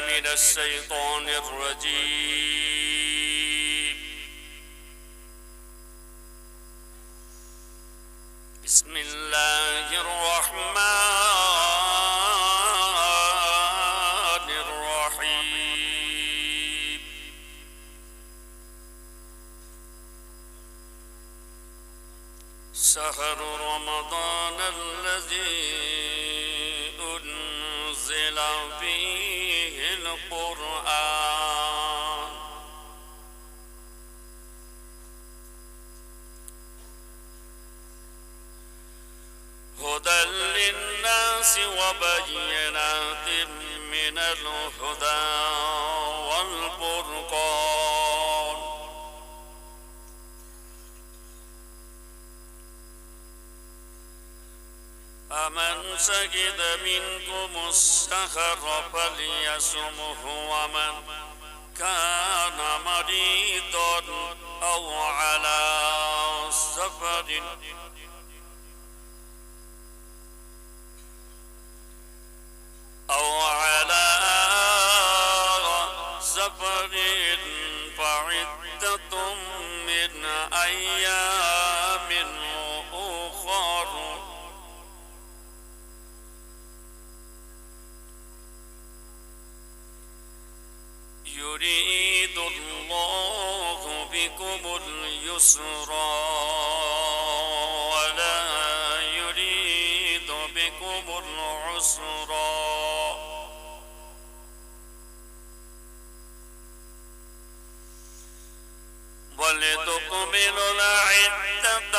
من الشيطان الرجيم. بسم الله الرحمن الرحيم. شهر رمضان الذي أنزل فيه القرآن هدى للناس وبينات من الهدى والفرقان. فمن شهد منكم الشهر فليصمه ومن كان مريضا أو على سفر فعدة من أيام أخر. يريد الله بكم اليسر ولا يريد بكم العسر ولتكملوا العدة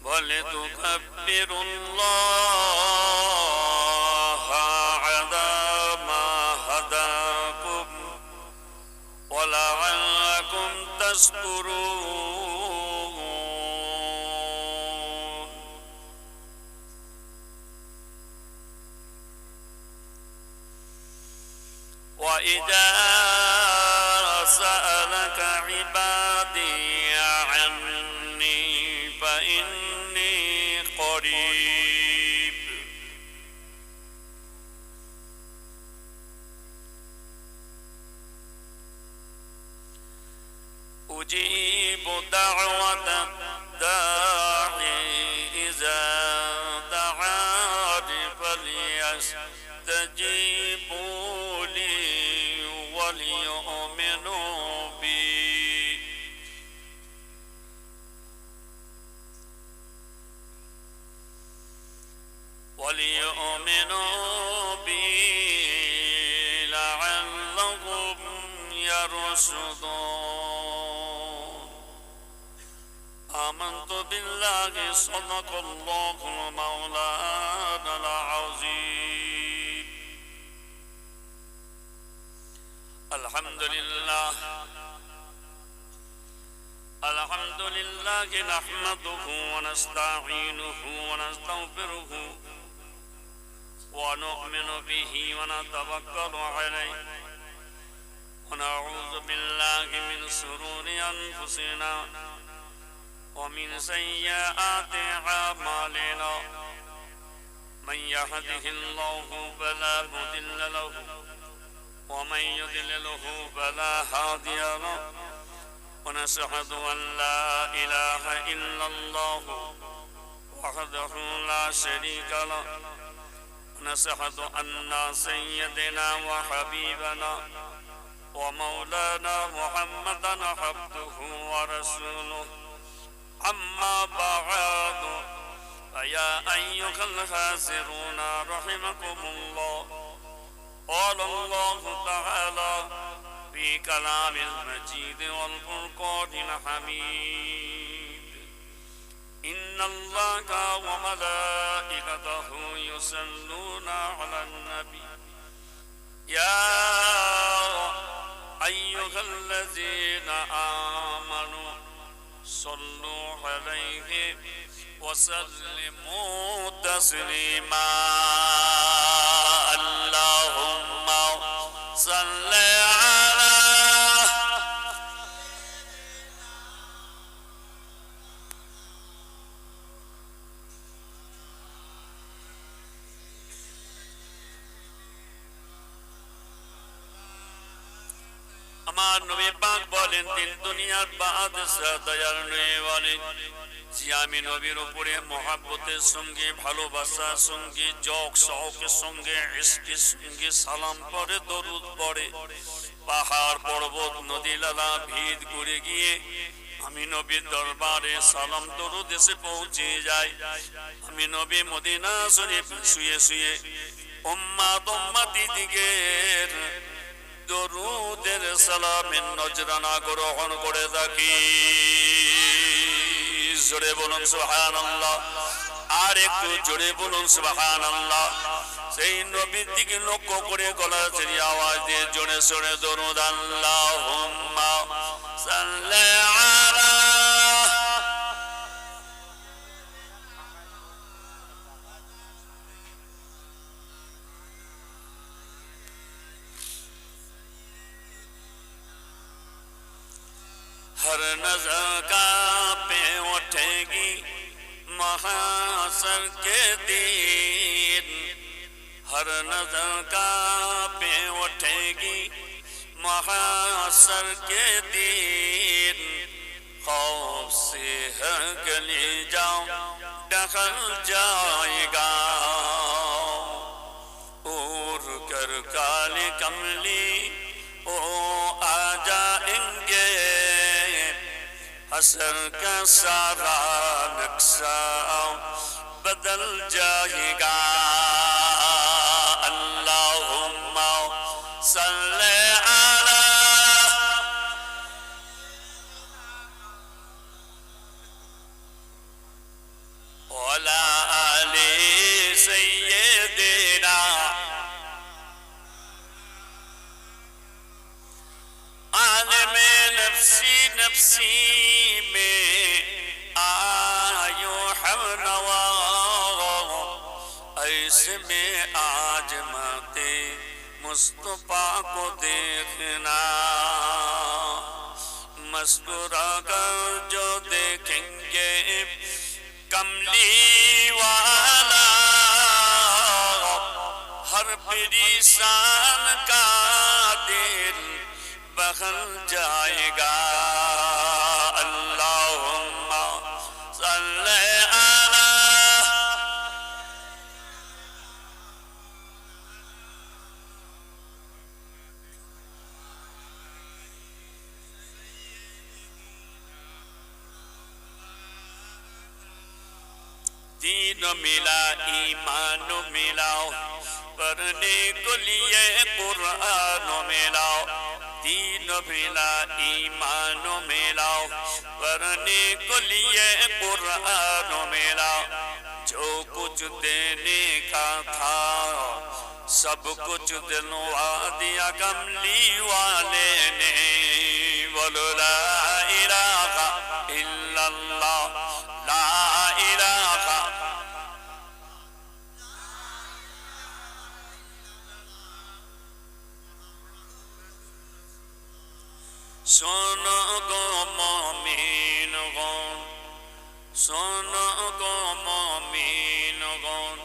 ولتكبروا الله على ما هداكم ولعلكم تشكرون. وإذا سألك عبادي عني فإني قريب أجيب دعوة الداعي إذا دعاني فليستجيبوا لي وليؤمنوا بي لعلهم يرشدون. آمنت بالله صدق الله مولانا العظيم. الحمد لله نحمده ونستعينه ونستغفره ونؤمن به ونتوكل عليه ونعوذ بالله من شرور أنفسنا ومن سيئات أعمالنا. من يهده الله فلا مضل له ومن يضلله فلا هادي له. ونشهد أن لا إله إلا الله وحده لا شريك له. ونشهد أن سيدنا وحبيبنا ومولانا محمدا عبده ورسوله. أما بعد فيا أيها الحاضرون رحمكم الله. قال الله تعالى في كلام المجيد والفرقان الحميد: إن الله وملائكته يصلون على النبي يا أيها الذين آمنوا صلوا عليه وسلموا تسليما. اللهم صل على আমার নবী পাক বলেন তিন দুনিয়ার বাদশা দয়ার নবী বলেন যে আমি নবীর উপরে মহব্বতের সঙ্গে ভালোবাসার সঙ্গে জক শওকের সঙ্গে ইশকের সঙ্গে সালাম পড়ে দরুদ পড়ে পাহাড় পর্বত নদী লালা ভিড় করে গিয়ে আমি নবীর দরবারে সালাম দরুদ এসে পৌঁছে যাই। আমি নবী মদিনা শরীফ শুয়ে শুয়ে উম্মাত উম্মতিদিগের দরুদের সালামের নজরানা গ্রহণ করে থাকি। জোরে বলুন সুবহানাল্লাহ, আর একটু জোরে বলুন সুবহানাল্লাহ। সেই নবীর দিকে লক্ষ্য করে গলা ছেড়ে আওয়াজ দিয়ে জোরে জোরে দরুদ আল্লাহুম্মা সাল্লি আলা हर नजर कांपे उठेगी महासर के दिन, हर नजर कांपे उठेगी महासर के दिन, खौफ से हर गली जाओ दखल जाएगा, उड़ कर काली कमली ओ आ जाएंगे, हसर का सारा नक्शा बदल जाएगा। अल्लाहुम्मा सल्ले अला वला आले सय्यिदना। आलमे नफ्सी नफ्सी में आयो हमनवा, ऐसे में आजमाते मुस्तफा को देखना, मुस्कुरा कर जो देखेंगे कमली वाला, हर परेशान का दिल बहल जाएगा। अल्लाहुम्मा सल्ले अला दीन मिला ईमान मिलाओ, पढ़ने को लिए कुरान मिलाओ, दीन मिला ईमान मिलाओ, पढ़ने को लिए कुरान मिलाओ, जो कुछ देने का था सब कुछ दिलवा दिया कमली वाले ने। बोलो ला इलाहा इल्लल्लाह, ला इलाहा सुनो गो मोमिन गण, सुनो गो मोमिन गण,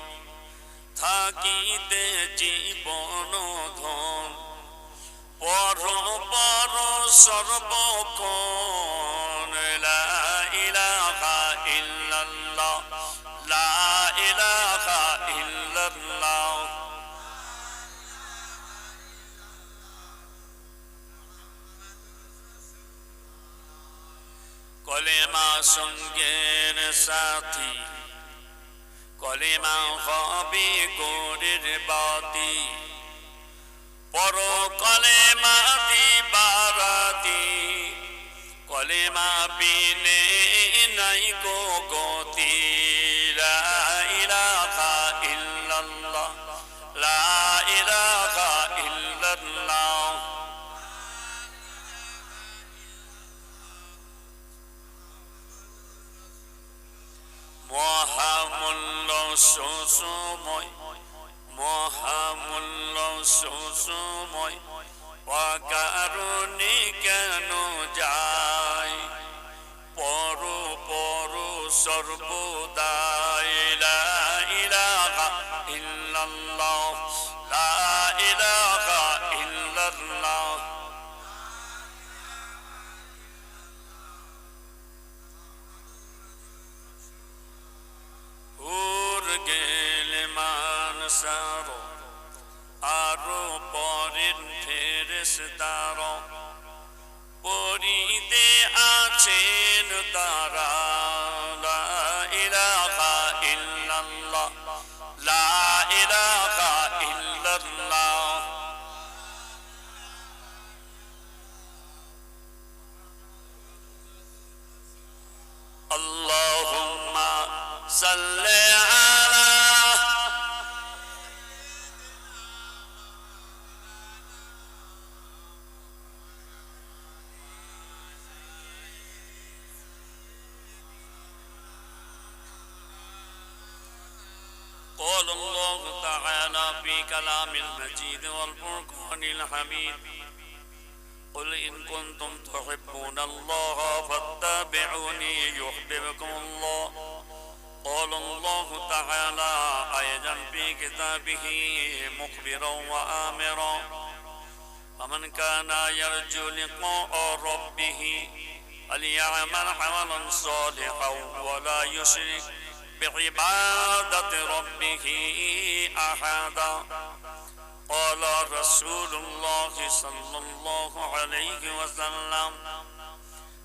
থাকিতে জীবন ধন, পড়ো পড়ো সর্বক্ষণ লা ইলাহা ইল্লাল্লাহ, লা ইলাহা ইল্লাল্লাহ। কলেমা সঙ্গের সাথী, কলেমা হবে গোরের বাতি, পর কলেমা দিবারাতি, কলেমা বিনে নাই গো গতি। লা ইলাহা ইল্লাল্লাহ, লা ইলাহা ইল্লাল্লাহ। মহামূল্য সুসময়, মহামূল্য সুসময়, অকারণে কেন যায় পর পর সর্বদাই। লা ইলাহা ইল্লাল্লাহ, লা ইলাহা ইল্লাল্লাহ। হাজারো পরিতে আছেন তারা লা ইলাহা ইল্লাল্লাহ লা ইলাহা ইল্লাল্লাহ আল্লাহুম্মা সাল্লি আলা قال الله تعالى في كلام المجيد والفرقان الحميد قل إن كنتم تحبون الله فاتبعوني يحببكم الله قال الله تعالى أيضا في كتابه مخبرا وآمرا فمن كان يرجو لقاء ربه فليعمل عملا صالحا ولا يشرك بعبادة ربه أحدا قال رسول الله صلى الله عليه وسلم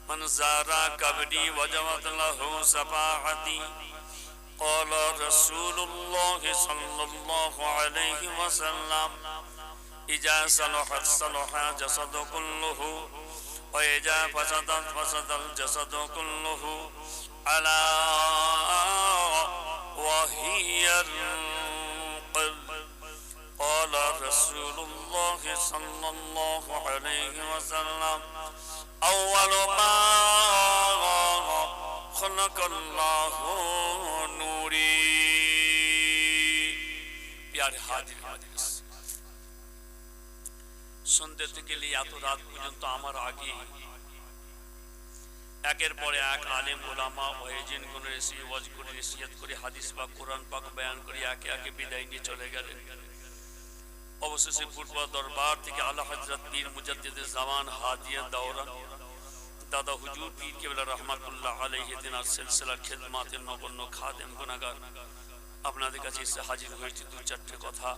من زار قبري وجبت له شفاعتي قال رسول الله صلى الله عليه وسلم إذا صلحت صلح الجسد كله وإذا فسدت فسد الجسد كله ألا وهي القلب قال رسول الله صلى الله عليه وسلم أول ما خلق الله نوري प्यारे हाजिर हाजिर শুনতে থেকে এত রাত পর্যন্ত আমার আগে একের পরে এক আলেম ওলামা ওয়াইজিন কোন এসে ওয়াজ করে নসিহত করে হাদিস বা কোরআন পাক বয়ান করে একে একে বিদায় নিয়ে চলে গেলেন। অবশেষে পূর্ব দরবার থেকে আলা হযরত পীর মুজাদ্দিদে জামান হাদিয়া দাওরা দাদা হুজুর পীর কেবলা রহমাতুল্লাহ আলাইহি তিনার সিলসিলার খিদমাতের নগণ্য খাদেম গুনাহগার আপনাদের কাছে এসে হাজির হয়েছে। দু চারটে কথা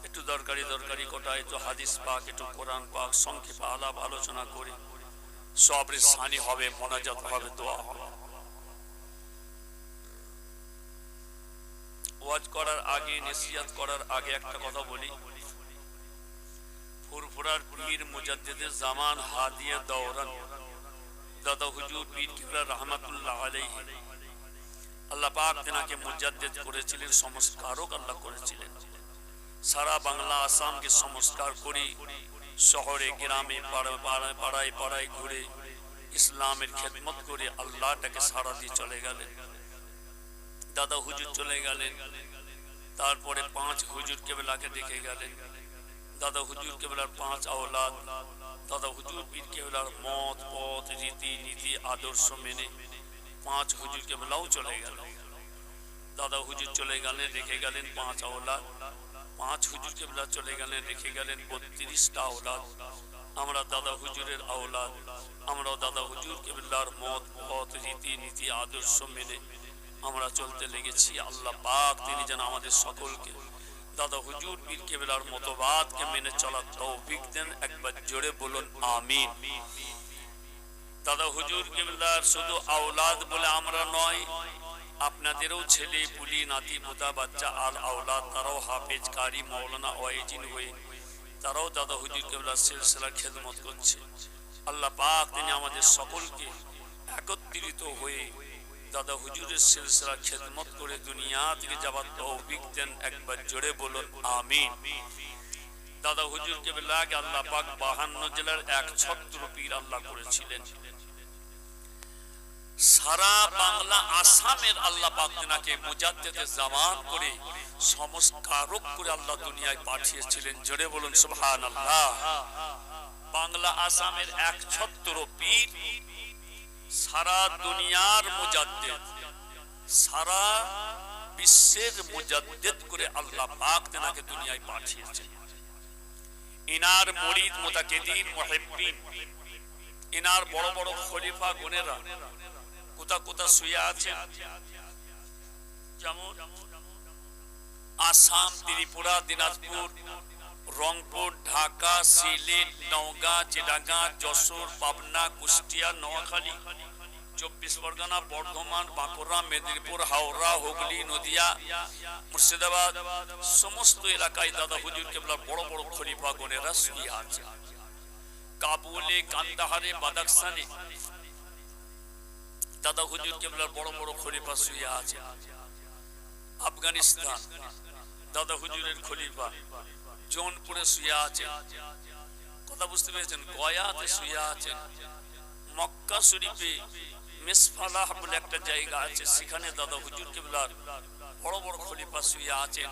একটু দরকারি কোটা একটু হাদিস পাক একটু কোরআন পাক সংক্ষেপে আলাপ আলোচনা করে সবরের সানি হবে, মোনাজাত হবে, দোয়া হবে। ওয়াজ করার আগে নসিহত করার আগে একটা কথা বলি, ফুরফুরার পীর মুজাদ্দিদে জামান হাদিয়া দাওরান দাদা হুজুর পীর কেবলা রহমাতুল্লাহ আলাইহি আল্লাহ পাক তেনাকে মুজাদ্দিদ করেছিলেন, সংস্কারক আল্লাহ করেছিলেন। সারা বাংলা আসামকে সংস্কার করে শহরে গ্রামে পাড়ায় পাড়ায় ঘুরে ইসলামের খেদমত করে আল্লাহটাকে সারা দিয়ে চলে গেলেন। দাদা হুজুর চলে গেলেন, তারপরে 5 হুজুর কেবলাকে দেখে গেলেন। দাদা হুজুর কেবলার 5 আওলাদ, দাদা হুজুর পীর কেবলার মত পথ রীতি নীতি আদর্শ মেনে 5 হুজুর কেবলাও চলে গেলেন। দাদা হুজুর চলে গেলেন, রেখে গেলেন 5 আওলাদ। 5 হুজুর কেবলা চলে গেলেন, রেখে গেলেন 32টা আওলাদ। আমরা দাদা হুজুরের আওলাদ, আমরাও দাদা হুজুর কেবলার মত পথ রীতি নীতি আদর্শ মেনে আমরা চলতে লেগেছি। আল্লাহ পাক তিনি যেন আমাদের সকলকে দাদা হুজুর পীর কেবলার মতবাদকে মেনে চলার তৌফিক দেন। একবার জোরে বলুন আমিন। দাদা হুজুর কেবলার শুধু আওলাদ বলে আমরা নয়, আপনাদেরও ছেলে পুলি নাতি পোতা বাচ্চা আল আওলাদ তারাও হাফেজ কারি মাওলানা ওয়াইজিন হয়ে তারাও দাদা হুজুর কেবলার সিলসিলার খেদমত করছে। আল্লাহ পাক তিনি আমাদের সকলকে একত্রিত হয়ে দাদা হুজুরের সিলসিলার খেদমত করে দুনিয়া থেকে যাবার তৌফিক দেন। একবার জোরে বলুন আমিন। দাদা হুজুর কেবলাকে আল্লাহ পাক 52 জেলার 1 পীর আল্লাহ করেছিলেন। সারা বাংলা আসামের আল্লাহ পাক তিনাকে মুজাদ্দিদে জামান করে সংস্কারক করে আল্লাহ দুনিয়ায় পাঠিয়েছিলেন। জোরে বলুন সুবহানাল্লাহ। বাংলা আসামের 1 পীর সারা দুনিয়ার মুজাদ্দিদ, সারা বিশ্বের মুজাদ্দিদ করে আল্লাহ পাক তিনাকে দুনিয়ায় পাঠিয়েছেন। ইনার মুরিদ মুতাকিদিন মুহিব্বিন, ইনার বড় বড় খলিফা গুনেরা কোথা শুয়ে আছেন। যেমন আসাম, ত্রিপুরা, দিনাজপুর, রংপুর, ঢাকা, সিলেট, নওগাঁ, চিটাগাং, যশোর, পাবনা, কুষ্টিয়া, নোয়াখালী, 24 পরগনা, বর্ধমান, বাঁকুড়া, মেদিনীপুর, হাওড়া, হুগলি, নদিয়া, মুর্শিদাবাদ, সমস্ত এলাকায় দাদা হুজুর কেবলার বড় বড় খলিফা গণেরা শুয়ে আছে। কাবুলে, কান্দাহারে, বাদাকসানে দাদা হুজুর কেবলার বড় বড় খলিফা শুয়ে আছে। আফগানিস্তান দাদা হুজুরের খলিফা জৌনপুরে শুয়ে আছেন, কথা বুঝতে পেরেছেন, গয়াতে শুয়ে আছেন। মক্কা শরীফে মিসফালাহ বলে একটা জায়গা আছে, সেখানে দাদা হুজুর কেবলার বড় বড় খলিফা শুয়ে আছেন।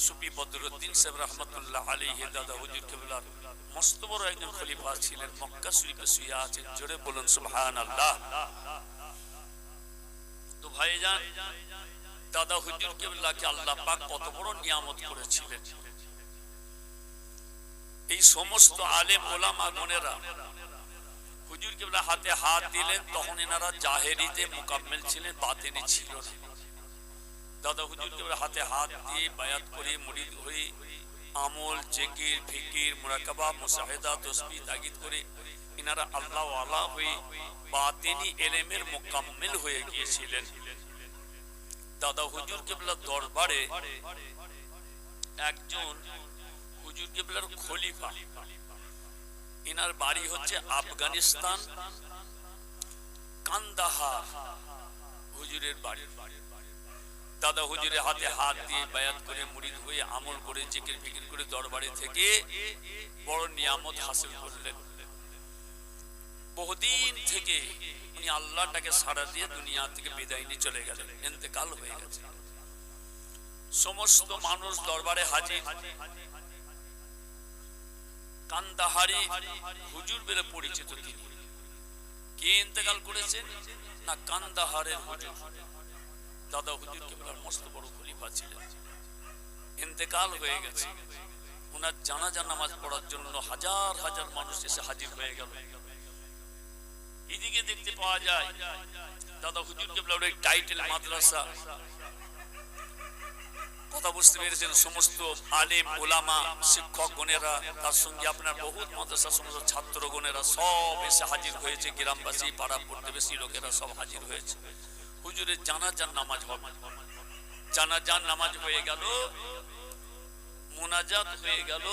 সুফি বদরুদ্দিন সাহেব রহমতুল্লাহ আলাইহি দাদা হুজুর কেবলার মস্ত বড় একজন খলিফা ছিলেন, মক্কা শরীফে শুয়ে আছেন। জোরে বলুন সুবহানাল্লাহ। তো ভাইজান, দাদা হুজুর কেবলাকে আল্লাহ পাক কত বড় নিয়ামত করেছিলেন। এই সমস্ত আলেম ওলামা গণেরা হুজুর কেবলা হাতে হাত দিলেন, তখন এনারা জাহেরিতে মুকাম্মেল ছিলেন, বাতিনি ছিল না। দাদা হুজুর কেবলা হাতে হাত দিয়ে বায়াত করে মুরিদ হয়ে আমল, জিকির, ফিকির, মুরাকাবা, মুশাহিদা, তাসবিহ, তাগিদ করে এনারা আল্লাহ ওয়ালা হয়ে বাতিনি ইলমের মুকাম্মেল হয়ে গিয়েছিলেন। দাদা হুজুর কেবলা দরবারে একজন হুজুর কেবলার খলিফা, এনার বাড়ি হচ্ছে আফগানিস্তান, কান্দাহার হুজুরের বাড়ি। দাদা হুজুরের হাতে হাত দিয়ে বায়াত করে মুরিদ হয়ে আমল করে জিকির ফিকির করে দরবারে থেকে বড় নিয়ামত হাসিল করলেন। বহুদিন থেকে উনি আল্লাহটাকে সাড়া দিয়ে দুনিয়া থেকে বিদায় নিয়ে চলে গেলেন, ইন্তেকাল হয়ে গেছে। সমস্ত মানুষ দরবারে হাজির। কান্দাহারি হুজুর বলে পরিচিত তিনি। কে ইন্তেকাল করেছেন? না, কান্দাহারের হুজুর। দাদা হুজুর কেবলার মস্ত বড় খলিফা ছিলেন, ইন্তেকাল হয়ে গেছে। ওনার জানাজা নামাজ পড়ার জন্য হাজার হাজার মানুষ এসে হাজির হয়ে গেল। এদিকে দেখতে পাওয়া যায় দাদা হুজুর কেবলার ওই টাইটেল মাদ্রাসা, কথা বুঝতে পেরেছেন, সমস্ত আলেম ওলামা শিক্ষক গণেরা, তার সঙ্গে আপনার বহুত মাদ্রাসা সমস্ত ছাত্র গণেরা সব এসে হাজির হয়েছে। গ্রামবাসী, পাড়া প্রতিবেশী লোকেরা সব হাজির হয়েছে। হুজুরের জানাজার নামাজ হবে, জানাজার নামাজ হয়ে গেল, মুনাজাত হয়ে গেল।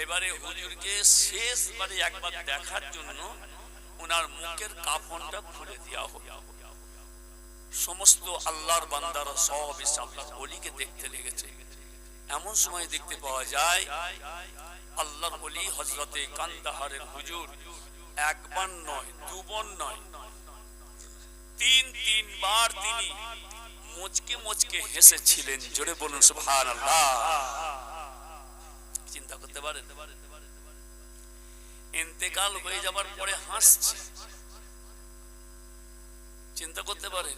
এবারে হুজুরকে শেষবারে একবার দেখার জন্য ওনার মুখের কাফনটা খুলে দেওয়া হবে। সমস্ত আল্লাহর বান্দারা সব এসে আল্লাহর ওলিকে দেখতে লেগেছে। এমন সময় দেখতে পাওয়া যায় আল্লাহর ওলি হযরতে কান্দাহারের হুজুর একবার নয়, দুবার নয়, তিনবার তিনি মুচকে মুচকে হেসেছিলেন। জোরে বলুন সুবহানাল্লাহ। চিন্তা করতে পারেন, ইন্তেকাল হয়ে যাবার পরে হাসছে। চিন্তা করতে পারেন,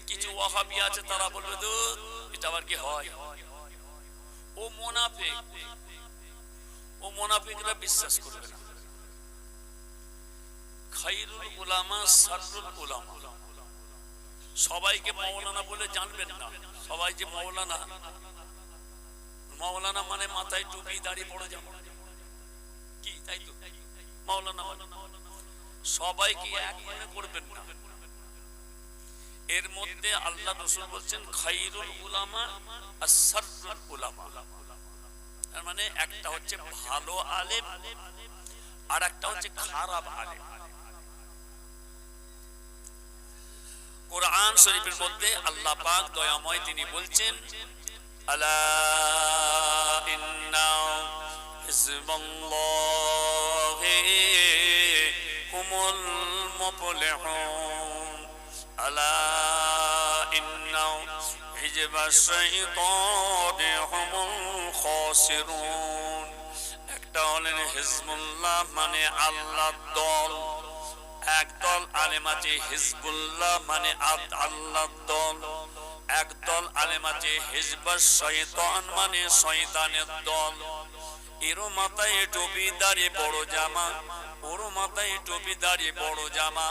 কিছু ওয়াহাবি আছে, তারা বলবে এটা আবার কি হয়, ও মুনাফিক, ও মুনাফিকরা বিশ্বাস করবে না। খায়রুল উলামা শাররুল উলামা, সবাইকে মাওলানা বলে জানবেন না। সবাই যে মাওলানা, মাওলানা মানে মাথায় টুপি দাড়ি পড়ে যাবে কি, তাই তো মাওলানা মানে। সবাইকে এক মনে করবেন না। এর মধ্যে আল্লাহ রাসূল বলছেন খায়রুল উলামা আর শাররুল উলামা, তার মানে একটা হচ্ছে ভালো আলেম আর একটা হচ্ছে খারাপ আলেম। কোরআন শরীফের মধ্যে আল্লাহ পাক দয়াময় তিনি বলছেন, আলা ইন্না হিজবাল্লাহি হুমুল মুফলিহুন, আলা ইন্না হিজবাশ শাইতানি হুমুল খাসিরুন। একটা হলেন হিজবুল্লাহ মানে আল্লাহর দল, একদল আলেম আছে হিজবুল্লাহ মানে আল্লাহর দল, একদল আলেম আছে হিজবাশ শয়তান মানে শয়তানের দল। এরও মাথায় টুপি দাঁড়িয়ে বড় জামা, ওরও মাথায় টুপি দাঁড়িয়ে বড় জামা,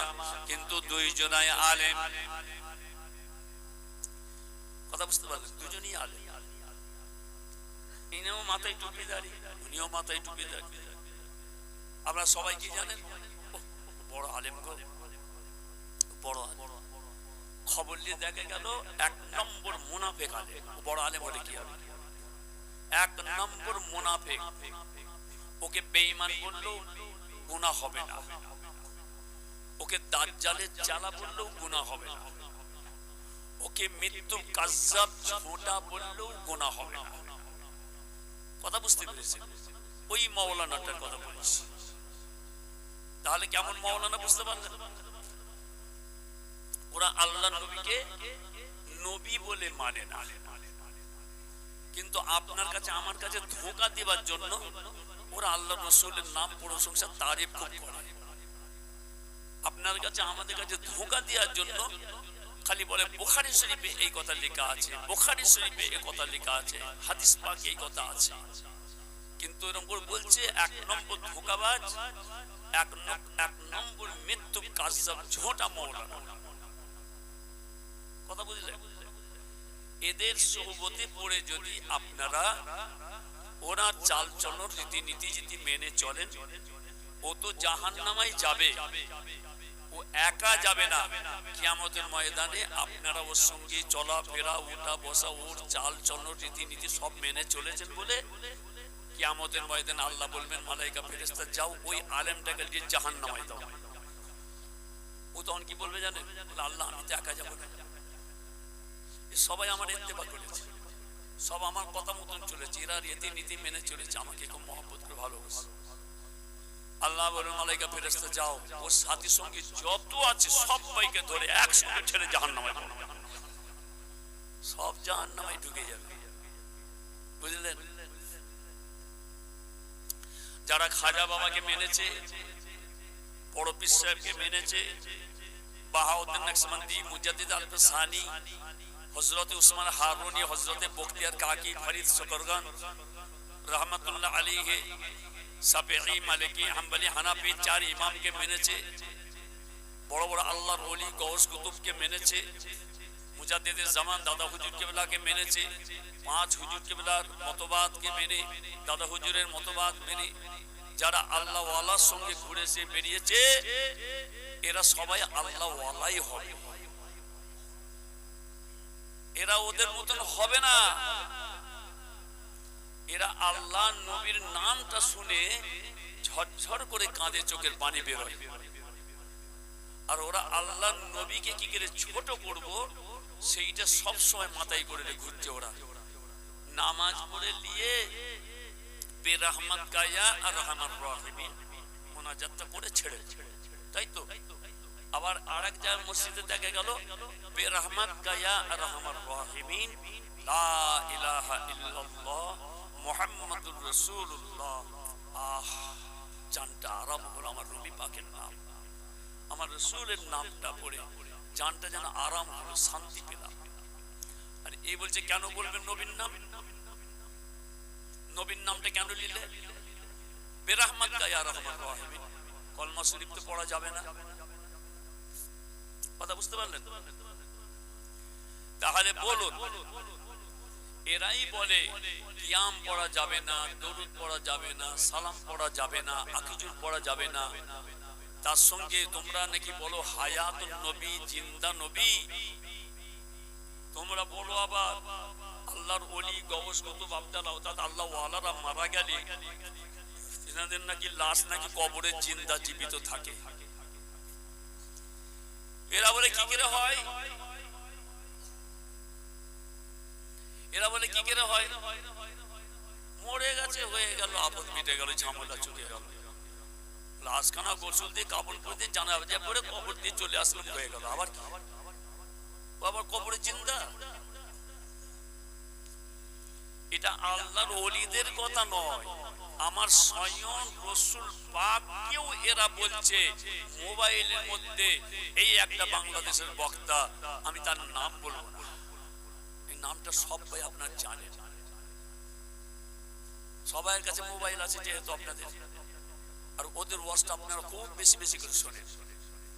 কিন্তু দুইজনাই আলেম। কথা বুঝতে পারলেন, দুজনই আলেম। ইনিও মাথায় টুপি দাঁড়ি, উনিও মাথায় টুপি দাঁড়ি। আপনারা সবাই কি জানেন? বড় আলেম গো, বড় আলেম। খবর নিয়ে দেখা গেল 1 নম্বর মুনাফিক আলেম। বড় আলেম হলে কি হবে? 1 নম্বর মুনাফিক। ওকে বেঈমান বললেও গুনাহ হবে না, ওকে দাজ্জালের চালা বললেও গুনাহ হবে না, ওকে মৃত্যু কাজ্জাব ঝোঁটা বললেও গুনাহ হবে না। কথা বুঝতে পেরেছেন? ওই মাওলানাটার কথা বলছি। তাহলে কেমন মাওলানা বুঝতে পারলেন? ওরা আল্লাহ নবীকে নবী বলে মানে না, কিন্তু আপনার কাছে আমার কাছে ধোঁকা দেওয়ার জন্য ওরা আল্লাহ রসুলের নাম প্রশংসা তারিফ খুব করে। আপনার কাছে আমাদের কাছে ধোঁকা দেওয়ার জন্য খালি বলে বুখারী শরীফে এই কথা লেখা আছে, বুখারী শরীফে এই কথা লেখা আছে, হাদিস পাকে এই কথা আছে। কিন্তু এরকম করে বলছে 1 নম্বর ধোঁকাবাজ, 1 নম্বর মৃত্যু কাজ্জাব ঝোঁটা মাওলানা। কথা বুঝলেন? এদের সোহবতে পড়ে যদি আপনারা ওরা চাল চলন রীতিনীতি যদি মেনে চলেন, ও তো জাহান্নামায় যাবে, ও একা যাবে না। কিয়ামতের ময়দানে আপনারা ওর সঙ্গে চলাফেরা, উঠা বসা, ওর চাল চলন রীতিনীতি সব মেনে চলেছেন বলে কিয়ামতের ময়দানে আল্লাহ বলবেন মালাইকা ফেরেশতা যাও ওই আলেমটাকে নিয়ে জাহান্নামায় দাও। ও তখন কি বলবে জানেন? আল্লাহ আমি তো একা যাবো না, সবাই আমার ইত্তেবা করেছে, সব আমার কথা মতন চলেছে, এরা রীতিনীতি মেনে চলেছে, আমাকে খুব মহব্বত করে ভালোবাসে। আল্লাহ বলেন মালাইকা ফেরেশতা যাও ওর সাথী সঙ্গী যত আছে সবাইকে ধরে একসঙ্গে ঠেলে জাহান্নামে দাও, সব জাহান্নামে ঢুকে যাবে। বুঝলেন? যারা খাজা বাবাকে মেনেছে, বড় পীর সাহেবকে মেনেছে, বাহাউদ্দিন নকশবন্দি, মুজাদ্দিদ আল-ফসানি, হযরত উসমান হারুনি, হযরত বখতিয়ার কাকি, ফরিদ शकरगन रहमतुल्लाह अलैहि, শাফিঈ, মালিকি, হাম্বলি, হানাফি 4 ইমামকে মেনেছে, বড় বড় আল্লাহর ওলি গৌস কুতুবকে মেনেছে, মুজাদ্দিদে জামান দাদা হুজুর কিবলাকে মেনেছে, 5 হুজুর কিবলার মতবাদকে মেনে, দাদা হুজুরের মতবাদ মেনে যারা আল্লাহ ওয়ালার সঙ্গে ঘুরেছে বেরিয়েছে, এরা সবাই আল্লাহ ওয়ালাই হবে। এরা ওদের মতন হবে না। এরা আল্লাহ নবীর নামটা শুনে ঝরঝর করে কাঁদে, চোখের পানি বেরোয়। আর ওরা আল্লাহ নবীকে কি করে ছোট করব সেইটা সব সময় মাথায় করে ঘুরছে। ওরা নামাজ পড়ে নিয়ে বেরহমত গায়া আর রহমান রাহিমিন মুনাজাতটা করে ছেড়ে, তাই তো? আবার আরেক জায়গায় মসজিদে দেখা গেল বেরহমত গায়া আর রহমান রাহিমিন লা ইলাহা ইল্লাল্লাহ মুহাম্মাদুর রাসূলুল্লাহ। আহ, জানটা আরাম হলো আমার নবী পাকের নাম, আমার রাসূলের নামটা পড়ে জানটা যেন আরাম হলো, শান্তি পেলাম। আর এই বলছে কেন বলবেন নবীর নাম? নবীর নামটা কেন নিলে? বেরহমত গায়া রহমান রাহিমিন, কলমা শরীফ তো পড়া যাবে না। কথা বুঝতে পারলেন? তাহলে বলুন, এরাই বলে কিয়াম পড়া যাবে না, দরুদ পড়া যাবে না, সালাম পড়া যাবে না, আকিজুর পড়া যাবে না। তার সঙ্গে তোমরা নাকি বলো হায়াতুন নবী, জিন্দা নবী। তোমরা বলো আবার আল্লাহর ওলি গওস কুতুব আব্দাল আওতাদ আল্লাহ ওয়ালারা মারা গেলে এনাদের নাকি লাশ নাকি কবরে জিন্দা জীবিত থাকে। এরা বলে কি করে হয়? এরা বলে কি করে হয়? মরে গেছে, হয়ে গেল, আপদ মিটে গেল, ঝামেলা চলে গেল, লাশখানা গোসল দিয়ে কাপড় পরে দিয়ে জানাজা পরে কবর দিয়ে চলে আসলাম, হয়ে গেল। আবার কি? আবার কবরে জিন্দা? এটা আল্লাহর ওলিদের কথা নয়, আমার স্বয়ং রাসূল পাককেও এরা বলছে। মোবাইলের মধ্যে এই একটা বাংলাদেশের বক্তা, আমি তার নাম বলবো না, এই নামটা সবাই আপনার জানেন, সবার কাছে মোবাইল আছে যেহেতু আপনাদের, আর ওদের ওয়াজটা আপনারা খুব বেশি বেশি করে শোনেন,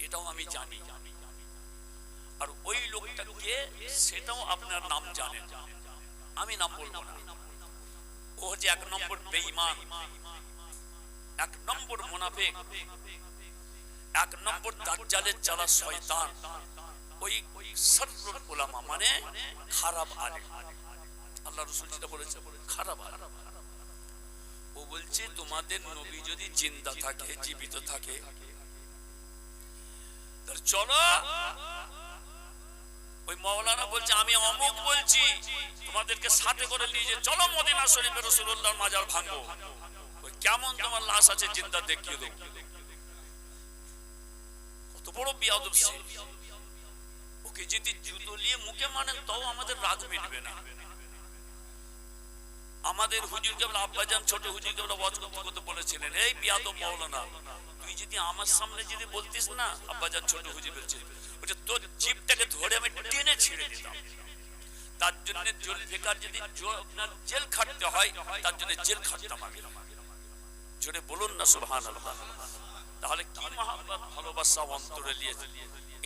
এটাও আমি জানি। আর ওই লোকটাকে সেটাও আপনার নাম জানেন, আমি নাম বলবো না। ও হচ্ছে 1 নম্বর বেঈমান, 1 নম্বর মুনাফিক, 1 নম্বর দাজ্জালের চালা শয়তান। ওই শাররুল উলামা মানে খারাপ আলেম। আল্লাহ রাসূল যেটা বলেছে খারাপ আলেম। ও বলছে তোমাদের নবী যদি জিন্দা থাকে, জীবিত থাকে, তাহলে চলো। ওই মাওলানা বলছে আমি অমুক বলছি, তোমাদেরকে সাথে করে নিয়ে যে চলো মদিনা শরীফে রাসূলুল্লাহর মাজার ভাঙবো। ওই কেমন তোমার লাশ আছে জিন্দা দেখিয়ে দেবো। কত বড় বিয়াদব সে। ওকে যদি জুতো নিয়ে মুখে মানেন তাও আমাদের রাগ মিটবে না। আমাদের হুজুর কেবলা আব্বাজান ছোট হুজুর কেবলা ওয়াজ করতে করতে বলেছিলেন, এই বিয়াদব মাওলানা তুই যদি আমার সামনে যদি বলতিস না, আব্বাজান ছোট হুজুর বলছে তোর জিভটাকে ধরে আমি টেনে ছিঁড়ে দিতাম। তার জন্য জুলফিকার যদি আপনার জেল খাটতে হয়, তার জন্য জেল খাটতাম আমি। জোরে বলুন না সুবহানাল্লাহ। তাহলে কি মহব্বত ভালোবাসা অন্তরে নিয়ে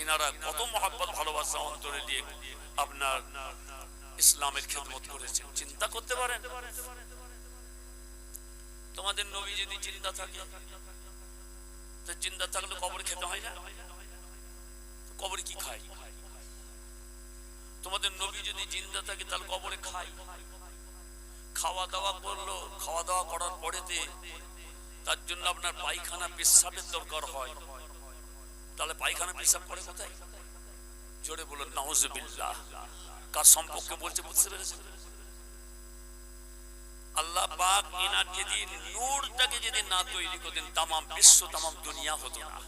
ইনারা কত মহব্বত ভালোবাসা অন্তরে নিয়ে আপনার ইসলামের খেদমত করেছেন, চিন্তা করতে পারেন? তোমাদের নবী যদি জিন্দা থাকে, তো জিন্দা থাকলে কবর খেতে হয় না? কবর কি খায়? তোমাদের নবী যদি জিন্দা থাকে তাহলে কবরে খায়। খাওয়া দাওয়া করলো, খাওয়া দাওয়া করার পরেতে তার জন্য আপনার পায়খানা পেশাবের দরকার হয়, তাহলে পায়খানা পেশাব করে কোথায়? জোরে বলুন নাউজুবিল্লাহ। কার সম্পর্কে বলছে বুঝতে পেরেছেন? আল্লাহ পাক ইনার যদি নূরটাকে যদি না তৈরি করতেন, তামাম বিশ্ব তামাম দুনিয়া হতো না।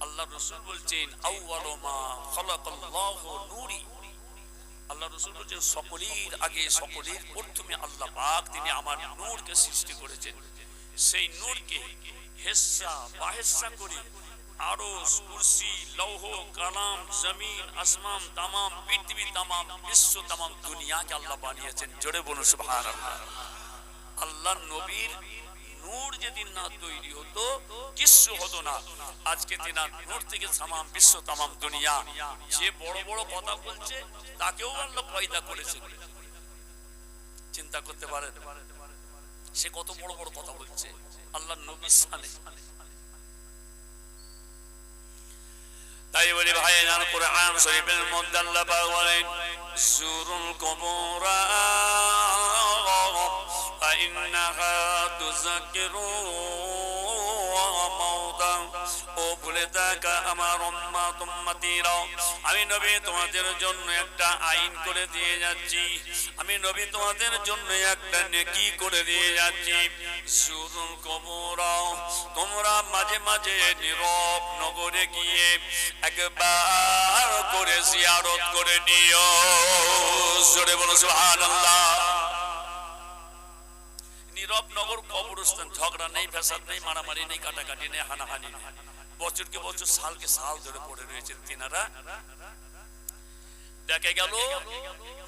আল্লাহ রাসূল বলছেন আউয়ালু মা খালাকাল্লাহু নূরি। আল্লাহ রাসূল বলছেন সকলের আগে সকলের প্রথমে আল্লাহ পাক তিনি আমার নূরকে সৃষ্টি করেছেন। সেই নূরকে হিস্সা বাহিস্সা করে আরশ, কুরসি, লৌহ, কালাম, জমিন, আসমান, তামাম পৃথিবী, তামাম বিশ্ব, তামাম দুনিয়াকে আল্লাহ বানিয়েছেন। জোরে বলুন সুবহানাল্লাহ। আল্লাহ নবীর নূর যদি না তৈরি হতো কিছু হতো না। আজকে তিনার নূর থেকে তামাম বিশ্ব, তামাম দুনিয়া। যে বড় বড় কথা বলছে তাকেও আল্লাহ পয়দা করেছে। চিন্তা করতে পারেন সে কত বড় বড় কথা বলছে আল্লাহ নবীর শানে। তাই বলি ভাই, কোরআন শরীফের মধ্যে আল্লাহ পাক বলেন জুরুল কুবুরা ফাইন্নাহা তুযাক্কিরু মাউতা। ও ভুলে থাকা আমার উম্মত উম্মতিরা, আমি নবী তোমাদের জন্য একটা আইন করে দিয়ে যাচ্ছি, আমি নবী তোমাদের জন্য একটা নেকি করে দিয়ে যাচ্ছি। জুরুল কুবুরা, তোমরা মাঝে মাঝে নীরব নগরে গিয়ে একবার করে জিয়ারত করে নিও। জোরে বলো সুবহানাল্লাহ। নীরব নগর কবরস্থান, ঝগড়া নেই, ফ্যাসাদ নেই, মারামারি নেই, কাটাকাটি নেই, হানাহানি নেই। বছরকে বছর সালকে সাল ধরে পড়ে রয়েছেন তিনারা। দেখে গেল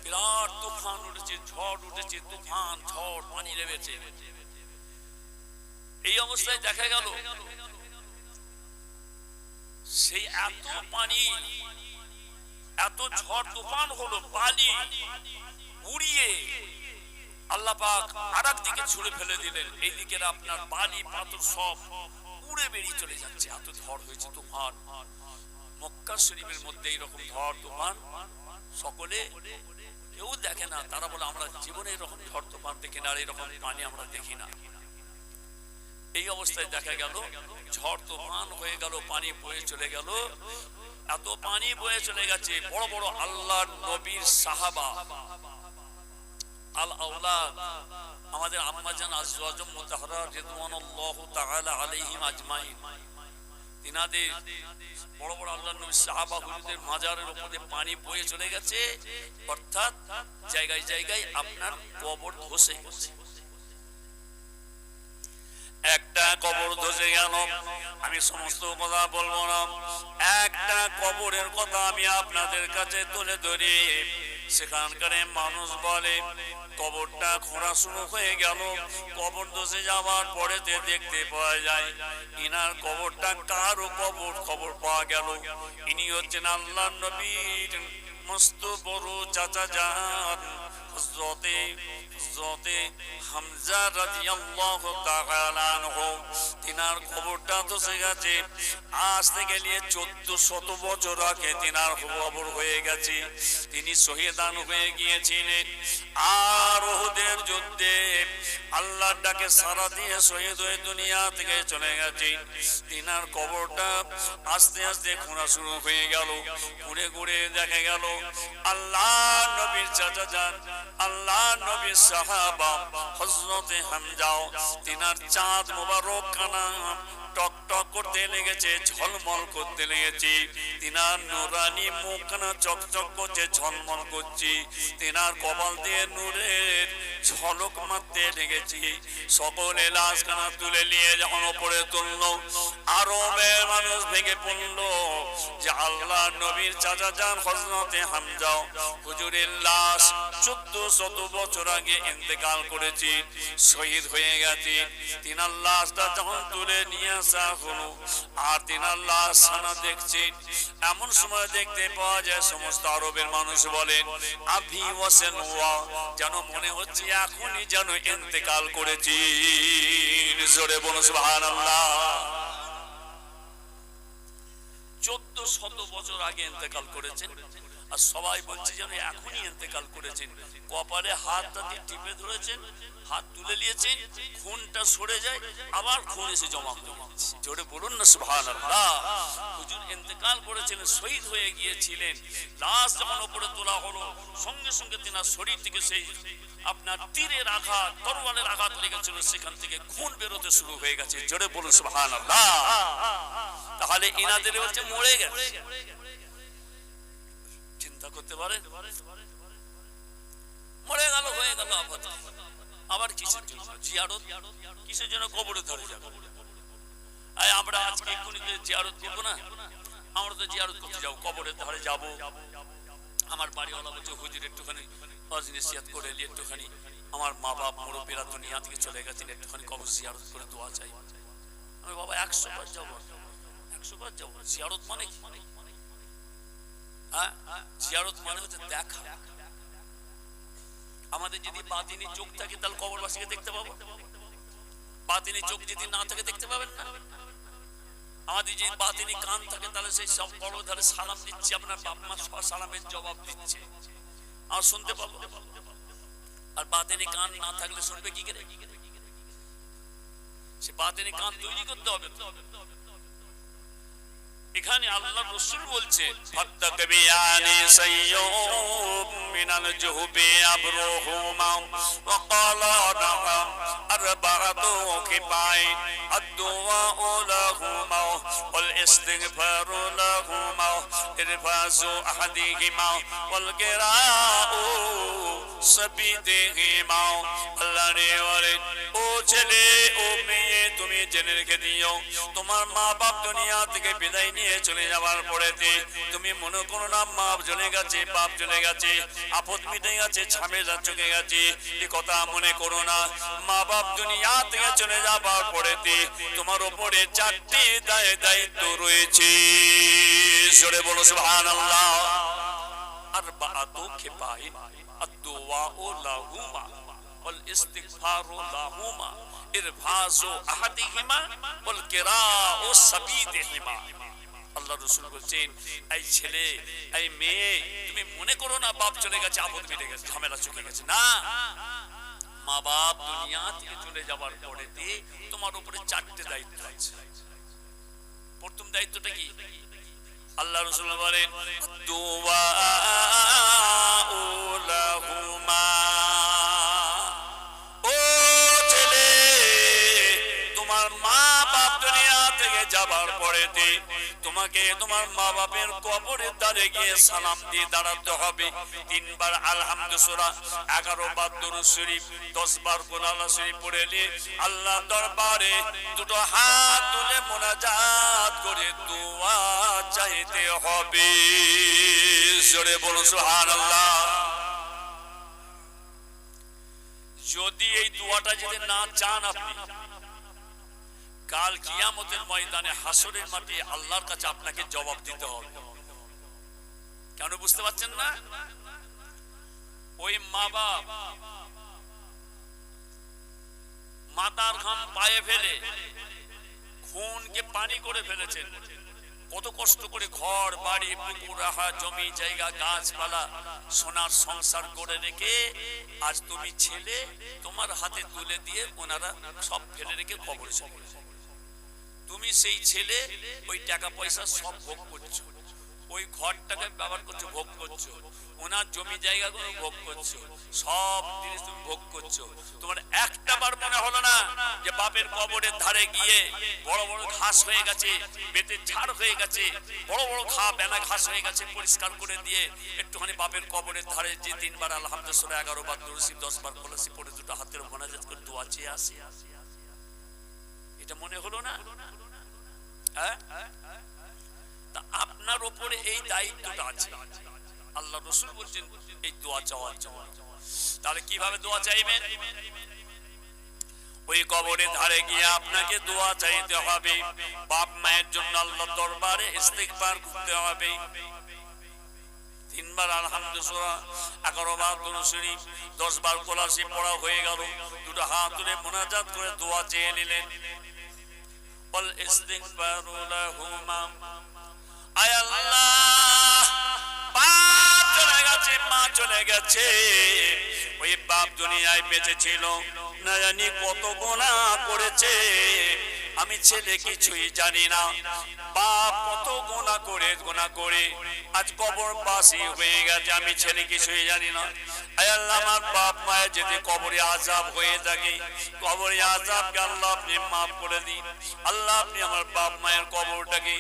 বিরাট তুফান উঠেছে, ঝড় উঠেছে, তুফান ঝড় পানি নেমেছে। এই অবস্থায় দেখা গেল সেই এত পানি, এত ঝড় তুফান হলো, পানি উড়িয়ে আল্লাহ পাক আরেক দিকে ছুড়ে ফেলে দিলেন। এই দিকের আপনার বালি পাথর সব উড়ে বেরিয়ে চলে যাচ্ছে। এত ঝড় হয়েছে, তুফান। মক্কা শরীফের মধ্যে এইরকম ঝড় তুফান সকলে কেউ দেখে না। তারা বলে আমরা জীবনে এরকম ঝড় তুফান দেখি না, আর এরকম পানি আমরা দেখি না। এই অবস্থায় দেখা গেল ঝড় তুফান হয়ে গেল, পানি বয়ে চলে গেল। এত পানি বয়ে চলে গেছে, বড় বড় আল্লাহর নবীর সাহাবা আল আওলাদ, আমাদের আম্মাজান আজওয়াজুম মুতাহহারা রিদওয়ানুল্লাহু তাআলা আলাইহিম আজমাইন, তিনাদের বড় বড় আল্লাহর নবীর সাহাবা হুজুরদের মাজারের উপরে পানি বয়ে চলে গেছে। অর্থাৎ জায়গায় জায়গায় আপনার কবর ধসে গেছে। একটা কবর ধসে গেল, আমি সমস্ত কথা বলবো না, একটা কবরের কথা আমি আপনাদের কাছে তুলে ধরি। সেখানকার মানুষ বলে কবরটা খোঁড়া শুরু হয়ে গেল, কবর ধসে যাওয়ার পরেতে দেখতে পাওয়া যায় ইনার কবরটা কারো কবর খবর পাওয়া গেল। ইনি হচ্ছেন আল্লাহর নবীর মস্ত বড় চাচা যান হযরতে হামজা রাদিয়াল্লাহু তাআলা আনহু তিনার কবরটা ধসে গেছে। আজ থেকে নিয়ে 1400 বছর আগে তিনার কবর হয়ে গেছে। তিনি শহীদান হয়ে গিয়েছিলেন। আর উহুদের যুদ্ধে আল্লাহর ডাকে সাড়া দিয়ে শহীদ হয়ে দুনিয়া থেকে চলে গেছে। তিনার কবরটা আস্তে আস্তে খোঁড়া শুরু হয়ে গেল। ঘুরে ঘুরে দেখা গেল আল্লাহ নবীর চাচা যান, আল্লাহ নবীর সাহাবা হযরতে হামজা, তিনার চাঁদ মোবারক খানা টক টক করতে লেগেছে, ঝলমল করতে লেগেছে। তিনার নুরানি মুখখানা চকচক করছে, ঝলমল করছে। তিনার কপাল দিয়ে নূরের ঝলক মারতে লেগেছে। সকলে লাশখানা তুলে নিয়ে যখন ওপরে তুললো, আরবের মানুষ ভেঙে পড়লো যে আল্লাহ নবীর চাচা যান হযরতে হামজা, হুজুরের লাশ 1400 বছর আগে ইন্তেকাল করেছে, শহীদ হয়ে গেছে। তিনার লাশটা যখন তুলে নিয়ে আসা হলো আর তিনার লাশ সানা দেখছে, এমন সময় দেখতে পাওয়া যায় সমস্ত আরবের মানুষ বলেন আভি ওয়াসেন ওয়া, যেন মনে হচ্ছে এখনই যেন ইন্তেকাল করেছি। জোরে বলুন সুবহানাল্লাহ। 1400 বছর আগে ইন্তেকাল করেছেন আর সবাই বলছে যেন এখনই ইন্তেকাল করেছেন। কপালে হাতটা দিয়ে টিপে ধরেছেন, হাত তুলে নিয়েছেন, খুনটা সরে যায়, আবার খুন এসে জমা হয়ে যাচ্ছে। জোরে বলুন না সুবহানাল্লাহ। হুজুর ইন্তেকাল করেছিলেন, শহীদ হয়ে গিয়েছিলেন। লাশ যখন উপরে তোলা হলো, সঙ্গে সঙ্গে তিনার শরীর থেকে সেই আপনার তীরের আঘাত, তরোয়ালের আঘাত লেগেছিল, সেখান থেকে খুন বেরোতে শুরু হয়ে গেছে। জোরে বলুন সুবহানাল্লাহ। তাহলে ইনাদের বলছে মরে গেছে। চিন্তা করতে পারেন, মরে গেল, হয়ে গেল। আবার কিসের জন্য জিয়ারত, কিসের জন্য কবরে ধরে যাবে? আমরা আজকে এক্ষুনি জিয়ারত করবো না? আমরা তো জিয়ারত করতে যাবো, কবরের ধারে যাবো। আমার বাড়িওয়ালা বলছে হুজুর একটুখানি নসিহত করে এলি, একটুখানি আমার মা বাপ মুরব্বীরা দুনিয়া থেকে চলে গেছেন, একটুখানি কবর জিয়ারত করে দোয়া চাই। আমি বাবা 100 বার যাবো, 100 বার যাবো। জিয়ারত মানে কি? হ্যাঁ, জিয়ারত মানে হচ্ছে দেখা। আমাদের যদি বাতিনি চোখ থাকে তাহলে কবরবাসীকে দেখতে পাবো, বাতিনি চোখ যদি না থাকে দেখতে পাবেন না। আমাদের যদি বাতিনি কান থাকে তাহলে সেই সব কবর ধারে সালাম দিচ্ছে, আপনার বাপ মা সালামের জবাব দিচ্ছে, আর শুনতে পাবো। আর বাতিনি কান না থাকলে শুনবে কি করে? সে বাতিনি কান তৈরি করতে হবে। এখানে আল্লাহ রাসূল বলছে ফাত্তাকবিয়ানি সাইয়্যুম মিনাল জুহবি আবরুহুমা ওয়া ক্বালা নাম আরবাতু কিফাই আদ-দুআউ লাহুমা ওয়াল ইস্তিগফারু লাহুমা ইরফাজু আহাদিহিমা ওয়াল কিরাউ সাবিদিহিমা। আল্লাহ রে ওরে, ও ছেলে ও মেয়ে, তুমি জেনে রেখে দিও, তোমার মা বাপ দুনিয়া থেকে বিদায় নিয়ে চলে যাওয়ার পরেতে তুমি মনে করো না মা চলে গেছে, বাপ চলে গেছে, আপদ মিটে গেছে, ঝামেলা চলে গেছে, এই কথা মনে করো না। মা বাপ দুনিয়া থেকে চলে যাওয়ার পরেতে তোমার উপরে 4টি দায়িত্ব রয়েছে। জোরে বলো সুবহানাল্লাহ। আরবাতু কিফাইন আদ-দুআউ লাহুমা ওয়াল ইস্তিগফারু লাহুমা ইরফাজু আহাদিহিমা ওয়াল কিরাউ সাবিদিহিমা। আল্লাহ রাসূল বলেন, এই ছেলে, এই মেয়ে, তুমি মনে করো না বাপ চলে গেছে, আপদ মিটে গেছে, ঝামেলা চলে গেছে। না, মা বাপ দুনিয়া থেকে চলে যাওয়ার পরেতে তোমার উপরে 4টে দায়িত্ব আছে। প্রথম দায়িত্বটা কি? আল্লাহ রাসূল বলেন দুআউ লাহুমা। ও ছেলে, তোমার মা বাপ দুনিয়া থেকে যাবার পরেতে তোমাকে তোমার মা বাপের কবরের ধারে গিয়ে সালাম দিয়ে দাঁড়াতে হবে। 3 বার আলহামদুলিল্লাহ সূরা, 11 বার দুরূদ শরীফ, 10 বার কোরআন শরীফ পড়ে নিয়ে আল্লাহ দরবারে দুটো হাত তুলে মুনাজাত করে দোয়া চাইতে হবে। জোরে বলুন সুবহানাল্লাহ। যদি এই দোয়াটা যদি না চান আপনি, কাল কিয়ামতের ময়দানে হাসরের মাঠে আল্লাহর কাছে আপনাকে জবাব দিতে হবে। কেন বুঝতে পারছেন না? ওই মা বাপ মাতার ঘাম পায়ে ফেলে খুনকে পানি করে ফেলেছেন, কত কষ্ট করে ঘর বাড়ি পুকুর আহার জমি জায়গা গাছপালা সোনার সংসার করে রেখে আজ তুমি ছেলে তোমার হাতে তুলে দিয়ে ওনারা সব ফেলে রেখে কবরে চলে গেছে। তুমি সেই ছেলে ওই টাকা পয়সা সব ভোগ করছো, ওই ঘরটাকে ব্যবহার করছো, ভোগ করছো, ওনার জমি জায়গাগুলো ভোগ করছো, সব জিনিস তুমি ভোগ করছো। তোমার একটা বার মনে হলো না যে বাপের কবরের ধারে গিয়ে বড় বড় ঘাস হয়ে গেছে, বেতের ঝাড় হয়ে গেছে, বড় বড় বেনা ঘাস হয়ে গেছে, পরিষ্কার করে দিয়ে একটুখানি বাপের কবরের ধারে যে 3 বার আলহামদুলিল্লাহ 11 বার দুরুসি 10 বার কলসি পড়ে দুটো হাতের মোনাজাত করে দোয়া চেয়ে আসে, এটা মনে হলো না? হ্যাঁ, তা আপনার উপরে এই দায়িত্বটা আছে। আল্লাহ রাসূল বলছেন এই দোয়া চাওয়ার জন্য। তাহলে কিভাবে দোয়া চাইবেন? ওই কবরের ধারে গিয়ে আপনাকে দোয়া চাইতে হবে, বাপ মায়ের জন্য আল্লাহর দরবারে ইস্তিগফার করতে হবে। 3 বার আলহামদুলিল্লাহ, 11 বার দুরূদ শরীফ, 10 বার কলসি পড়া হয়ে গেল, দুটো হাত তুলে মোনাজাত করে দোয়া চেয়ে নিলেন। বল ইস্তিগফারু লাহুমা, আয় আল্লাহ বাপ চলে গেছে, মা চলে গেছে, ওই বাপ দুনিয়ায় বেঁচে ছিল, না জানি কত গুনাহ করেছে, আমি ছেলে কিছুই জানি না, বাপ কত গুনাহ করে আজ কবরবাসী হয়ে গেছে, আমি ছেলে কিছুই জানি না। আয় আল্লাহ আমার বাপ মায়ের যদি কবরে আযাব হয়ে থাকে, কবরে আযাবকে আল্লাহ আপনি মাফ করে দিন। আল্লাহ আপনি আমার বাপ মায়ের কবরটাকে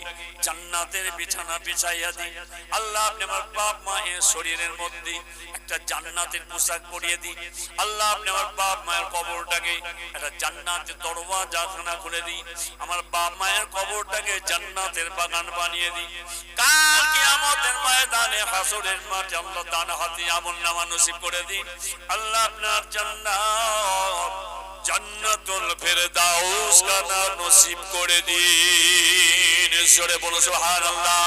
জান্নাতের বিছানা বিছাইয়া দিন। আল্লাহ আপনি আমার বাপ মায়ের শরীরের মধ্যে একটা জান্নাতের পোশাক পরিয়ে দিন। আল্লাহ আপনি আমার বাপ মায়ের কবরটাকে একটা জান্নাতের দরওয়াজাখানা খুলে দিন। আমার বাপ মায়ের কবরটাকে জান্নাতের বাগান বানিয়ে দিন। কাল কিয়ামতের ময়দানে হাসরের মাঠে আল্লাহ দান হাতে আমলনামা নসিব করে দিন। আল্লাহ আপনার জান্নাতুল ফেরদাউস খানা নসিব করে দিন। জোরে বলো সুবহানাল্লাহ।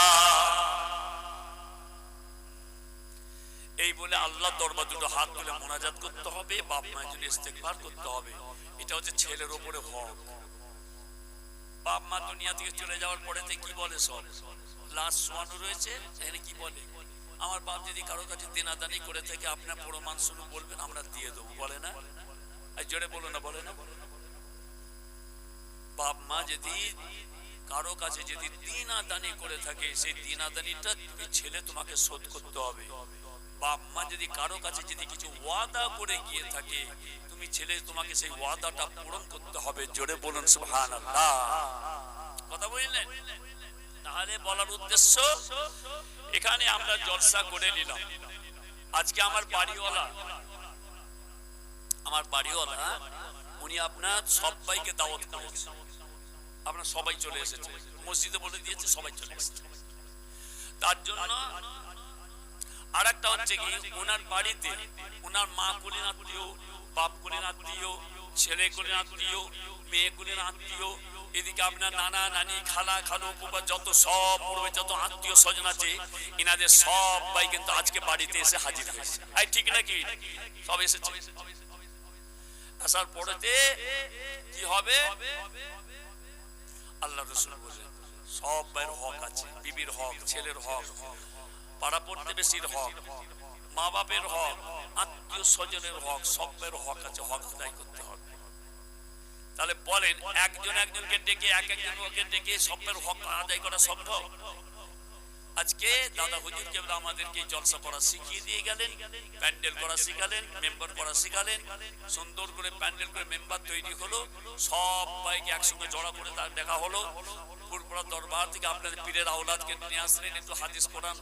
এই বলে আল্লাহ দরবার দুটো হাত তুলে মোনাজাত করতে হবে, বাপ মায়ের জন্য ইস্তেগফার করতে হবে। এটা হচ্ছে ছেলের উপরে হক। বাপ মা দুনিয়া থেকে চলে যাওয়ার পরে কি বলে, সব লাশ শোয়ানো রয়েছে, এখানে কি বলে, আমার বাপ যদি কারো কাছে দেনাদানি করে থাকে আপনার প্রমাণ শুরু বলবেন, আমরা দিয়ে দেবো, বলে না? আর জোরে বলো না, বলে না? বাপ মা যদি কারো কাছে যদি দেনাদানি করে থাকে, সেই দেনাদানিটা তুমি ছেলে তোমাকে শোধ করতে হবে। বাপ মা যদি কারো কাছে যদি কিছু ওয়াদা করে গিয়ে থাকে, তুমি ছেলে তোমাকে সেই ওয়াদাটা পূরণ করতে হবে। জোরে বলুন সুবহানাল্লাহ। কথা বললেন? তাহলে বলার উদ্দেশ্য, এখানে আমরা জলসা করে নিলাম। আজকে আমার বাড়িওয়ালা উনি আপনার সবাইকে দাওয়াত করেছে, আপনার সবাই চলে এসেছে, মসজিদে বলে দিয়েছে সবাই চলে এসেছে। তার জন্য আর একটা হচ্ছে কি, ওনার বাড়িতে ওনার মা কুলিন আত্মীয়, বাপ কুলিন আত্মীয়, ছেলে কুলিন আত্মীয়, মেয়ে কুলিন আত্মীয়, এদিকে আপনার নানা নানি খালা খালু বাবা যত সব পূর্বে যত আত্মীয় স্বজন আছে, এনাদের সবাই কিন্তু আজকে বাড়িতে এসে হাজির হয়েছে। ঠিক নাকি? সব এসেছে। আসার পরেতে কি হবে? আল্লাহ রাসূল বলেন সব ভাইয়ের হক আছে, বিবির হক, ছেলের হক, পাড়া প্রতিবেশীর হক, মা বাপের হক, আত্মীয় স্বজনের হক, সবের হক আছে, হক আদায় করতে হবে। তাহলে বলেন একজন একজনকে ডেকে একজনকে ডেকে সবের হক আদায় করা সম্ভব? আজকে দাদা হুজুর কেবলা আমাদেরকে জলসা করা শিখিয়ে দিয়ে গেলেন, প্যান্ডেল করা শিখালেন, মেম্বার করা শিখালেন, সুন্দর করে প্যান্ডেল করে মেম্বার তৈরি হলো, সবাইকে একসঙ্গে জড়া করে তার দেখা হলো। পুরপুরা দরবার থেকে আপনাদের পীরের আওলাদকে নিয়ে আসলেন, একটু হাদিস কোরআন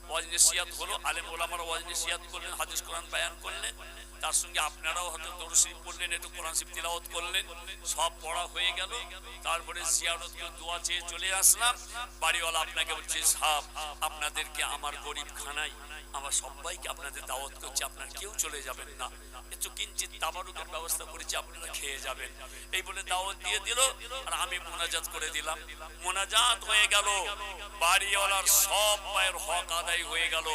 ওয়াজ নসিহত হলো, আলেম ওলামারা ওয়াজ নসিহত করলেন, হাদিস কোরআন বয়ান করলেন, তার সঙ্গে আপনারাও হয়তো দরুদ শরীফ পড়লেন, একটু কোরআন শরীফ তিলাওয়াত করলেন, সব পড়া হয়ে গেল। তারপরে জিয়ারত করে দোয়া চেয়ে চলে আসলাম। বাড়িওয়ালা আপনাকে বলছে, সাহেব আপনাদেরকে আমার গরিব খানায় আমার সবাইকে আপনাদের দাওয়াত করছি, আপনারা কেউ চলে যাবেন না, একটু কিঞ্চিত তাবারুকের ব্যবস্থা করেছি, আপনারা খেয়ে যাবেন। এই বলে দাওয়াত দিয়ে দিল, আর আমি মোনাজাত করে দিলাম। মোনাজাত হয়ে গেল, বাড়িওয়ালার সব পায়ের হক আদায় হয়ে গেল,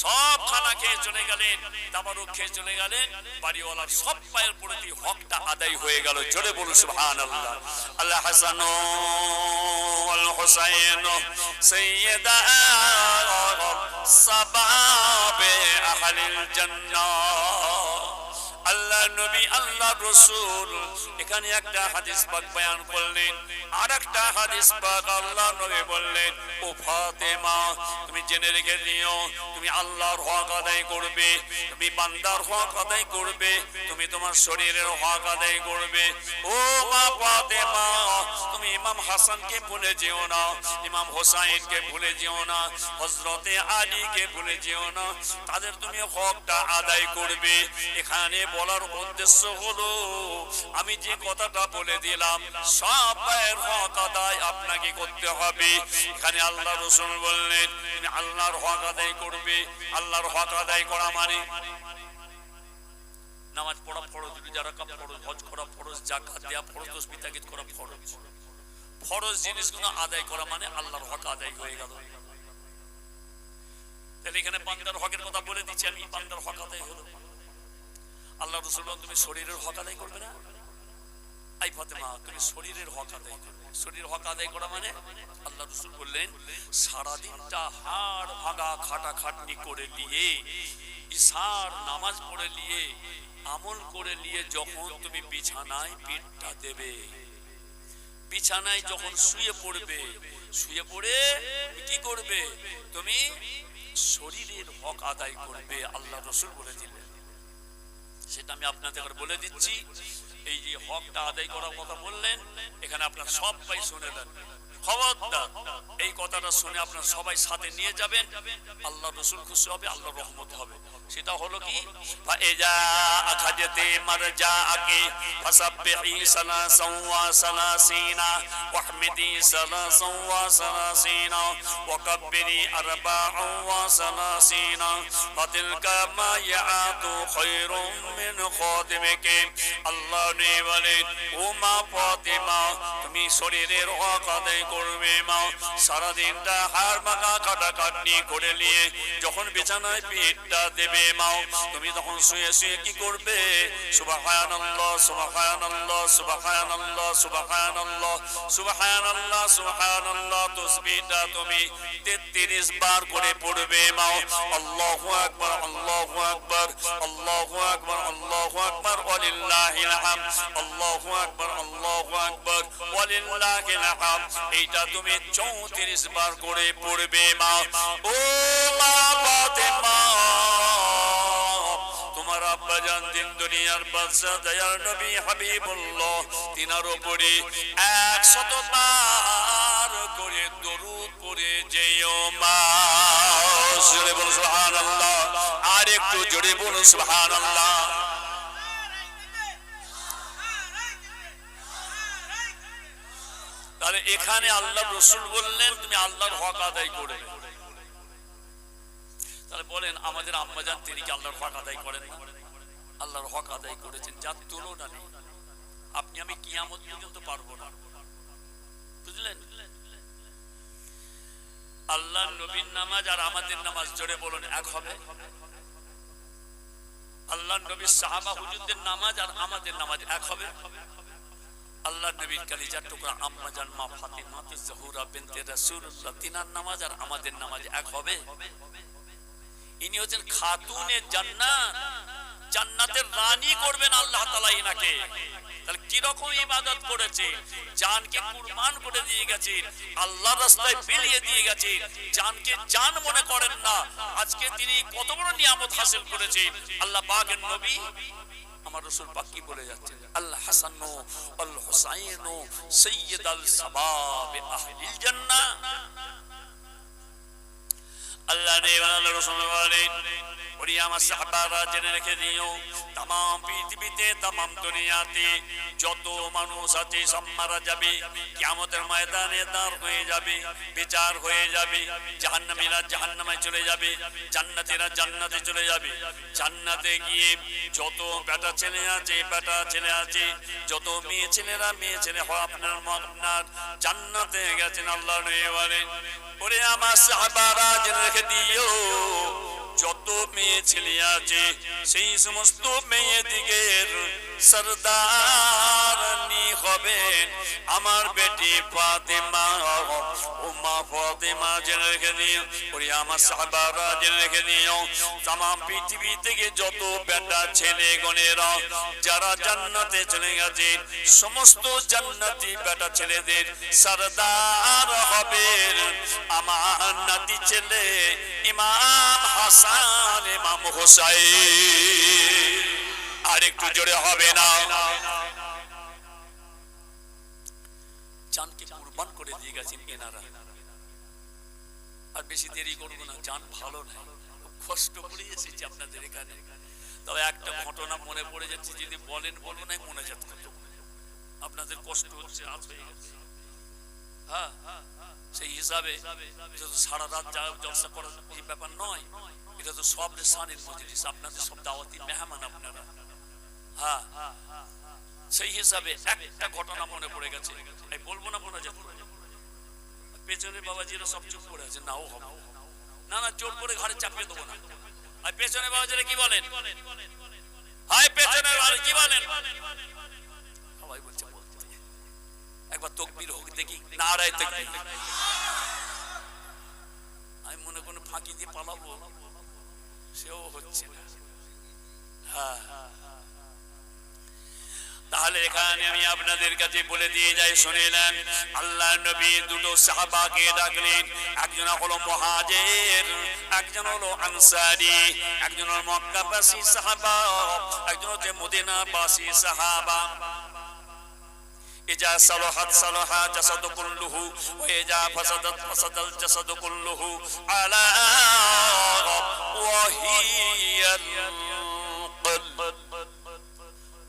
সব খানা খেয়ে চলে গেলেন, তাবারুক খেয়ে চলে গেলেন, বাড়িওয়ালার সব পায়ের প্রতি হকটা আদায় হয়ে গেল। জোরে বলুন সুবহানাল্লাহ। আল্লাহ হাসান ওয়াল হুসাইন সাইয়্যিদা সাবাবে আহলিল জান্নাহ। আল্লাহ নবী আল্লাহ রাসূল এখানে একটা হাদিস পাক বয়ান করলেন, আর একটা হাদিস পাক আল্লাহ নবী বললেন, ও ফাতেমা তুমি জেনে রেখে নিও, তুমি আল্লাহর হক আদায় করবে, তুমি বান্দার হক আদায় করবে, তুমি তোমার শরীরের হক আদায় করবে। ও মা ফাতেমা তুমি ইমাম হাসানকে ভুলে যেও না, ইমাম হোসাইনকে ভুলে যেও না, হযরতে আলীকে ভুলে যেও না, তাদের তুমি হকটা আদায় করবে। এখানে বলার উদ্দেশ্য হলো, আমি যে কথাটা বলে দিলাম সবার হক আদায় আপনাকে করতে হবে। এখানে আল্লাহ রাসূল বললেন তুমি আল্লাহর হক আদায় করবে। আল্লাহর হক আদায় করা মানে নামাজ পড়া ফরজ, রোজা রাখা ফরজ, হজ করা ফরজ, যাকাত দেওয়া ফরজ, তাসবিহ তাহলিল করা ফরজ। ফরজ জিনিসগুলো আদায় করা মানে আল্লাহর হক আদায় হয়ে গেল। তাহলে এখানে বান্দার হকের কথা বলে দিচ্ছি আমি, বান্দার হক আদায় হলো। আল্লাহ রাসূল বলেন তুমি শরীরের হক আদায় করবে না? আই ফাতেমা তুমি শরীরের হক আদায় করবে। শরীরের হক আদায় করা মানে আল্লাহ রাসূল বললেন সারা দিনটা হাড় ভাঙা খাটাখাটনি করে নিয়ে, ইশার নামাজ পড়ে নিয়ে, আমল করে নিয়ে যখন তুমি বিছানায় পিঠটা দেবে, বিছানায় যখন শুয়ে পড়বে, শুয়ে পড়ে কি করবে? তুমি শরীরের হক আদায় করবে। আল্লাহ রাসূল বলে দিলেন, সেটা আমি আপনাদের বলে দিচ্ছি। এই যে হকটা আদায় করার কথা বললেন, এখানে আপনারা সবাই শুনেলেন, খবরদার এই কথাটা শুনে আপনারা সবাই সাথে নিয়ে যাবেন, আল্লাহ রাসূল খুশি হবে, আল্লাহ রহমত হবে। সেটা হলো কি, ফাইজা আখাজতে মারজাআকি ফাসাব্বিহি সালাসান ওয়া সালাসিনা ওয়াহমিদি সালাসান ওয়া সালাসিনা ওয়া কাব্বিরি আরবাআন ওয়া সালাসিনা ফাতিলকা মা ইয়াতু খায়রুম মিন খাদিমিকি। আল্লাহ নে বলেন ও মা ফাতেমা তুমি শরীরের হক আদায় করবে। মা সারা দিনটা হাড় ভাঙা কাটাকাটি করে নিয়ে যখন বিছানায় পিঠটা দেবে, মা তুমি তখন শুয়ে শুয়ে কি করবে? সুবহানাল্লাহ সুবহানাল্লাহ সুবহানাল্লাহ সুবহানাল্লাহ সুবহানাল্লাহ সুবহানাল্লাহ তাসবিহটা তুমি 33 বার করে পড়বে। মা আল্লাহু আকবার আল্লাহু আকবার আল্লাহু আকবার আল্লাহু আকবার ওয়ালিল্লাহিল হামদ আল্লাহু আকবার আল্লাহু আকবার ওয়ালিল্লাহিল হামদ। এইটা তুমি 34 বার করে পড়বে। মা ও মা ফাতেমা তোমার আব্বা জান দিন দুনিয়ার বাদশা দয়ার নবী হাবিবুল্লাহ তিনার উপরে 100 বার করে দরুদ পড়ে যেও। মা জোরে বলুন সুবহানাল্লাহ, আর একটু জোরে বলুন সুবহানাল্লাহ। তাহলে এখানে আল্লাহ রাসূল বললেন তুমি আল্লাহর হক আদায় করবে। তাহলে বলেন আমাদের আম্মাজান তিনি কি আল্লাহর হক আদায় করেন না? আল্লাহর হক আদায় করেছেন, যার তুলনা নেই। আপনি আমি কিয়ামত পর্যন্ত পারবো না, বুঝলেন? আল্লাহর নবীর নামাজ আর আমাদের নামাজ জোরে বলুন এক হবে? আল্লাহর নবীর সাহাবা হুজুরদের নামাজ আর আমাদের নামাজ এক হবে? আল্লাহ নবীর কলিজার টুকরা আম্মা জান মা ফাতিমা জোহরা বিনতে রাসূলুল্লাহ তিনার নামাজ আর আমাদের নামাজ এক হবে? ইনি হচ্ছেন খাতুনে জান্নাত, জান্নাতের রানী করবেন আল্লাহ তাআলা ইনাকে। তাহলে কি রকম ইবাদত করেছে, জানকে কুরবান করে দিয়ে গেছে, আল্লাহর রাস্তায় বিলিয়ে দিয়ে গেছে, জানকে জান মনে করেন না। আজকে তিনি কত বড় নিয়ামত হাসিল করেছে। আল্লাহ পাকের নবী আমার রাসূল পাক কি বলে যাচ্ছেন, আল হাসান ওয়াল হুসাইন সাইয়্যিদাল শাবাব আহলিল জান্নাহ। আল্লাহ আল্লাহ রাসূল বলেন, ওরে আমার সাহাবারা জেনে রেখে দিও, তাম পৃথিবীতে তাম দুনিয়াতে যত মানুষ আছে সব মারা যাবে, কিয়ামতের ময়দানে দাঁড় হয়ে যাবে, বিচার হয়ে যাবে। জাহান্নামীরা জাহান্নামে চলে যাবে, জান্নাতীরা জান্নাতে চলে যাবে। জান্নাতে গিয়ে যত বেটা ছেলে আছে বেটা ছেলে আছে, যত মেয়ে ছেলেরা মেয়ে ছেলে হয় আপনার জান্নাতে গেছেন। আল্লাহ বলেন, ওরে আমার সাহাবারা জেনে রেখে দিও, যত মেয়ে ছেলে আছে সেই সমস্ত মেয়েদিগের সরদারনি হবেন আমার বেটি ফাতেমা। ও মা ফাতেমা জেনে রেখে দিও, ওরে আমার সাহাবারা জেনে রেখে দিও, তামাম পৃথিবী থেকে যত বেটা ছেলে গণেরা যারা জান্নাতে চলে গেছে, সমস্ত জান্নাতি বেটা ছেলেদের সরদার হবেন আমার নাতি ছেলে ইমাম হাসান ইমাম হোসাইন। আর একটু জোরে হবে না? জানকে কুরবান করে দিয়ে গেছেন এনারা। আর বেশি দেরি করবো না, জান ভালো না, কষ্ট করে এসেছি আপনাদের এখানে। তবে একটা ঘটনা মনে পড়ে যাচ্ছে, যদি বলেন বলবো না মনে যাত কত আপনাদের কষ্ট হচ্ছে, আজ হয়ে গেছে। হ্যাঁ, সেই হিসাবে সারা রাত জলসা করার এই ব্যাপার নয়, এটা তো সব রেসানের মজলিস, আপনাদের সব দাওয়াতি মেহমান আপনারা। হ্যাঁ, সেই হিসাবে একটা ঘটনা মনে পড়ে গেছে, এই বলবো না মনে যাচ্ছে। পেছনে বাবাজিরা সব চুপ করে আছে, নাও হবে না, না জোর করে ঘরে চাপিয়ে দেবো না। আর পেছনে বাবাজিরা কি বলেন? হায় পেছনে কি বলেন? সবাই বলছে বলতে, একবার তাকবীর হোক দেখি, নারায়ে তাকবীর। আমি মনে কোনো ফাঁকি দিয়ে পালাবো, সেও হচ্ছে না। হ্যাঁ, তাহলে এখানে আমি আপনাদের কাছে বলে দিয়ে যাই, শুনে নেন। আল্লাহ নবী দুটো সাহাবাকে ডাকলেন, একজন হলো মুহাজির, একজন হলো আনসারী। একজন হলো মক্কাবাসী সাহাবা, একজন হচ্ছে মদিনাবাসী সাহাবা। ইজা সালাহাত সালাহা জাসাদু কুল্লুহু ওয়া ইজা ফাসাদাত ফাসাদাল জাসাদু কুল্লুহু আলা ওয়াহিয়াল কলব।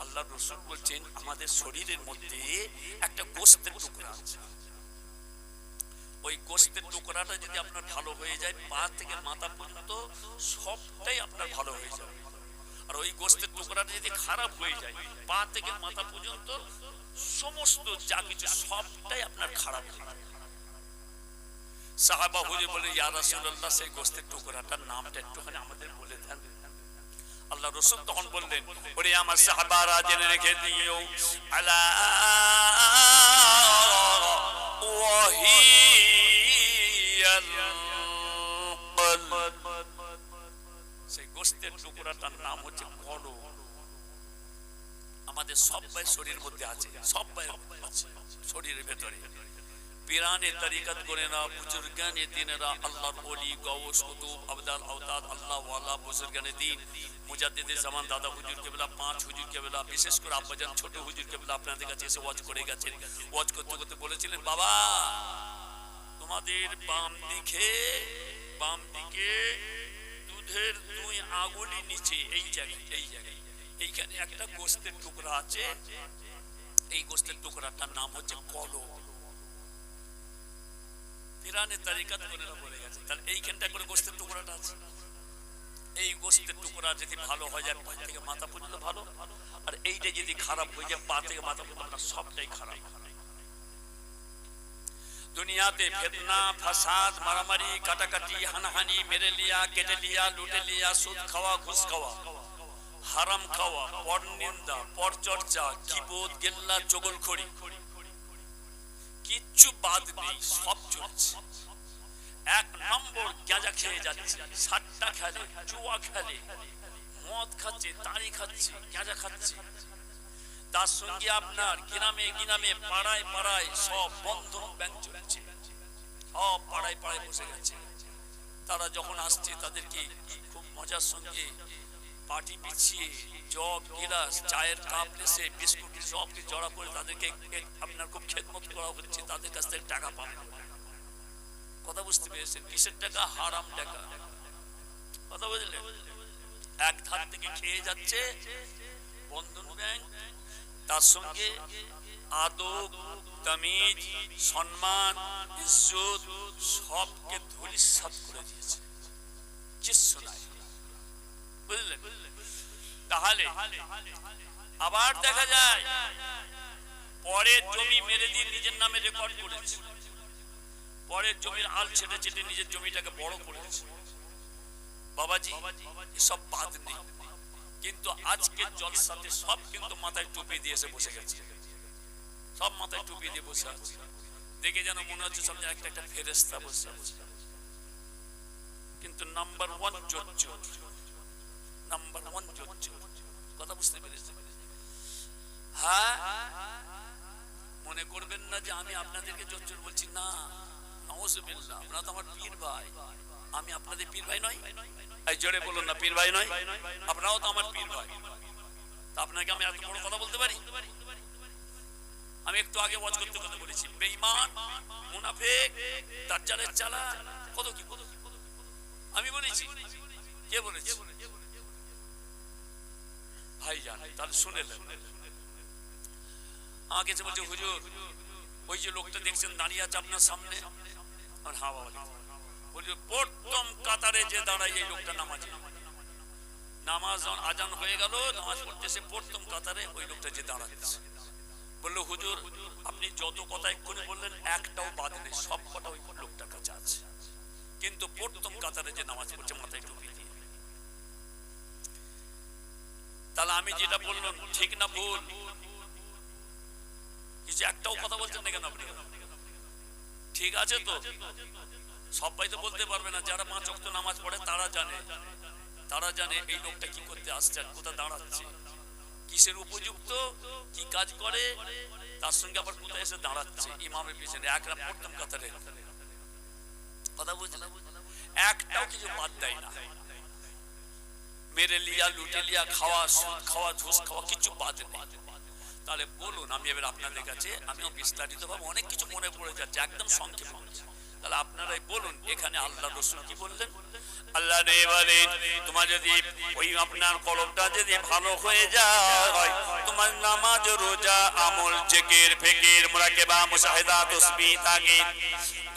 আল্লাহ রাসূল বলছেন, আমাদের শরীরের মধ্যে একটা গোশতের টুকরা আছে, ওই গোশতের টুকরাটা যদি আপনার ভালো হয়ে যায়, পা থেকে মাথা পর্যন্ত সবটাই আপনার ভালো হয়ে যাবে। আর ওই গোশতের টুকরাটা যদি খারাপ হয়ে যায়, পা থেকে মাথা পর্যন্ত সমস্ত যা কিছু সবটাই আপনার খারাপ হয়ে যায়। সাহাবা হুজুর বলে, ইয়া রাসূলুল্লাহ, সেই গোশতের টুকরাটার নামটা একটুখানি আমাদের বলে দেন। আল্লাহ রাসূল তখন বললেন, ওরে আমার সাহাবারা জেনে রেখে দিও, আলা ওয়াহিয়াল কলব। সেই গোশতের টুকরাটার নাম হচ্ছে কলব। আমাদের সবাই শরীরের মধ্যে আছে, সবাই আছে শরীরের ভেতরে। পীরানে তরিকত করে না, বুজুর্গানে দিনেরা, আল্লাহর ওলি, গাউস, কুতুব, আবদাল, আওতাদ, আল্লাহ ওয়ালা, বুজুর্গানে দিন, মুজাদ্দিদে জামান দাদা হুজুর কেবলা, 5 হুজুর কেবলা, বিশেষ করে আব্বাজান ছোট হুজুর কেবলা আপনাদের কাছে এসে ওয়াজ করে গেছেন। ওয়াজ করতে করতে বলেছিলেন, বাবা তোমাদের বাম দিকে দুধের 2 আঙুলি নিচে এই জায়গায় এইখানে একটা গোশতের টুকরা আছে, এই গোশতের টুকরাটার নাম হচ্ছে কলব। পীরানে তরিকত করে বলে গেছে, তাহলে এইখানটা করে গোশতের টুকরাটা আছে। এই গোশতের টুকরা যদি ভালো হয়ে যায়, পা থেকে মাথা পর্যন্ত ভালো, আর এইটা যদি খারাপ হয়ে যায়, পা থেকে মাথা পর্যন্ত সবটাই খারাপ। দুনিয়াতে ফিতনা, ফাসাদ, মারামারি, কাটাকাটি, হানাহানি, মেরে লিয়া, কেটে লিয়া, লুটে লিয়া, সুদ খাওয়া, ঘুষ খাওয়া, হারাম খাওয়া, পরনিন্দা, পরচর্চা, গীবত, গিল্লা, চগলখড়ি, কিচ্ছু বাদ নেই, সব চলছে। 1 নম্বর গাঁজা খেয়ে যাচ্ছে, সাট্টা খেলে, জুয়া খেলে, মদ খাচ্ছে, তাড়ি খাচ্ছে, গাঁজা খাচ্ছে। তার সঙ্গে আপনার গ্রামে পাড়ায় সব বন্ধন ব্যাংক চলছে, সব পাড়ায় বসে গেছে। তারা যখন আসছে তাদেরকে খুব মজার সঙ্গে পাটি বিছিয়ে জগ, গিলাস, চায়ের কাপ, লেসে, বিস্কুট সবকে জড়া করে তাদেরকে আপনার খুব খেদমত করা হচ্ছে, তাদের কাছ থেকে টাকা পাবে। কথা বুঝতে পেরেছেন? কিসের টাকা? হারাম টাকা। কথা বুঝলেন? এক ধার থেকে খেয়ে যাচ্ছে বন্ধন ব্যাংক, তার সঙ্গে আদব, তামিজ, সম্মান, ইজ্জত সবকে ধূলিসাৎ করে দিয়েছে, কিচ্ছু নাই। বুঝলেন? তাহলে আবার দেখা যায় পরের জমি মেরে দিয়ে নিজের নামে রেকর্ড করেছে, পরের জমির আল ছেটে ছেটে নিজের জমিটাকে বড় করেছে। বাবাজি এসব বাদ নেই, কিন্তু আজকের জলসাতে সব কিন্তু মাথায় টুপি দিয়ে এসে বসে গেছে, সব মাথায় টুপি দিয়ে বসে আছে, দেখে যেন মনে হচ্ছে সব একটা একটা ফেরেশতা বসে আছে। কিন্তু নাম্বার ওয়ান জোর, নাম্বার ওয়ান জোর। কথা বুঝতে পেরেছেন? হ্যাঁ, মনে করবেন না যে আমি আপনাদেরকে জোর বলছি, না, নাউজুবিল্লাহ, আপনারা তো আমার পীর ভাই। আমি আপনাদের পীর ভাই নই? এই জোরে বলুন না, পীর ভাই নয়? আপনারাও তো আমার পীর ভাই। তা আপনাকে আমি এত বড় কথা বলতে পারি? আমি একটু আগে ওয়াজ করতে কথা বলেছি, বেঈমান, মুনাফিক, দাজ্জালের চালা, কত কি আমি বলেছি। কে বলেছে? ভাইজান, তাহলে শুনেলেন। আমাকে এসে বলছে, হুজুর ওই যে লোকটা দেখছেন দাঁড়িয়ে আছে আপনার সামনে, হ্যাঁ বাবা, বলছি প্রথম কাতারে যে দাঁড়ায় এই লোকটা নামাজি। নামাজ আজান হয়ে গেল, নামাজ পড়তেছে, প্রথম কাতারে ওই লোকটা যে দাঁড়াচ্ছে। বললো, হুজুর আপনি যত কথা এক্ষুনি বললেন একটাও বাদ নেই, সব কথা ওই লোকটার কাছে আছে, কিন্তু প্রথম কাতারে যে নামাজ পড়ছে মাথায় টুপি দিয়ে। তাহলে আমি যেটা বললাম ঠিক না ভুল? কিছু একটাও কথা বলছেন না কেন আপনি? ঠিক আছে তো? সবাই তো বলতে পারবে না, যারা 5 ওয়াক্ত নামাজ পড়ে তারা জানে এই লোকটা কি করতে আসছে আর কোথায় দাঁড়াচ্ছে, কিসের উপযুক্ত, কি কাজ করে, তার সঙ্গে আবার কোথায় এসে দাঁড়াচ্ছে ইমামের পিছনে একরা প্রথম কাতারে। কথা বুঝলেন? একটাও কিছু বাদ দেয় না, মেরে লিয়া, লুটে লিয়া, খাওয়া, সুদ খাওয়া, ঘুষ খাওয়া, কিছু বাদ নেই। তাহলে বলুন, আমি এবার আপনাদের কাছে আমিও বিস্তারিত ভাবে অনেক কিছু মনে পড়ে যাচ্ছে, একদম সংক্ষেপে। তাহলে আপনারাই বলুন, এখানে আল্লাহ রাসূল কি বললেন? আল্লাহ নে বলেন, তোমার যদি ওই আপনার কলবটা যদি ভালো হয়ে যায়, তোমার নামাজ, রোজা, আমল, জিকির, ফিকির, মুরাকাবা, মুশাহিদা, তাসবিহ, তাকিদ,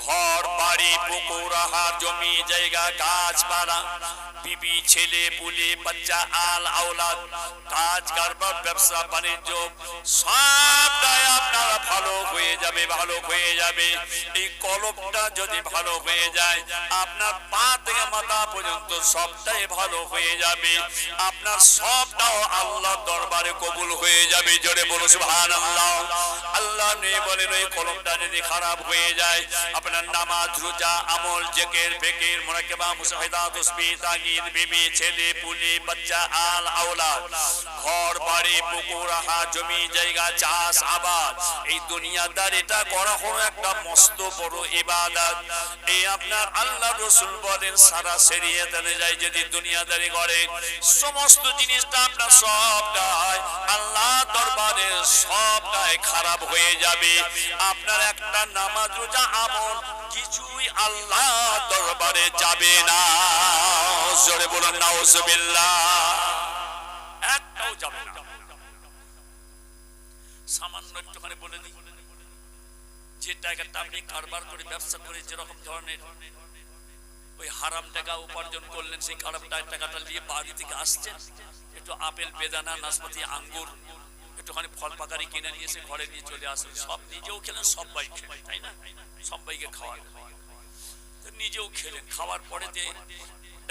ঘর বাড়ি, পুকুর, আহার, জমি জায়গা, গাছপালা, বিবি, ছেলে পুলে, বাচ্চা, আল আওলাদ, কাজ কারবার, ব্যবসা বাণিজ্য সবটাই আপনারা ভালো হয়ে যাবে, ভালো হয়ে যাবে। এই কলবটা যদি ভালো হয়ে যায়, আপনার পা থেকে মাথা পর্যন্ত সবটাই ভালো হয়ে যাবে, আপনার সবটাও আল্লাহর দরবারে কবুল হয়ে যাবে। জোরে বলো সুবহানাল্লাহ। আল্লাহ নেই বলেন, ওই কলবটা যদি খারাপ হয়ে যায়, আপনার নামাজ, রোজা, আমল, জিকির, ফিকির, মুরাকাবা, মুশাহিদা, তাসবিহ, তাকিদ, বিবি, ছেলে পুলে, বাচ্চা, আল আওলাদ, ঘর বাড়ি, পুকুর, আহার, জমি জায়গা, চাষ আবাদ, এই দুনিয়াদার এটা করা হলো একটা মস্ত বড় ইবাদত। এই আপনার আল্লাহ রাসূল বলেন, সারা শরীয়ত অনুযায়ী যদি দুনিয়াদারি করে, সমস্ত জিনিসটা আপনার সবটাই আল্লাহ দরবারে সবটাই খারাপ হয়ে যাবে। আপনার একটা নামাজ, রোজা, আমল কিছুই আল্লাহ দরবারে যাবে না। জোরে বলুন নাউজুবিল্লাহ। একটাও যাবে না। সামান্য একটুখানি বলে দিই, যে টাকাটা আপনি কারবার করে, ব্যবসা করে, যেরকম ধরনের ওই হারাম টাকা উপার্জন করলেন, সেই খারাপ টাকাটা নিয়ে বাড়ি থেকে আসছেন, একটু আপেল, বেদানা, নাশপাতি, আঙ্গুর, একটুখানি ফল পাকারি কিনে নিয়ে এসে ঘরে নিয়ে চলে আসেন, সব নিজেও খেলেন, সবাই খেলেন, তাই না? সবাইকে খাওয়ালেন, নিজেও খেলেন। খাওয়ার পরে যে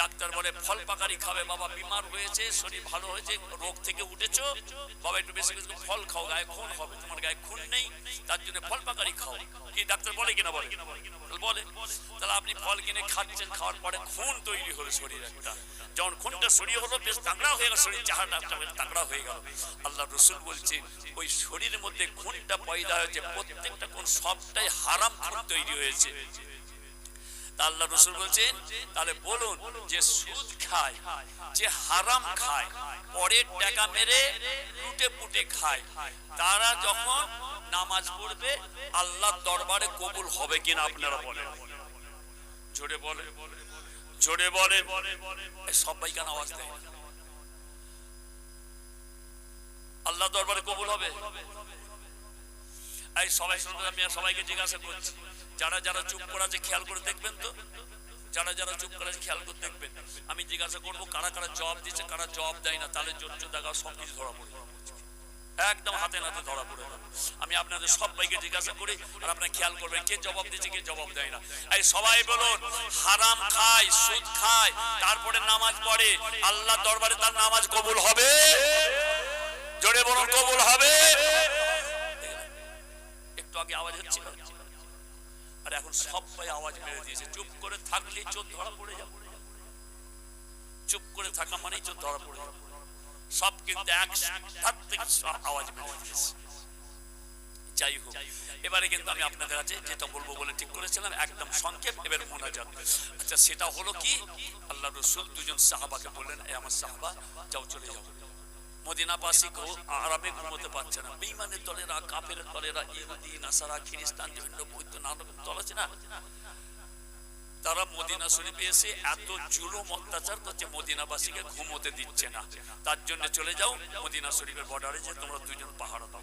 ডাক্তার বলে ফল পাকারি খাবে, বাবা বিমার হয়েছে, শরীর ভালো হয়েছে, রোগ থেকে উঠেছো, বাবা একটু বেশি বেশি ফল খাও, গায়ে খুন হবে, তোমার গায়ে খুন নেই, তার জন্য ফল পাকারি খাও। কি ডাক্তার বলে কিনা? বলে। তাহলে আপনি ফল কিনে খাচ্ছেন, খাওয়ার পরে খুন তৈরি হলো শরীর একটা, যখন খুনটা শরীর হলো, বেশ তাগড়া হয়ে গেল শরীর, চাহাটা তাগড়া হয়ে গেল। আল্লাহ রাসূল বলছে, ওই শরীরের মধ্যে খুনটা পয়দা হয়েছে, প্রত্যেকটা খুন সবটাই হারাম খুন তৈরি হয়েছে। আল্লাহ রাসূল বলছেন, তাহলে বলুন, যে সুদ খায়, যে হারাম খায়, পরের টাকা মেরে লুটে পুটে খায়, তারা যখন নামাজ পড়বে আল্লাহর দরবারে কবুল হবে কিনা আপনারা বলেন? জোরে বলে, জোরে বলে। সবাই কেন আওয়াজ দেয়? আল্লাহ দরবারে কবুল হবে? এই সবাই শুনতে, আমি সবাইকে জিজ্ঞাসা করছি, যারা যারা চুপ করে আছে খেয়াল করে দেখবেন তো, যারা যারা চুপ করে আছে খেয়াল করে দেখবেন। আমি জিজ্ঞাসা করবো কারা কারা জবাব দিচ্ছে, কারা জবাব দেয় না, তাহলে জোর জোর দেখা সবকিছু ধরা পড়ে একদম হাতে নাতে ধরা পড়ে যাবে। আমি আপনাদের সবাইকে জিজ্ঞাসা করি আর আপনারা খেয়াল করবেন কে জবাব দিচ্ছে কে জবাব দেয় না। এই সবাই বলুন, হারাম খায়, সুদ খায়, তারপরে নামাজ পড়ে, আল্লাহ দরবারে তার নামাজ কবুল হবে? জোরে বলুন, কবুল হবে? একটু আগে আওয়াজ হচ্ছিল আর এখন সবাই আওয়াজ মেরে দিয়েছে। চুপ করে থাকলে চোর ধরা পড়ে যাবে, চুপ করে থাকা মানেই চোর ধরা পড়ে যাবে। সব কিন্তু একসাথে আওয়াজ মেরে দিয়েছে। যাই হোক, এবারে কিন্তু আমি আপনাদের কাছে যেটা বলবো বলে ঠিক করেছিলাম, একদম সংক্ষেপ এবার মোনাজাত। আচ্ছা, সেটা হলো কি, আল্লাহ রাসূল দুজন সাহাবাকে বললেন, এই আমার সাহাবা যাও, চলে যাও। মদিনাবাসী আরামে ঘুমোতে পারছে না। বেঈমানের দলেরা, কাফেরের দলেরা, ইহুদি, নাসারা, খ্রিস্টান, বিভিন্ন বৌদ্ধ নানা রকম দল আছে না, তারা মদিনা শরীফে এসে এত জুলুম অত্যাচার করছে, মদিনাবাসীকে ঘুমোতে দিচ্ছে না। তার জন্য চলে যাও মদিনা শরীফের বর্ডারে, যে তোমরা দুইজন পাহাড় দাও,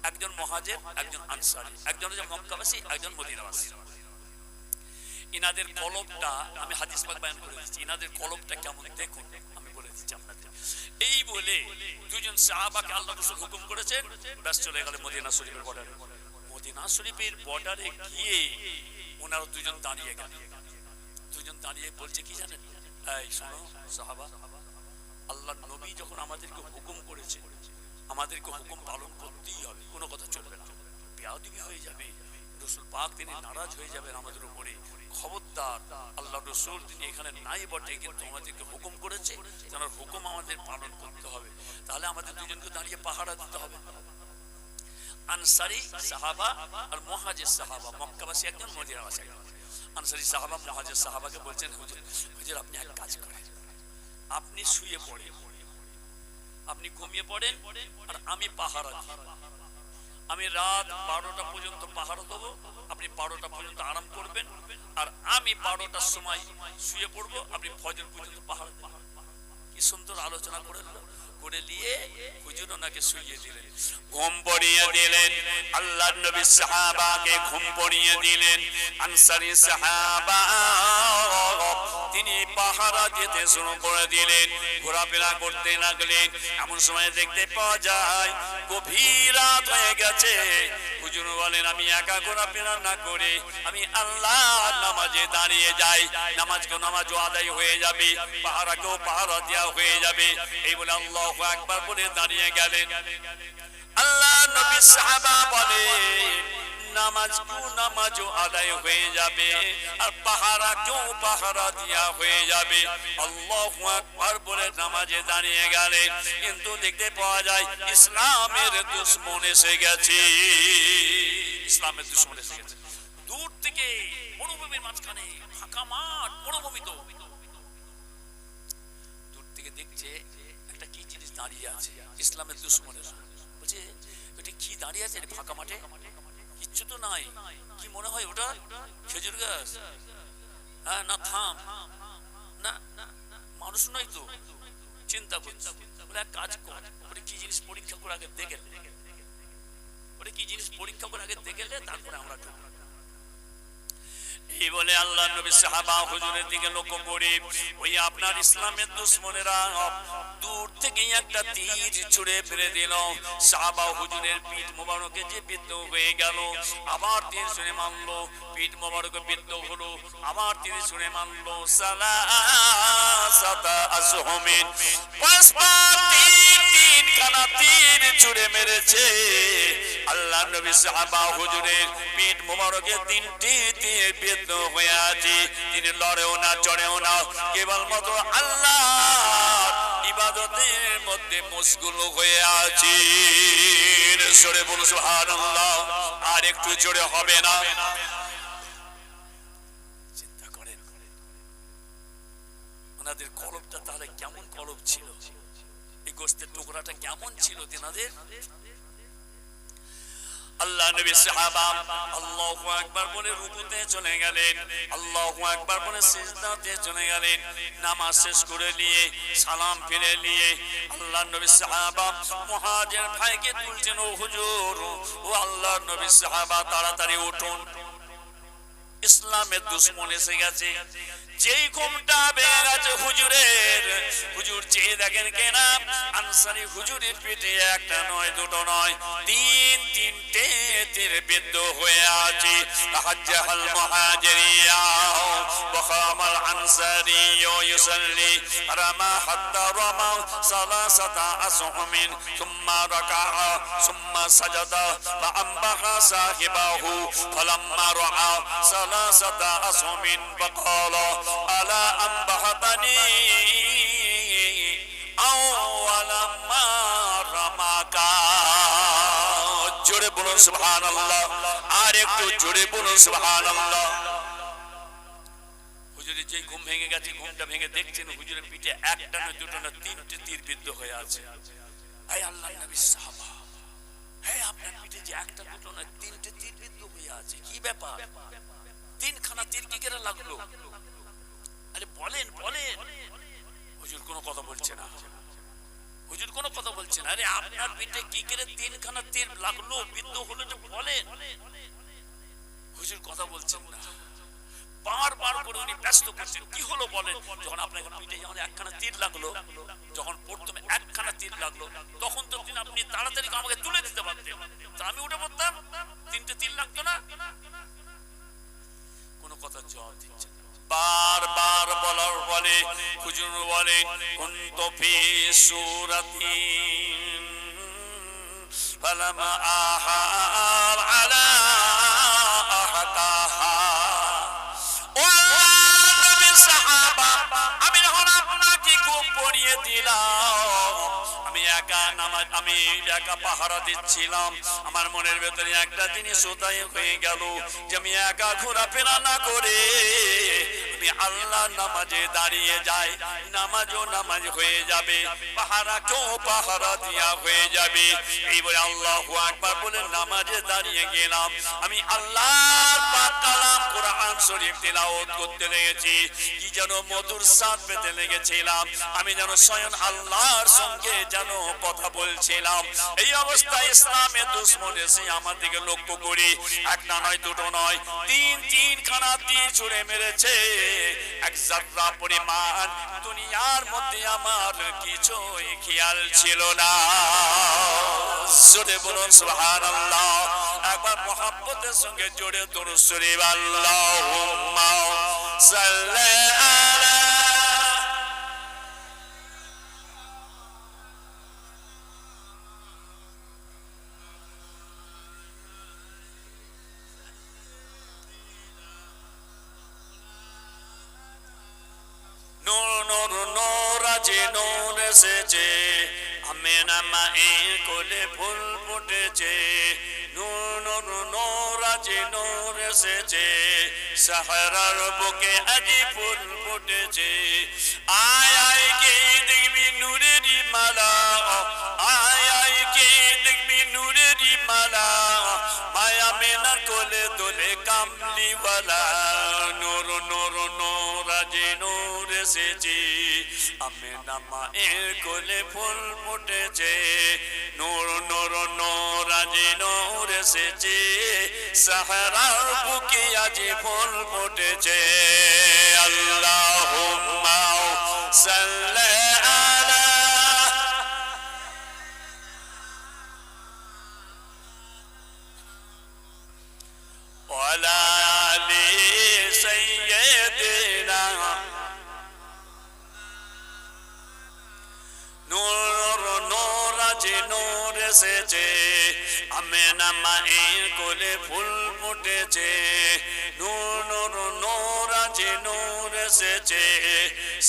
একজন মুহাজির, একজন আনসারী, একজন হচ্ছে মক্কাবাসী, একজন মদিনাবাসী। ইনাদের কলবটা আমি হাদিস পাক বয়ান করে দিচ্ছি, ইনাদের কলবটা কেমন দেখুন, আমি বলে দিচ্ছি আপনাদের। এই বলে দুজন সাহাবাকে আল্লাহ রাসূল হুকুম করেছেন, ব্যাস চলে গেল মদিনা শরীফের বর্ডারে। মদিনা শরীফের বর্ডারে গিয়ে ওনারা দুজন দাঁড়িয়ে গেল। দুজন দাঁড়িয়ে বলছে কি জানেন, এই শোনো সাহাবা, আল্লাহ নবী যখন আমাদেরকে হুকুম করেছে, আমাদেরকে হুকুম পালন করতেই হবে, কোনো কথা চলবে না। বেয়াদবি হয়ে যাবে, রাসূল পাক তিনি নারাজ হয়ে যাবেন আমাদের উপরে। খবরদার, আল্লাহ রাসূল তিনি এখানে নাই বটে, কিন্তু আমাদেরকে হুকুম করেছে, তার হুকুম আমাদের পালন করতে হবে। তাহলে আমাদের দুজনকে দাঁড়িয়ে পাহারা দিতে হবে। আনসারী সাহাবা আর মুহাজির সাহাবা, মক্কাবাসী একজন, মদিনাবাসী একজন। আনসারী সাহাবা মুহাজির সাহাবাকে বলছেন, হুজুর, হুজুর আপনি এক কাজ করেন, আপনি শুয়ে পড়েন, আপনি ঘুমিয়ে পড়েন, আর আমি পাহারা দিই। আমি রাত 12টা পর্যন্ত পাহারা দেবো, আপনি 12টা পর্যন্ত আরাম করবেন, আর আমি 12টার সময় শুয়ে পড়বো, আপনি ফজর পর্যন্ত পাহারা দেবেন। কি সুন্দর আলোচনা করলেন, করে নিয়ে হুজুর ওনাকে শুইয়ে দিলেন, ঘুম পড়িয়ে দিলেন। আল্লাহর নবী সাহাবাকে ঘুম পড়িয়ে দিলেন। আনসারী সাহাবা তিনি পাহারা দিতে শুরু করে দিলেন, ঘোরাফেরা করতে লাগলেন। এমন সময় দেখতে পাওয়া যায় গভীর রাত হয়ে গেছে। হুজুর বলেন, আমি একা ঘোরাফেরা না করে আমি আল্লাহর নামাজে দাঁড়িয়ে যাই, নামাজও আদায় হয়ে যাবে, পাহারাকেও পাহারা দেওয়া হয়ে যাবে। এই বলে আল্লাহু আকবার বলে দাঁড়িয়ে গেলেন। আল্লাহ নবী সাহাবা বলে, নামাজও আদায় হয়ে যাবে, আর পাহারাকেও পাহারা দেওয়া হয়ে যাবে। আল্লাহু আকবার বলে নামাজে দাঁড়িয়ে গেলেন। কিন্তু দেখতে পাওয়া যায় ইসলামের দুশমন এসে গেছে, ইসলামের দুশমন এসে গেছে। দূর থেকে মরুভূমির মাঝখানে ফাঁকা মাঠ, মরুভূমি তো, দূর থেকে দেখছে একটা কি জিনিস দাঁড়িয়ে আছে, ইসলামের দুশমনেরা। বলছে, ওটা কি দাঁড়িয়ে আছে ফাঁকা মাঠে? কিচ্ছু তো নাই, কি মনে হয় ওটা? খেজুর গাছ? হ্যাঁ, না থাম, না মানুষ নয় তো। চিন্তা করছে, বলে এক কাজ কর, ওটা কি জিনিস পরীক্ষা করে আগে দেখে, ওটা কি জিনিস পরীক্ষা করে আগে দেখে তারপরে আমরা ঢুকবো। এই বলে আল্লাহ নবী সাহাবা হুজুরের দিকে লক্ষ্য করে, ওই আপনার ইসলামের দুশমনেরা দূর থেকে একটা তীর ছুঁড়ে ফেলে দিল। সাহাবা হুজুরের পিঠ মোবারকে যে বিদ্ধ হয়ে গেল, আবার তীর ছুঁড়ে মারলো, পিঠ মোবারকে বিদ্ধ হলো, আবার তীর ছুঁড়ে মারলো। সালাসাতা আসহুমিন, পাঁচবার তিনখানা তীর ছুঁড়ে মেরেছে। আল্লাহ নবী সাহাবা হুজুরের পিঠ মোবারকে তিনটি তীর বিদ্ধ হয়ে আছে। তিনি লড়েও না, চড়েও না, কেবলমাত্র আল্লাহর ইবাদতের মধ্যে মশগুল হয়ে আছে। জোরে বলুন সুবহানাল্লাহ। আর একটু জোরে হবে না? চিন্তা করেন ওনাদের কলবটা তাহলে কেমন কলব ছিল, এই গোস্তের টুকরাটা কেমন ছিল তেনাদের। আল্লাহ নবী সাহাবা আল্লাহু আকবার বলে রুকুতে চলে গেলেন, আল্লাহু আকবার বলে সিজদাতে চলে গেলেন। নামাজ শেষ করে নিয়ে সালাম ফিরে নিয়ে আল্লাহ নবী সাহাবা মুহাজির ভাইকে তুলছেন, ও হুজুর, ও আল্লাহ নবী সাহাবা তাড়াতাড়ি উঠুন, ইসলামের দুশমন এসে গেছে। যেই ঘুমটা ভেঙে গেছে হুজুরের, হুজুর চেয়ে দেখেন কেনা আনসারী হুজুরের পিঠে একটা নয় দুটো নয় তিনটে তীর বিদ্ধ হয়ে আছে। তাহাজ্জাহাল মুহাজিরিয়া ওয়া খামাল আনসারী ইউসাল্লি রামা হাত্তা রামা সালাসাতা আসহুমিন সুম্মা রাকাআ সুম্মা সাজাদা ফা আমবাহা সাহিবাহু ফালাম্মা রাআ সালাসাতা আসহুমিন ফাকালা আলা আমবাহাতানি আওয়ালাম্মা রামাকা। জোরে বলুন সুবহানাল্লাহ, আর একটু জোরে বলুন সুবহানাল্লাহ। হুজুরের যে ঘুম ভেঙে গেছে, ঘুমটা ভেঙে দেখছেন হুজুরের পিঠে একটা না দুটো না তিনটে তীর বিদ্ধ হয়ে আছে। এই আল্লাহর নবী সাহাবা, হে আপনার পিঠে যে একটা দুটো না তিনটে তীর বিদ্ধ হয়ে আছে, কি ব্যাপার? তিনখানা তীর কি করে লাগলো? আরে বলেন বলেন। হুজুর কোনো কথা বলছে না, হুজুর কোনো কথা বলছে না। আরে আপনার পিঠে কি করে তিনখানা তীর লাগলো, বিদ্ধ হলো, যে বলেন। হুজুর কথা বলছেন না, বারবার করে উনি ব্যস্ত করছেন, কি হলো বলেন। যখন আপনার পিঠে যখন একখানা তীর লাগলো, যখন প্রথমে একখানা তীর লাগলো, তখন তো আপনি তাড়াতাড়ি আমাকে তুলে দিতে পারতেন, তা আমি উঠে পড়তাম, তিনটে তীর লাগতো না। কোনো কথা জবাব দিচ্ছে না। বারবার বলার বলে হুজুর বলে কুনতু ফি সূরাতিন ফালামা আহার আলা আহতাহা। ও নবী সাহাবা, আমি যখন আপনাকে ঘুম পড়িয়ে দিলাম, আমি একা পাহারা দিচ্ছিলাম, আমার মনের ভেতরে একটা জিনিস উদয় হয়ে গেল যে আমি একা ঘোরাফেরা না করে আমি আল্লাহর নামাজে দাঁড়িয়ে যাই, নামাজও নামাজ হয়ে যাবে, পাহারাকেও পাহারা দিয়া হয়ে যাবে। এই বলে আল্লাহু আকবার বলে নামাজে দাঁড়িয়ে গেলাম। আমি আল্লাহর পাক কালাম কোরআন শরীফ তিলাওয়াত করতে লেগেছি, কি যেন মধুর স্বাদ পেতে লেগেছিলাম, আমি যেন স্বয়ং আল্লাহর সঙ্গে যেন কথা বলছিলাম। এই অবস্থায় ইসলামের দুশমন এসে আমার দিকে লক্ষ্য করি, একটা নয় দুটো নয় তিনখানা তীর ছুঁড়ে মেরেছে। এক যাত্রা পরিমাণ দুনিয়ার মধ্যে আমার কিছুই খেয়াল ছিল না। জোরে বলুন সুবহানাল্লাহ। একবার মুহাব্বতের সঙ্গে জোরে দরুদ শরীফ আল্লাহুম্মা সাল্লি আলা এসেছে, আমেনা মায়ের কোলে ফুল ফুটেছে, নূর নূর নূর আজি নূর এসেছে, সাহারার বুকে আজি ফুল ফুটেছে। আয় আয় কে দেখবি নূরেরই মালা, আয় আয় কে দেখবি নূরেরই মালা, মায়া মেনার কোলে দোলে কামলিওয়ালা, নূর নূর নূর আজি নূর এসেছে, আমেনা মায়ের কোলে ফুল ফুটেছে, নূর নূর নূর আজি নূর এসেছে, সাহারার বুকে আজি ফুল ফুটেছে। আল্লাহুম্মা সাল্লি আলা ওয়ালা আলি সাইয়্যিদিনা। নূর নূর আজি নূর এসেছে, আমেনা মায়ের কোলে ফুল ফুটেছে, নূর নূর নূর আজি নূর এসেছে,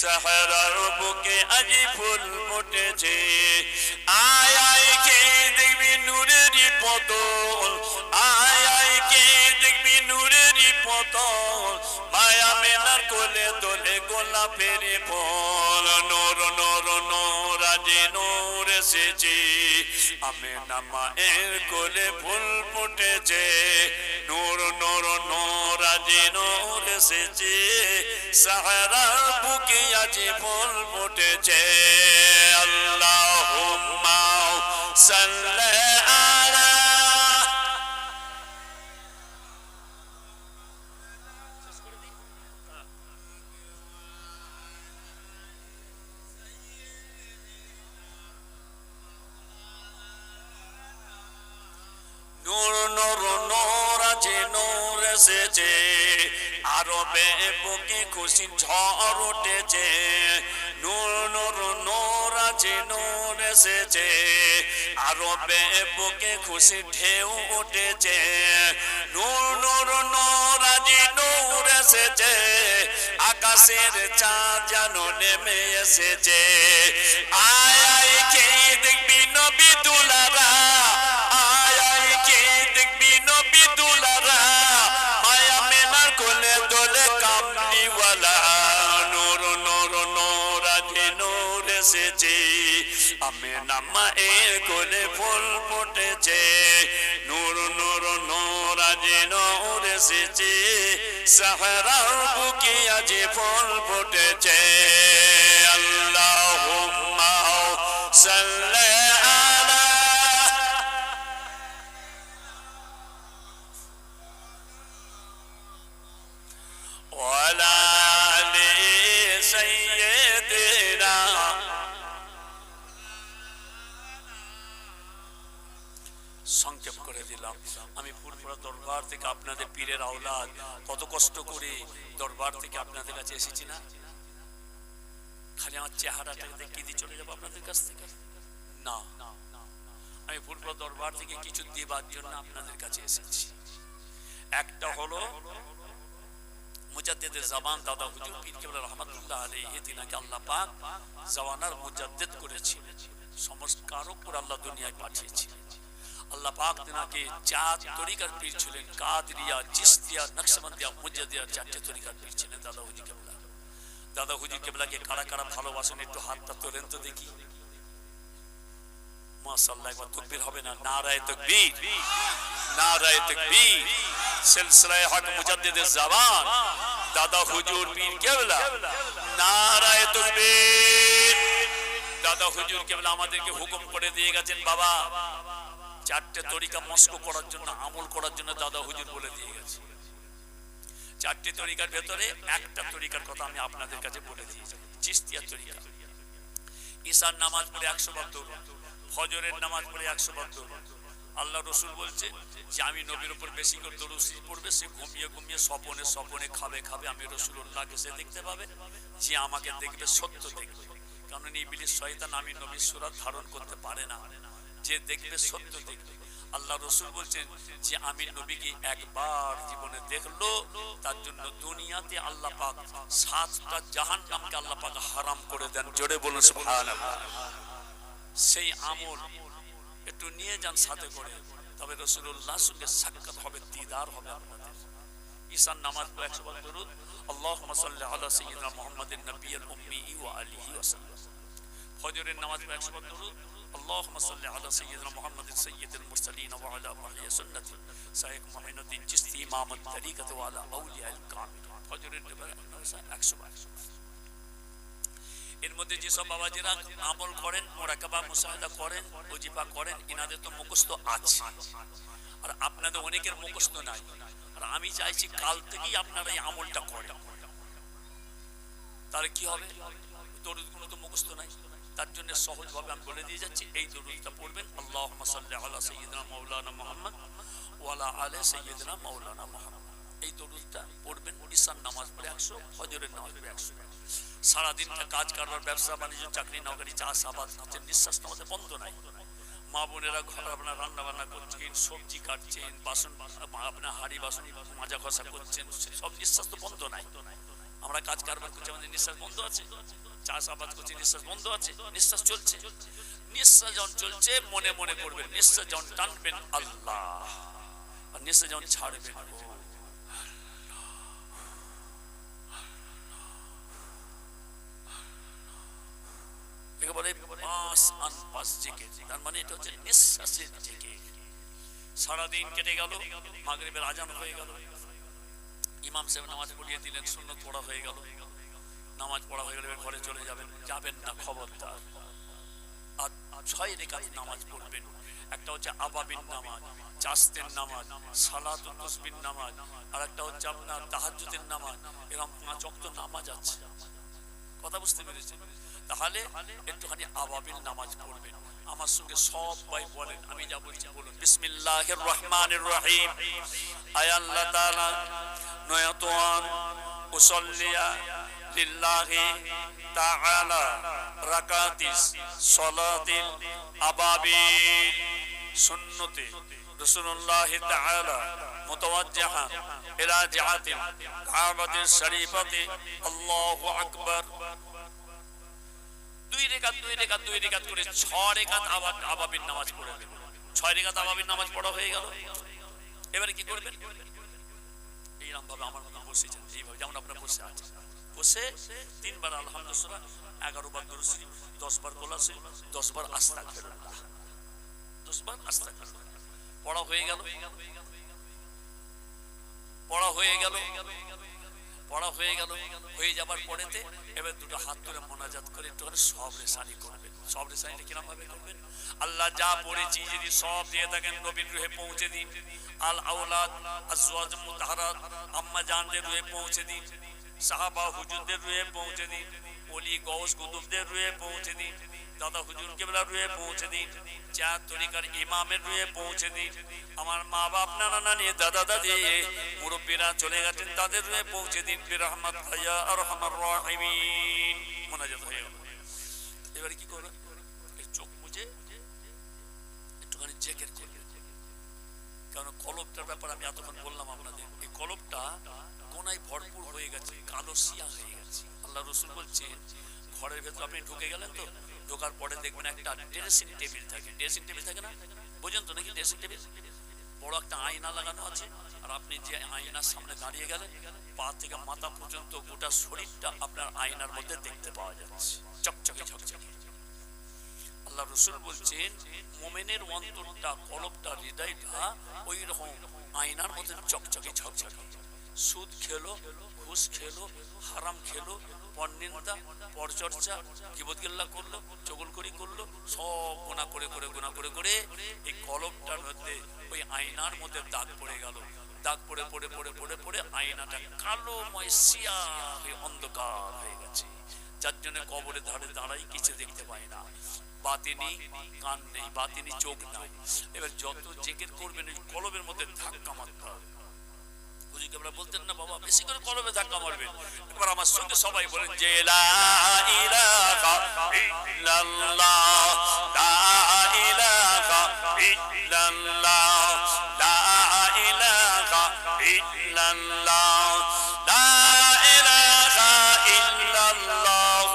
সাহারার বুকে আজি ফুল ফুটেছে। আয় আয় কে দেখবি নূরেরই পতন, আয় আয় কে দেখবি নূরেরই পতন, মায়া মেনার কোলে দোলে গোলাপের ফুল, নূর নূর নূর আজি নূর এসেছে, আমেনা মায়ের কোলে ফুল ফুটেছে, নূর নূর নূর আজি নূর এসেছে, সাহারার বুকে আজি ফুল ফুটেছে। আল্লাহুম্মা সাল্লি আলা নূর নূর নূর আছে নূর এসেছে, আরবে বুকে খুশি ঝড় উঠেছে। নূর নূর নূর আছে নূর এসেছে, আরবে বুকে খুশি ঢেউ উঠেছে। নূর নূর নূর আছে নূর এসেছে, আকাশের চাঁদ যেন নেমে এসেছে। আয় আয় কে দেখবি নবী দুলারা, আয় আয় কে দেখবি নবী দুলারা, মায়া মেনার কোলে দোলে কামলিওয়ালা। নূর নূর নূর আজি নূর এসেছে, আমেনা মায়ের কোলে ফুল ফুটেছে। নূর নূর নূর আজি নূর এসেছে, সাহারার বুকে আজি ফুল ফুটেছে। আল্লাহুম্মা সাল্লি আলা ওয়ালা আলি সাইয়্যিদিনা। সংক্ষেপ করে দিলাম। আমি ফুরফুরা দরবার থেকে আপনাদের পীরের আওলাদ, কত কষ্ট করে দরবার থেকে আপনাদের কাছে এসেছি না। খালি আমার চেহারাটা দেখে দিয়ে চলে যাবো আপনাদের কাছ থেকে? না, আমি ফুরফুরা দরবার থেকে কিছু দেবার জন্য আপনাদের কাছে এসেছি। একটা হলো মুজাদ্দিদে জামান দাদা হুজুর পীর কেবলা রহমাতুল্লাহ আলাইহি, তিনাকে আল্লাহ পাক জাওয়ানার মুজাদ্দিদ করেছিলেন, সংস্কারক করে আল্লাহ দুনিয়ায় পাঠিয়েছিলেন। আল্লাহ পাক তিনাকে চার তরিকার পীর ছিলেন, কাদরিয়া, চিশতিয়া, নকশবন্দিয়া, মুজাদ্দিয়া, চারটে তরিকার পীর ছিলেন দাদা হুজুর কেবলা। দাদা হুজুর কেবলাকে কারা কারা ভালোবাসেন একটু হাতটা তোলেন তো দেখি। মাশাআল্লাহ, একবার তাকবীর হবে না? নারায়ে তাকবীর, নারায়ে তাকবীর। সিলসিলায়ে হক মুজাদ্দিদে জামান দাদা হুজুর পীর কেবলা, নারায়ে তাকবীর। দাদা হুজুর কেবলা আমাদেরকে হুকুম করে দিয়ে গেছেন, বাবা চারটে তরিকা মস্ক করার জন্য, আমল করার জন্য দাদা হুজুর বলে দিয়ে গেছে। চারটি তরিকার ভেতরে একটা তরিকার কথা আমি আপনাদের কাছে বলে দিয়েছি, চিশতিয়া তরিকা। ঈশার নামাজ পড়ে 100 বার দরুদ, ফজরের নামাজ পড়ে 100 বার দরুদ। আল্লাহ রসুল বলছে যে আমি নবীর উপর বেশি করে দরুদ পড়বে, সে ঘুমিয়ে ঘুমিয়ে স্বপনে স্বপনে খাবে খাবে, আমি রসুলুল্লাহকে সে দেখতে পাবে, যে আমাকে দেখবে সত্য দেখবে। কারণ ইবলিস শয়তান আমি নবীর সুরাত ধারণ করতে পারে না, যে দেখবে সত্য দেখবে। আল্লাহ রসুল বলছেন যে আমি নবীকে একবার জীবনে দেখলো, তার জন্য দুনিয়াতে আল্লাহ পাক 7টা জাহান্নামকে আল্লাহ পাক হারাম করে দেন। জোরে বলুন সুবহানাল্লাহ। সেই আমল একটু নিয়ে যান সাথে করে, তবে রাসূলুল্লাহর সঙ্গে সাক্ষাৎ হবে, দিদার হবে আপনাদের। ঈশার নামাজ পড়ে 100 বার দরুদ, আল্লাহুম্মা সাল্লি আলা সাইয়্যিদিনা মুহাম্মাদিন নাবিয়্যিল উম্মি ওয়া আলিহি ওয়া সাল্লাম। ফজরের নামাজ পড়ে 100 বার দরুদ, আল্লাহুম্মা সাল্লি আলা সাইয়্যিদিনা মুহাম্মাদিন সাইয়্যিদিল মুরসালিন ওয়া আলা আহলি সুন্নতি শাইখ মুঈনুদ্দিন চিশতি ইমামত তরিকত ওয়া আলা আউলিয়াল কামিল। ফজরের নামাজ 100 বার। এর মধ্যে যেসব বাবাজিরা আমল করেন, মুরাকাবা মুশাহাদা করেন, ওজিফা করেন, ইনাদের তো মুখস্থ আছে, আর আপনাদের অনেকের মুখস্থ নাই। আর আমি চাইছি কাল থেকেই আপনারা এই আমলটা করেন, তাহলে কি হবে? দরুদগুলো তো মুখস্থ নাই, তার জন্য সহজভাবে আমি বলে দিয়ে যাচ্ছি। এই দরুদটা পড়বেন, আল্লাহুম্মা সাল্লি আলা সাইয়্যিদিনা মাওলানা মুহাম্মদ ওয়া আলা আলি সাইয়্যিদিনা মাওলানা মুহাম্মদ। এই দরুদটা পড়বেন ঈশার নামাজ পড়ে 100, ফজরের নামাজ পড়ে 100। সারাদিনটা কাজ কারবার, ব্যবসা বাণিজ্য, চাকরি নকরি, চাষাবাদ করছেন, নিঃশ্বাস আমাদের বন্ধ নাই। মা বোনেরা ঘর আপনার রান্না বান্না করছেন, সবজি কাটছেন, বাসন আপনার হাঁড়ি বাসন মাজা ঘষা করছেন, সব নিঃশ্বাস তো বন্ধ নাই। আমরা কাজ কারবার করছি, আমাদের নিঃশ্বাস বন্ধ আছে? চাষাবাদ করছি, নিঃশ্বাস বন্ধ আছে? নিঃশ্বাস চলছে। নিঃশ্বাস যখন চলছে মনে মনে করবেন, নিঃশ্বাস যখন টানবেন আল্লাহ, আর নিঃশ্বাস যখন ছাড়বেন একেবারে একেবারে পাঁচ আনপাস জিকির, তার মানে এটা হচ্ছে নিঃশ্বাসের জিকির। সারাদিন কেটে গেল, মাগরিবের আজান হয়ে গেল, ইমাম সাহেব নামাজ পড়িয়ে দিলেন, সুন্নত পড়া হয়ে গেল, নামাজ পড়া হয়ে গেলে ঘরে চলে যাবেন, যাবেন না খবরদার। আর 6 রাকাত নামাজ পড়বেন। একটা হচ্ছে আবাবিন নামাজ, চাস্তের নামাজ, সালাতুত তাসবিহ নামাজ, আর একটা হচ্ছে আপনার তাহাজ্জুদের নামাজ। এরকম 5 ওয়াক্ত নামাজ আছে। কথা বুঝতে পেরেছেন? তাহলে একটুখানি আবাবিল নামাজ পড়বেন। আমার সঙ্গে সবাই বলেন, আমি যা বলছি বলুন। বিসমিল্লাহির রহমানির রহিম। আয় আল্লাহ তাআলা নয়াতুয়ান উসাল্লিয়া লিল্লাহি তাআলা রাকাতিস সালাতিল আবাবিল সুন্নতে রাসূলুল্লাহ তাআলা মুতাওয়াজ্জিহা ইলা জিহাতিল কাবাতিশ শরীফাতি। আল্লাহু আকবার। 2 রেকাত করে 6 রেকাত আবাবিন নামাজ পড়বেন। 6 রেকাত আবাবিন নামাজ পড়া হয়ে গেল। এবারে কি করবেন? এইরকম ভাবে আমার মতো বসে যান, এইভাবে যেমন আপনারা বসে আছেন। বসে 3 বার আলহামদুলিল্লাহ, 11 বার দুরূদ শরীফ, 10 বার কোলাসে, 10 বার আস্তাগফিরুল্লাহ, 10 বার আস্তাগফিরুল্লাহ পড়া হয়ে গেল। হয়ে যাবার পরেতে এবার দুটো হাত ধরে মোনাজাত করে একটু সবরে সানি করবেন। সবরে সানিটা কিরকম ভাবে করবেন? আল্লাহ যা পড়েছি যদি সব দিয়ে থাকেন নবীর রূহে পৌঁছে দিন। আল আওলাদ আজওয়াজ মুতাহহারাত আম্মা জানদের রূহে পৌঁছে দিন। সাহাবা হুজুরদের রূহে পৌঁছে দিন। ওলি গৌস কুতুবদের রূহে পৌঁছে দিন। দাদা হুজুর কেবলার রূহে পৌঁছে দিন। চার তরিকার ইমামের রূহে পৌঁছে দিন। আমার মা বাপ, নানা নানি, দাদা দাদি, মুরব্বীরা চলে গেছেন, তাদের রূহে পৌঁছে দিন। বিরহমাতিকা ইয়া আরহামার রাহিমিন। মোনাজাত হয়ে গেল। এবারে কি করবেন? এই চোখ মুজে একটুখানি জিকির করবেন। কারণ কলবটার ব্যাপার আমি এতক্ষণ বললাম আপনাদের। এই কলবটা গোনায় ভরপুর হয়ে গেছে, কালো সিয়া হয়ে গেছে। আল্লাহ রাসূল বলছেন, ঘরের ভেতর আপনি ঢুকে গেলেন তো, ঢোকার পরে দেখবেন একটা ড্রেসিং টেবিল থাকে। ড্রেসিং টেবিল থাকে না? বোঝেন তো নাকি? ড্রেসিং টেবিল বড় একটা আয়না লাগানো আছে, আর আপনি যে আয়নার সামনে দাঁড়িয়ে গেলেন, পা থেকে মাথা পর্যন্ত গোটা শরীরটা আপনার আয়নার মধ্যে দেখতে পাওয়া যাচ্ছে, চকচকে ঝকঝকে। আল্লাহ রাসূল বলছেন, মুমিনের অন্তরটা, কলবটা, হৃদয়টা ওই রকম আয়নার মধ্যে চকচকে ঝকঝকে। সুদ খেলো, ঘুষ খেলো, হারাম খেলো, পরনিন্দা, পরচর্চা, গীবত-গিল্লা করলো, চগলখড়ি করলো, সব গুনাহ করে এই কলবটার মধ্যে, ওই আয়নার মধ্যে দাগ পড়ে গেল। দাগ পড়ে আয়নাটা কালোময় সিয়া হয়ে অন্ধকার হয়ে গেছে। যার জন্য কবরের ধারে দাঁড়াই কিছু দেখতে পায় না। বাতিনি কান নেই, বাতিনি চোখ নাই। এবার যত জিকির করবেন এই কলবের মধ্যে ধাক্কা মারতে হবে। হুজুরকে আমরা বলতেন না, বাবা বেশি করে কলবে ধাক্কা মারবেন। একবার আমার সঙ্গে সবাই বলেন যে লা ইলাহা ইল্লাল্লাহ, লা ইলাহা ইল্লাল্লাহ, লা ইলাহা ইল্লাল্লাহ, লা ইলাহা ইল্লাল্লাহ,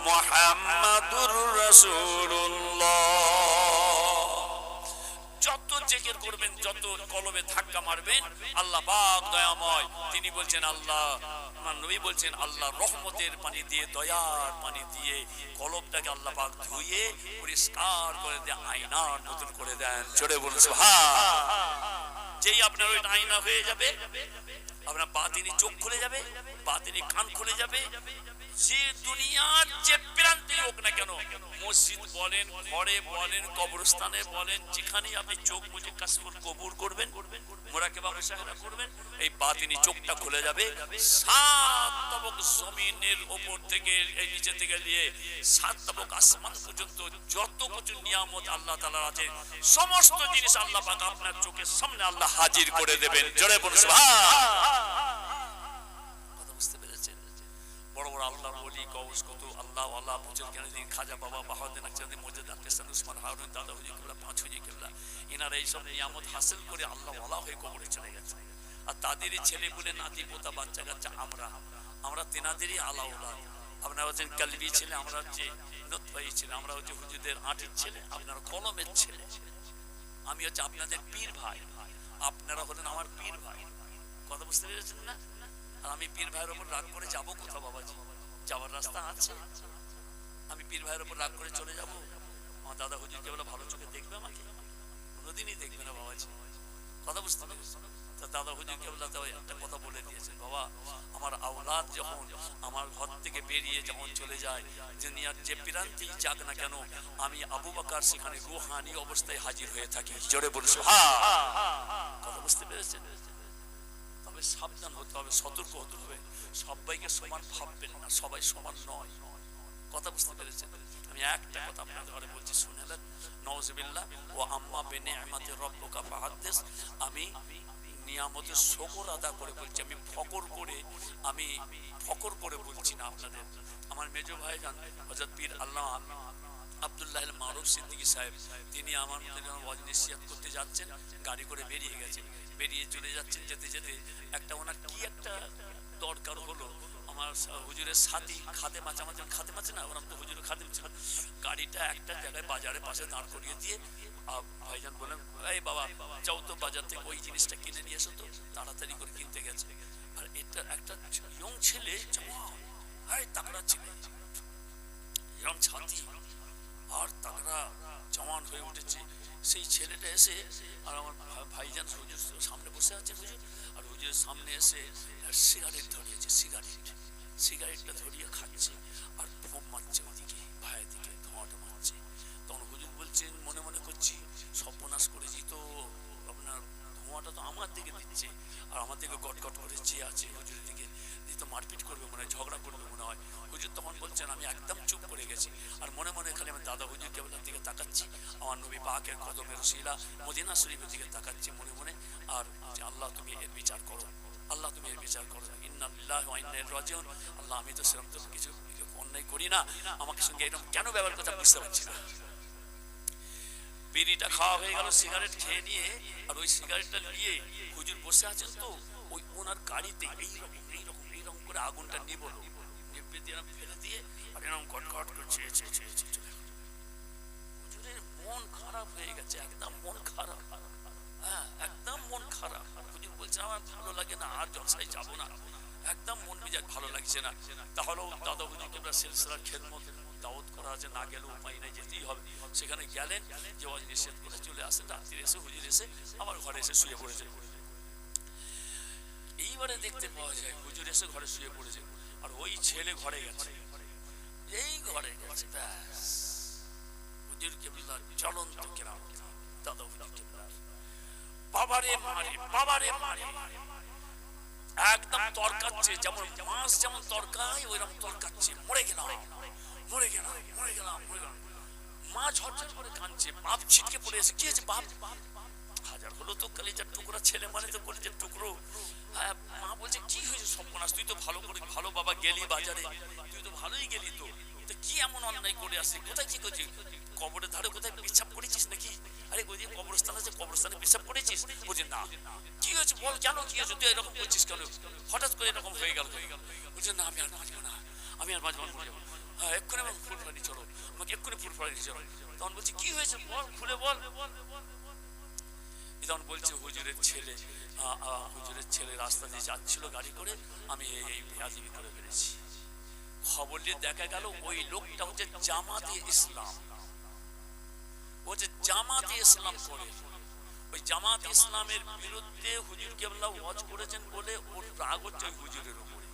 মুহাম্মাদুর রাসূলুল্লাহ। যত জিকির করবেন, যত কলবে ধাক্কা মারবেন, আল্লাহ পাক দয়াময়, তিনি বলছেন, আল্লাহ, আমার নবী বলছেন, আল্লাহ রহমতের পানি দিয়ে, দয়ার পানি দিয়ে কলবটাকে আল্লাহ পাক ধুয়ে পরিষ্কার করে দিয়ে আয়নার নতুন করে দেন। জোরে বলুন সুবহান। যেই আপনার ওই আয়না হয়ে যাবে, আপনার বাতিনি চোখ খুলে যাবে, বাতিনি কান খুলে যাবে। যে দুনিয়ার যে প্রান্তে হোক না কেন, মসজিদ বলেন, ঘরে বলেন, কবরস্থানে বলেন, যেখানে আপনি চোখ বুজে কাসবুল কবুল করবেন, মুরাকাবা মুশাহাদা করবেন, এই বাতিনি চোখটা খুলে যাবে। 7 তবক জমিনের উপর থেকে, এই নিচে থেকে নিয়ে 7 তবক আসমান পর্যন্ত যত কিছু নিয়ামত আল্লাহ তাআলার আছে, সমস্ত জিনিস আল্লাহ পাক আপনার চোখের সামনে আল্লাহ হাজির করে দেবেন। জোরে বলুন সুবহান। কথা বুঝতে পেরেছেন? বড় বড় আল্লাহর ওলি, গৌস কুতুব, আল্লাহ ওয়ালা, বুজুর্গানে খাজা বাবা বাহাউদ্দিন আকসাদি, মুজাদ্দিদ আহমদ উসমান হারুন, দাদা হুজুর কিবলা, পাঁচ হুজুর কিবলা, এনারা এইসব নিয়ামত হাসিল করে আল্লাহ ওয়ালা হয়ে কবরে চলে গেছে। আর তাদেরই ছেলে বলে, নাতি পোতা, বাচ্চা কাচ্চা আমরা তেনাদেরই আলা ওলাদ। আপনারা হচ্ছেন কালবি ছেলে, আমরা হচ্ছে নতফাই ছেলে, আমরা হচ্ছে হুজুরদের আঁটির ছেলে, আপনারা কলমের ছেলে। আমি হচ্ছে আপনাদের পীর ভাই, আপনারা হলেন আমার পীর ভাই। কথা বুঝতে পেরেছেন না? আর আমি পীর ভাইয়ের উপর রাগ করে যাবো কোথাও? বাবাজি, যাওয়ার রাস্তা আছে? আমি পীর ভাইয়ের উপর রাগ করে চলে যাব? আমার দাদা হুজুর কেবল ভালো চোখে দেখবে আমাকে? কোনোদিনই দেখবে না বাবাজি। কথা বুঝতে পেরেছি? তা দাদা হুজুর কেবল একটা কথা বলে দিয়েছেন, বাবা আমার আওলাদ যখন আমার ঘর থেকে বেরিয়ে যখন চলে যায়, দুনিয়ার যে প্রান্তেই যাক না কেন, আমি আবু বকর সেখানে রুহানি অবস্থায় হাজির হয়ে থাকি। জোরে বলছো হ্যাঁ? কথা বুঝতে পেরেছেন? তবে সাবধান হতে হবে, সতর্ক হতে হবে। সবাইকে সমান ভাববেন না, সবাই সমান নয়। কথা বুঝতে পেরেছেন? আমি একটা কথা আপনাদের ঘরে বলছি, শুনে নেন। নাউজুবিল্লাহ। ও আম্মা বিনিআমাতি রাব্বিকা ফাহাদ্দিস। আমি নিয়ামতের শুকর আদা করে বলছি, আমি ফকর করে বলছি না আপনাদের। আমার মেজো ভাইজান হযরত পীর আল্লামা আব্দুল্লাহ আল মারুফ সিদ্দিকী সাহেব, তিনি আমার মধ্যে ওয়াজ নসিহত করতে যাচ্ছেন, গাড়ি করে বেরিয়ে গেছেন। বেরিয়ে চলে যাচ্ছেন, যেতে যেতে একটা ওনার কি একটা দরকার হলো, আমার হুজুরের সাথী খাদেম আছে না, ওরকম তো হুজুরের খাদেম ছিল। গাড়িটা একটা জায়গায় বাজারের পাশে দাঁড় করিয়ে দিয়ে ভাইজান বলেন, এই বাবা যাও তো বাজার থেকে ওই জিনিসটা কিনে নিয়ে এসো তো। তাড়াতাড়ি করে কিনতে গেছে। আর এটা একটা ইয়ং ছেলে, তাকড়া ছেলে, ইয়ং ছাত্রী আর তাকড়া জওয়ান হয়ে উঠেছে। সেই ছেলেটা এসে আর আমার ভাইজান হুজুর সামনে বসে আছে, হুজুর আর হুজুরের সামনে এসে সিগারেট ধরিয়েছে, সিগারেটটা ধরিয়ে খাচ্ছে আর ফোম মারছে ওদিকে, ভাইয়ের দিকে ধোঁয়াটা মারছে। তখন হুজুর বলছেন, মনে মনে করছি সর্বনাশ করেছি তো, আপনার ধোঁয়াটা তো আমার দিকে দিচ্ছে আর আমার দিকে গটগট করে চেয়ে আছে হুজুরের দিকে, তো মারপিট করবে মনে হয়, ঝগড়া করবে মনে হয়। হুজুর তখন বলছেন, আমি একদম চুপ করে গেছি আর মনে মনে খালি আমি দাদা হুজুর কেবলের দিকে তাকাচ্ছি, আমার নবী পাকের কদমের রসিলা মদিনা শরীফের দিকে তাকাচ্ছি মনে মনে। আর আল্লাহ তুমি এর বিচার করো, আল্লাহ তুমি এর বিচার করো, ইন্না লিল্লাহি ওয়া ইন্না ইলাইহি রাজিউন। আল্লাহ আমি তো সেরকম তো কিছু অন্যায় করি না, আমাকে সঙ্গে এরকম কেন ব্যবহার করতে বুঝতে পারছি না। বিড়িটা খাওয়া হয়ে গেল, সিগারেট খেয়ে নিয়ে আর ওই সিগারেটটা নিয়ে হুজুর বসে আছেন, তো ওই ওনার গাড়িতে এইরকম করে আগুনটা নিবলো, নিভে দিয়ে ফেলে দিয়ে আর এরকম গটগট করছে। হুজুরের মন খারাপ হয়ে গেছে, একদম মন খারাপ, হ্যাঁ একদম মন খারাপ। হুজুর বলছে, আমার ভালো লাগে না, আর জলসায় যাবো না, একদম মন মেজাজ ভালো লাগছে না। তাহলেও দাদা হুজুরকে আমরা সিলসিলার খেদমত দাওয়াত করা আছে, না গেলেও উপায় নাই, যেতেই হবে। সেখানে গেলেন, যে ওয়াজ নিষেধ করে চলে আসেন, রাত্রি এসে হুজুর এসে আবার ঘরে এসে শুয়ে পড়েছে। এইবারে দেখতে পাওয়া যায় হুজুর এসে ঘরে শুয়ে পড়েছে আর ওই ছেলে ঘরে গেছে, এই ঘরে গেছে, ব্যাস হুজুর কেবলার জ্বলন্ত কেরামত। দাদা হুজুর কেবলার বাবারে মারে একদম তরকাচ্ছে, যেমন মাছ যেমন তরকায় ওইরকম তরকাচ্ছে, মরে গেলাম। মা ঝরঝর করে কাঁদছে, বাপ ছিটকে পড়ে এসে, কি হয়েছে বাপ? হাজার হলো তো কলিজার টুকরা ছেলে, মানে তো কলিজার টুকরো। হ্যাঁ, মা বলছে, কি হয়েছে সর্বনাশ, তুই তো ভালো বাবা গেলি বাজারে, তুই তো ভালোই গেলি, তো কি এমন অন্যায় করে আসি? কোথায় কি করছিস? কবরের ধারে কোথায় পেশাব করেছিস নাকি? আরে ওই যে কবরস্থান আছে, কবরস্থানে পেশাব করেছিস? বলছে না। কি হয়েছে বল, কেন কি হয়েছে, তুই এরকম করছিস কেন? হঠাৎ করে এরকম হয়ে গেল। বলছে না, আমি আর বাঁচবো না। হ্যাঁ এক্ষুনি আমার ফুল ফাড়ি চলো, আমাকে এক্ষুনি ফুল ফাড়ি চলো। তখন বলছি, কি হয়েছে বল, খুলে বল। তখন বলছে, হুজুরের ছেলে রাস্তা দিয়ে যাচ্ছিল গাড়ি করে, আমি এই বেয়াদবি করে ফেলেছি। খবর নিয়ে দেখা গেল ওই লোকটা হচ্ছে জামাতে ইসলাম, করে। ওই জামাত ইসলামের বিরুদ্ধে হুজুর কেবলা ওয়াজ করেছেন বলে ওর রাগ হচ্ছে ওই হুজুরের উপরে।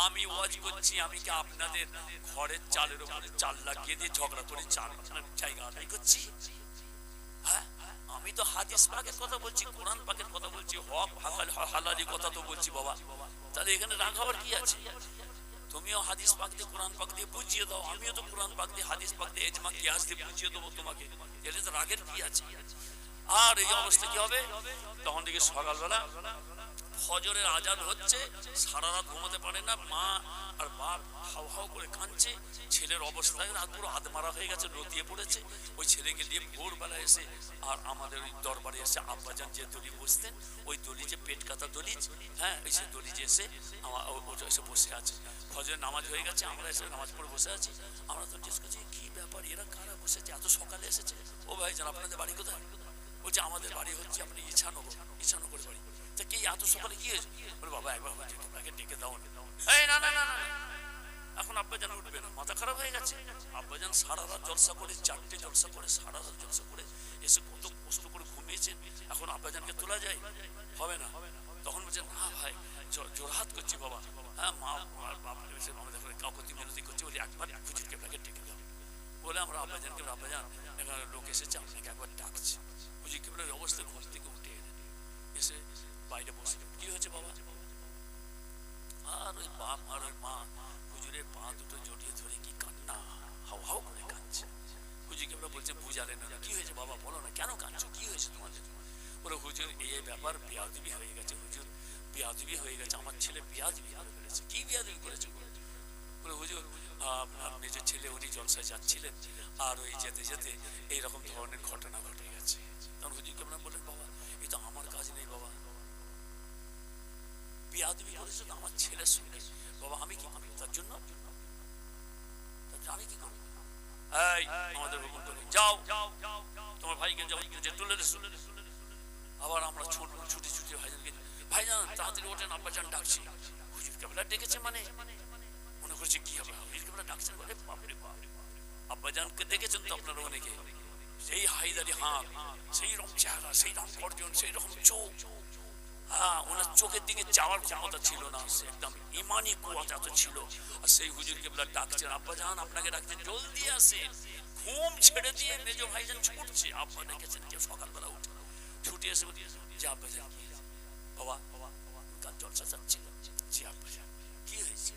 আমি ওয়াজ করছি, আমি কি আপনাদের ঘরের চালের উপরে চাল লাগিয়ে দিয়ে ঝগড়া করে চাল জায়গা আদায় করছি? হ্যাঁ, আমি তো হাদিস পাকের কথা বলছি, কোরআন পাকের কথা বলছি, হক হালালি কথা তো বলছি বাবা। তাহলে এখানে রাগ হওয়ার কি আছে? তুমিও হাদিস পাক দিয়ে কোরআন পাক দিয়ে বুঝিয়ে দাও, আমিও তো কোরআন পাক দিয়ে হাদিস পাক দিয়ে ইজমা কিয়াস দিয়ে বুঝিয়ে দেবো তোমাকে। এতে তো রাগের কি আছে? আর এই অবস্থা কি হবে? তখন থেকে সকালবেলা ফজরের আজান হচ্ছে, সারা রাত ঘুমাতে পারে না মা আর বাপ, হাউ হাউ করে কাঁদছে। ছেলের অবস্থায় রাত পুরো আধমারা হয়ে গেছে, রতিয়ে পড়েছে। ওই ছেলেকে নিয়ে ভোরবেলা এসে আর আমাদের ওই দরবারে এসে আব্বাজান যে দলি বসতেন, ওই দলি যে পেট কাটা দলিজ, হ্যাঁ ওই সে দলিজে এসে এসে বসে আছে। ফজরের নামাজ হয়ে গেছে, আমরা এসে নামাজ পড়ে বসে আছি। আমরা তো জিজ্ঞেস করছি, কি ব্যাপার, এরা কারা বসেছে, এত সকালে এসেছে? ও ভাইজান আপনাদের বাড়ি কোথায়? বলছে আমাদের বাড়ি হচ্ছে আপনি ইছানগর বাড়ি। তা কি এত সকালে কি হয়েছে? বলে বাবা একবার হুজুরকে ডেকে দাও। এই না, এখন আব্বাজান উঠবে না, মাথা খারাপ হয়ে গেছে। আব্বাজান সারা রাত জলসা করে, 4টে জলসা করে, সারা রাত জলসা করে এসে কত কষ্ট করে ঘুমিয়েছেন, এখন আব্বাজানকে তোলা যায়? হবে না। তখন বলছেন না ভাই জোরহাত করছি বাবা, হ্যাঁ মা বাপ আমাদের কাউকে বিরোধী করছি বলে একবার হুজুর কেবলাকে ডেকে দাও বলে আমরা আব্বাজানকে, আব্বাজান এখানে লোক এসেছে আপনাকে একবার ডাকছে। হুজুর কেবলার অবস্থা ঘুম থেকে উঠে এলেন, এসে বাইরে বসে কি হয়েছে বাবা? আর ওই বাপ আর ওই মা হুজুরের পা দুটো জড়িয়ে ধরে কি কান্না, হাও হাও করে কাঁদছে। হুজুর কেবলা বলছে বুঝালেন না, কি হয়েছে বাবা বলো না, কেন কাঁদছো, কি হয়েছে তোমাদের? বলে হুজুর এই ব্যাপার বেয়াদবি হয়ে গেছে হুজুর, বেয়াদবি হয়ে গেছে, আমার ছেলে বেয়াদবি করে ফেলেছে। কি বেয়াদবি করেছে? বলে হুজুর আপনার নিজের ছেলে উনি জলসায় যাচ্ছিলেন আর ওই যেতে যেতে এইরকম ধরনের ঘটনা ঘটে গেছে। তখন হুজুর কেমন বললেন বাবা এ তো আমার কাজ নেই বাবা, বেয়াদবি করেছে তো আমার ছেলের সঙ্গে, বাবা আমি কি করবো তার জন্য, আমি কি করবো? এই আমাদের হুকুম করে যাও তোমার ভাইকে যাও তুলে এসো। আবার আমরা ছুটি ছুটি ভাইজানকে, ভাইজান তাড়াতাড়ি ওঠেন আব্বাজান ডাকছি। হুজুর কেবলা ডেকেছে মানে মনে করছে কি হবে, হুজুর কেবলা ডাকছেন বলে বাপরে বাপ। আব্বাজানকে দেখেছেন তো আপনারা অনেকে, সেই হাইদারি হাত, সেই রকম চেহারা, সেই রকম গর্জন, সেই রকম চোখ, হ্যাঁ ওনার চোখের দিকে যাওয়ার ক্ষমতা ছিল না, সে একদম ইমানি কুয়াত এত ছিল। আর সেই হুজুর কেবলা ডাকছেন আব্বাজান আপনাকে ডাকছেন জলদি আসেন। ঘুম ছেড়ে দিয়ে মেজ ভাইজান ছুটছে, আব্বা ডেকেছেন যে সকালবেলা উঠে ছুটে এসে যে আব্বাজান বাবা কাল জলসা যাচ্ছিল, জি আব্বাজান কি হয়েছে?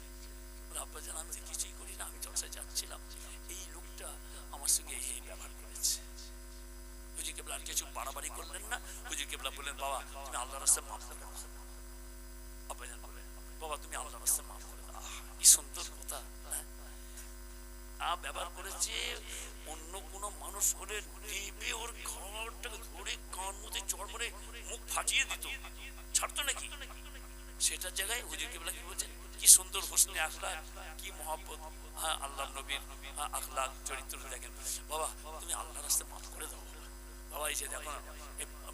আব্বাজান আমি তো কিছুই করি না, আমি জলসায় যাচ্ছিলাম, এই লোকটা আমার সঙ্গে এই ব্যবহার করেছে। হুজুর কেবলা আর কিছু বাড়াবাড়ি করলেন না, হুজুর কেবলা বললেন বাবা তুমি আল্লাহর রাস্তায় মাফ করে দাও। আব্বাজান বললেন বাবা তুমি আল্লাহর রাস্তায় মাফ করে দাও। কি সুন্দর কথা, ব্যবহার করেছে। অন্য কোন মানুষ হলে নেবে ওর ঘরটাকে ধরে কান মধ্যে চড় করে মুখ ফাটিয়ে দিত, ছাড়তো নাকি? সেটার জায়গায় হুজুর কেবলা কি বলছেন, কি সুন্দর হোসনে আখলাক, কি মহব্বত, হ্যাঁ আল্লাহ নবীর আখলাক চরিত্র দেখেন। বাবা তুমি আল্লাহ রাস্তায় মাফ করে দাও বাবা, এই যে দেখো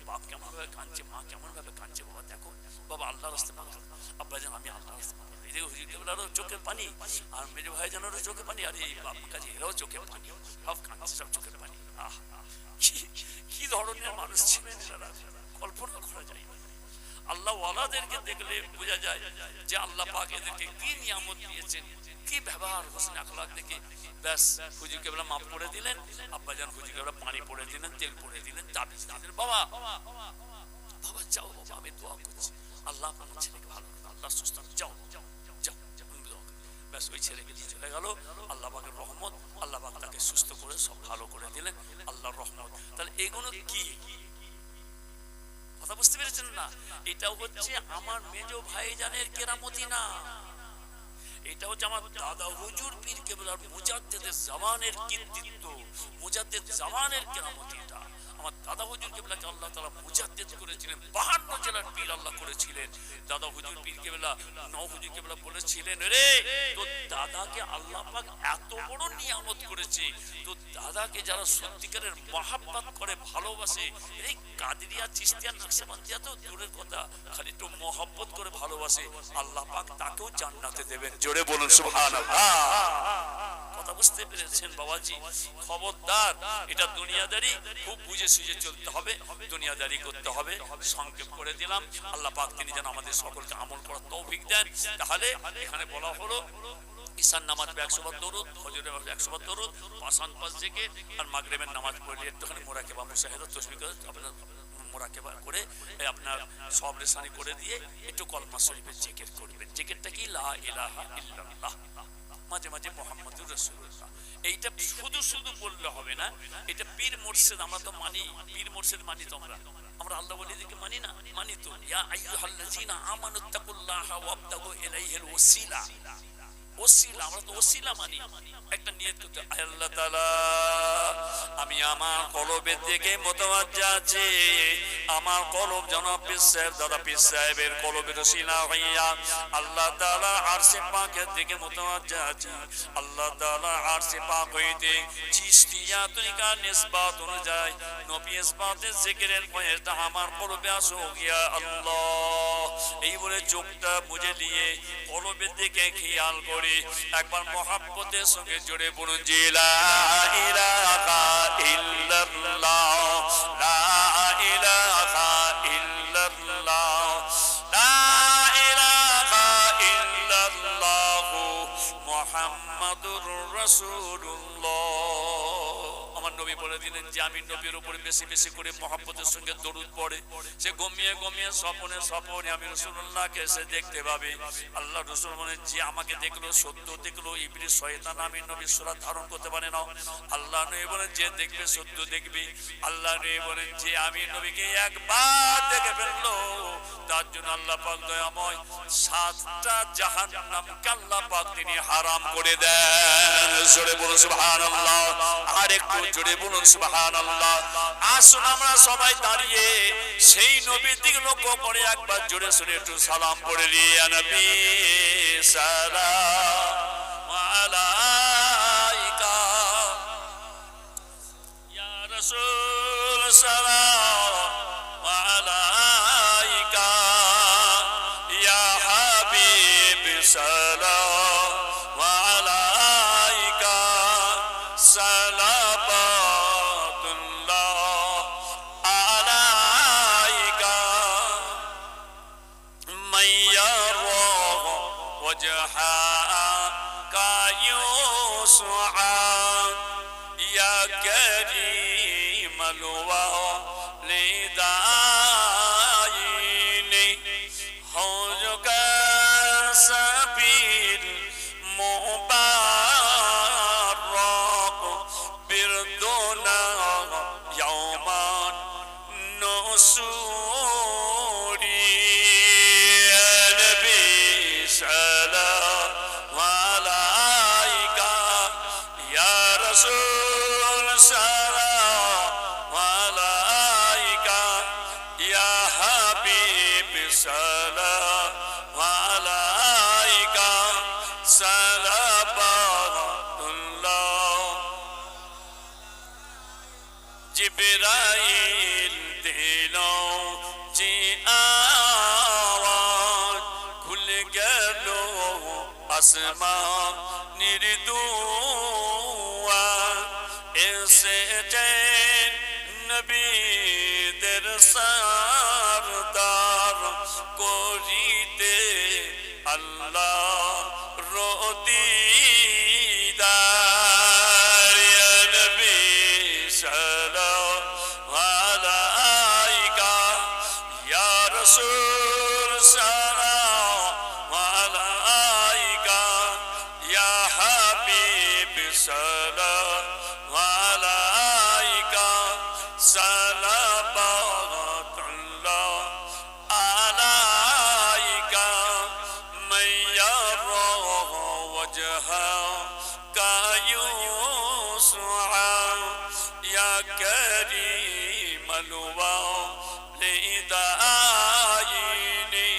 বাপ কেমন ভাবে কাঁদছে, মা কেমন ভাবে কাঁদছে, বাবা দেখো বাবা আল্লাহ রাস্তায় মাফ করে দাও। আব্বাজান আমি আল্লাহ রাস্তায় মাফ করে দিই। হুজুর কেবলারও চোখের পানি আর মেজ ভাইজানেরও চোখে পানি, আর এই বাপ কাজে এরাও চোখে পানি, সব কাঁদছে, সব চোখের পানি। আহ কি ধরনের মানুষ ছিলেন এরা, কল্পনা করা যায়। আল্লাহ ওয়ালাদেরকে দেখলে বোঝা যায় যে আল্লাহ পাক এদেরকে কি নিয়ামত দিয়েছেন, কি ব্যবহার হোসেন আখলাক দেখে ব্যাস হুজুর কেবলা মাফ করে দিলেন। আব্বাজান হুজুর কেবলা পানি পড়ে দিলেন, তেল পড়ে দিলেন, তাবিজ দিলেন। বাবা বাবা যাও বাবা আমি দোয়া করছি আল্লাহ আপনার ছেলেকে ভালো করে, আল্লাহ সুস্থ যাও যাও যাও, ব্যাস ওই ছেলেকে নিয়ে চলে গেল। আল্লাহ পাকের রহমত, আল্লাহ পাক তাকে সুস্থ করে সব ভালো করে দিলেন, আল্লাহর রহমত। তাহলে এগুলো কি কথা বুঝতে পেরেছেন না? এটাও হচ্ছে আমার মেজ ভাইজানের কেরামতি না, এটা হচ্ছে আমার দাদা হুজুর পীর কেবলার মুজাদ্দেদের জামানের কীর্তিত্ব, মুজাদ্দেদ জামানের কেরামতি। এটা আমার দাদা হুজুর কেবলাকে আল্লাহ তাআলা মুজাদ্দেদ করেছিলেন, 52 জেলার পীর আল্লাহ করেছিলেন। দাদা হুজুর পীর কেবলা নও হুজুর কেবলা বলেছিলেন রে তোর দাদাকে আল্লাহ পাক এত বড় নিয়ামত করেছে, তোর দাদাকে যারা সত্যিকারের মহাব্বত করে ভালোবাসে, এই কাদেরিয়া চিশতিয়া নকশবন্দিয়া তো দূরের কথা, খালি একটু মহব্বত করে ভালোবাসে, আল্লাহ পাক তাকেও জান্নাতে দেবেন। জোরে বলুন সুবহানাল্লাহ। কথা বুঝতে পেরেছেন বাবাজি? খবরদার এটা দুনিয়াদারি খুব বুঝে সুঝে চলতে হবে, দুনিয়াদারি করতে হবে। সংক্ষেপ করে দিলাম, আল্লাহ পাক তিনি যেন আমাদের সকলকে আমল করার তৌফিক দেন। তাহলে এখানে বলা হলো ঈশার নামাজ 100 বার দরুদ, ফজরের 100 বার দরুদ, পাঁচ জিকির, আর মাগরিবের নামাজ পড়লে একটুখানি মুরাকাবা মুশাহিদা তাসবিহ করে আপনার মুরাকাবা করে আপনার সব রেসানি করে দিয়ে একটু কলমা শরীফের জিকির করবেন। জিকিরটা কি লা ইলাহা ইল্লাল্লাহ, মাঝে মাঝে মুহাম্মাদুর রাসূলুল্লাহ। এইটা শুধু শুধু বললে হবে না, এটা পীর মুর্শিদ আমরা তো মানি, পীর মুর্শিদ মানি তো আমরা আল্লাহ ওয়ালিদেরকে মানি না? মানি তো। ইয়া আইয়ুহাল্লাযীনা আমানুত্তাকুল্লাহা ওয়াবতাগু ইলাইহিল ওয়াসিলা, ওসিলা আমরা তো ওসিলা মানি। একটা নিয়ত করতে, আল্লাহ তাআলা আমি আমার কলবের দিকে মুতাওয়াজ্জিহ আছি, আমার কলব জনাব পীর সাহেব দাদা পীর সাহেবের কলবের ওসিলা হইয়া আল্লাহ তাআলা আরশে পাকের দিকে মুতাওয়াজ্জিহ আছি। আল্লাহ তাআলা আরশে পাক হইতে চিশতিয়া তরিকা নিসবত অনুযায়ী নবী ইসবাতের জিকিরের ফয়েজটা আমার কলবে আসো ইয়া আল্লাহ। এই বলে চোখটা বুজে নিয়ে কলবের দিকে খেয়াল করি একবার মহব্বতের সঙ্গে জুড়ে বলুন জি লা ইলাহা ইল্লাল্লাহ লা ইলাহা ইল্লাল্লাহ লা ইলাহা ইল্লাল্লাহ মুহাম্মাদুর রাসূলুল্লাহ। আমার নবী বলে দিলেন যে আমি নবীর উপরে বেশি বেশি করে মহব্বতের সঙ্গে দরুদ পড়ে সে ঘুমিয়ে ঘুমিয়ে স্বপনে স্বপনে আমি রাসূলুল্লাহকে এসে দেখতে পাবে। আল্লাহ রাসূল বলেন যে আমাকে দেখলো সত্য দেখলো ইবলিস শয়তান আমি নবীর সূরা ধারণ করতে পারে না। আল্লাহ নবী বলেন যে দেখবে সত্য দেখবে। আল্লাহ নবী বলেন যে আমি নবীকে একবার দেখে ফেললো তার জন্য আল্লাহ পাক দয়াময় 7টা জাহান্নামকে আল্লাহ পাক তিনি হারাম করে দেন। জোরে বলুন সুবহানাল্লাহ, আর একটু জোরে বলুন সুবহানাল্লাহ। আসুন আমরা সবাই দাঁড়িয়ে সেই নবীর দিকে লক্ষ্য করে একবার জোরে সোরে একটু সালাম পড়ে নি ইয়া নবী সালাম আলাইকা ইয়া রাসূল সালাম আলাইকা ইয়া হাবিব সালাম আলাইকা সালাবাতুল্লাহ আলাইকা মাইয়ারা ওয়াজহাকা ইউসআ ইয়া কারীমাল ওয়ালিদাইনি হুজুকা সাবিল মুবারক বিরদুনা ইয়াওমান নুসুরি ইয়া নবী সালাম আলাইকা ইয়া রাসূল সালাম আলাইকা ইয়া হাবিব সালাম আলাইকা সালাবাতুল্লাহ। জিবরাইল দিল যে আওয়াজ খুলে গেল আসমানের দুয়ার এসেছেন নবীদের সরদার করিতে আল্লাহ রদিদার ইয়া নবী সালাম আলাইকা ইয়া রাসূল সালাম আলাইকা ইয়া হাবিব সালাম আলাইকা সালাবাতুল্লাহ আলাইকা মাইয়ারা ওয়াজহাকা ইউসআ ইয়া কারীমাল ওয়ালিদাইনি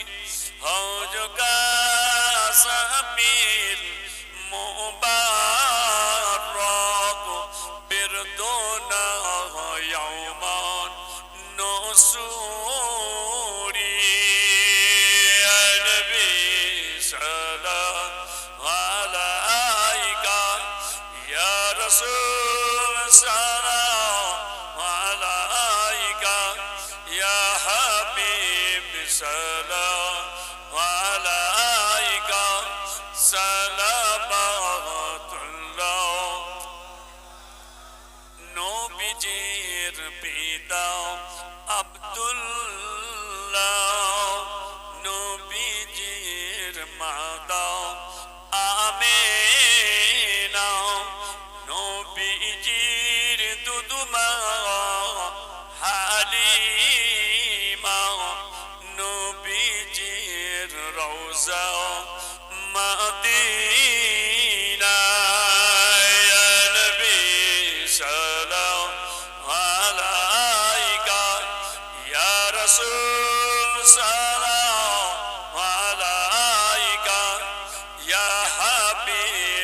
হুজুকা সাবিল মুবারক বিরদুনা ইয়াওমান নুসুরি ইয়া নবী সালাম আলাইকা ইয়া রাসূল সালাম আলাইকা ইয়া হাবিব সালাম আলাইকা সালাবাতুল্লাহ। নবীজির পিতা আব্দুল্লাহ নবীজির মাতা আমিনা নবীজির দুদুমা হালিমা নবীজির রওজা মদিনা ইয়া নবী সালাম আলাইকা ইয়া রাসূল সালাম আলাইকা ইয়া হাবিব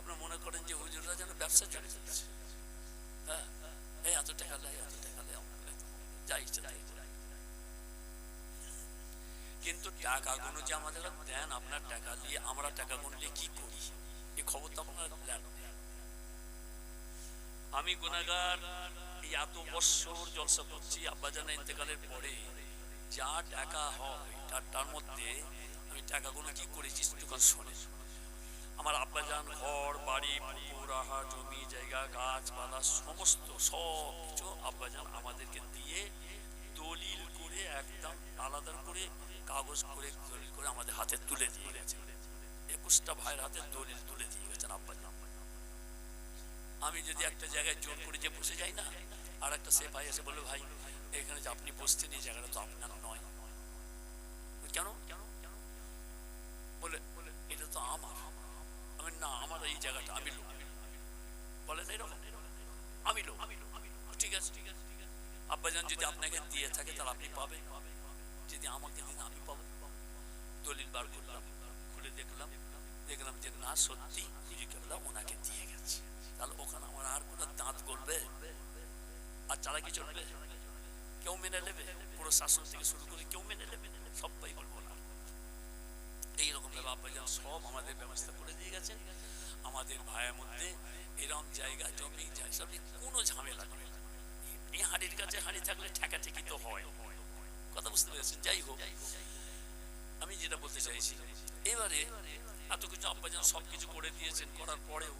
আপনার মনে করেন যে হুজুররা যেন ব্যবসা চলে যাচ্ছে, হ্যাঁ, এই এত টাকা লাই, এত টাকা লাই, যা ইচ্ছা তাই। কিন্তু টাকাগুলো যে আমাদের দেন, আপনার টাকা দিয়ে আমরা টাকা গুনলে কি করি, এই খবর তো আপনার দেন। আমি গুনাহগার, এই এত বছর জলসা করছি, আব্বাজানের ইন্তেকালের পরে যা টাকা হয় তার মধ্যে আমি টাকাগুলো কি করেছি একটুখানি শোনে। আমার আব্বাজান ঘর বাড়ি পুকুর আহার জমি জায়গা গাছপালা সমস্ত সব কিছু আব্বাজান আমাদেরকে দিয়ে দলিল করে একদম আলাদা করে কাগজ করে দলিল করে আমাদের হাতে তুলে দিয়ে গেছে। 21টা ভাইয়ের হাতে দলিল তুলে দিয়ে গেছেন আব্বাজান। আমি যদি একটা জায়গায় জোর করে যে বসে যাই না, আর একটা সে ভাই এসে বললো, ভাই এখানে যে আপনি বসছেন এই জায়গাটা তো আপনার নয়। কেন বলে, এটা তো আমার। আমি না, আমার এই জায়গাটা আমি লোক বলে তাই রকম আমি লোক। ঠিক আছে, আব্বাজান যদি আপনাকে দিয়ে থাকে তাহলে আপনি পাবেন, যদি আমাকে দিন আমি পাবো। দলিল বার করলাম, খুলে দেখলাম যে না সত্যি হুজুর কেবলা ওনাকে দিয়ে গেছে। তাহলে ওখানে আমার আর কোনো দাঁত করবে আর চালাকি চলবে? কেউ মেনে নেবে? পুরো শাসন থেকে শুরু করে কেউ মেনে নেবে? সবাই বলবো না। এইরকম ভাবে আব্বাজান সব আমাদের ব্যবস্থা করে দিয়ে গেছেন। আমাদের ভাইয়ের মধ্যে এরকম জায়গা জমি সব কোনো ঝামেলা নেই। এই হাড়ির কাছে হাড়ি থাকলে ঠেকাঠেকি তো হয়, কথা বুঝতে পেরেছেন? যাই হোক, আমি যেটা বলতে চাইছি, এবারে এত কিছু আব্বাজান সব কিছু করে দিয়েছেন, করার পরেও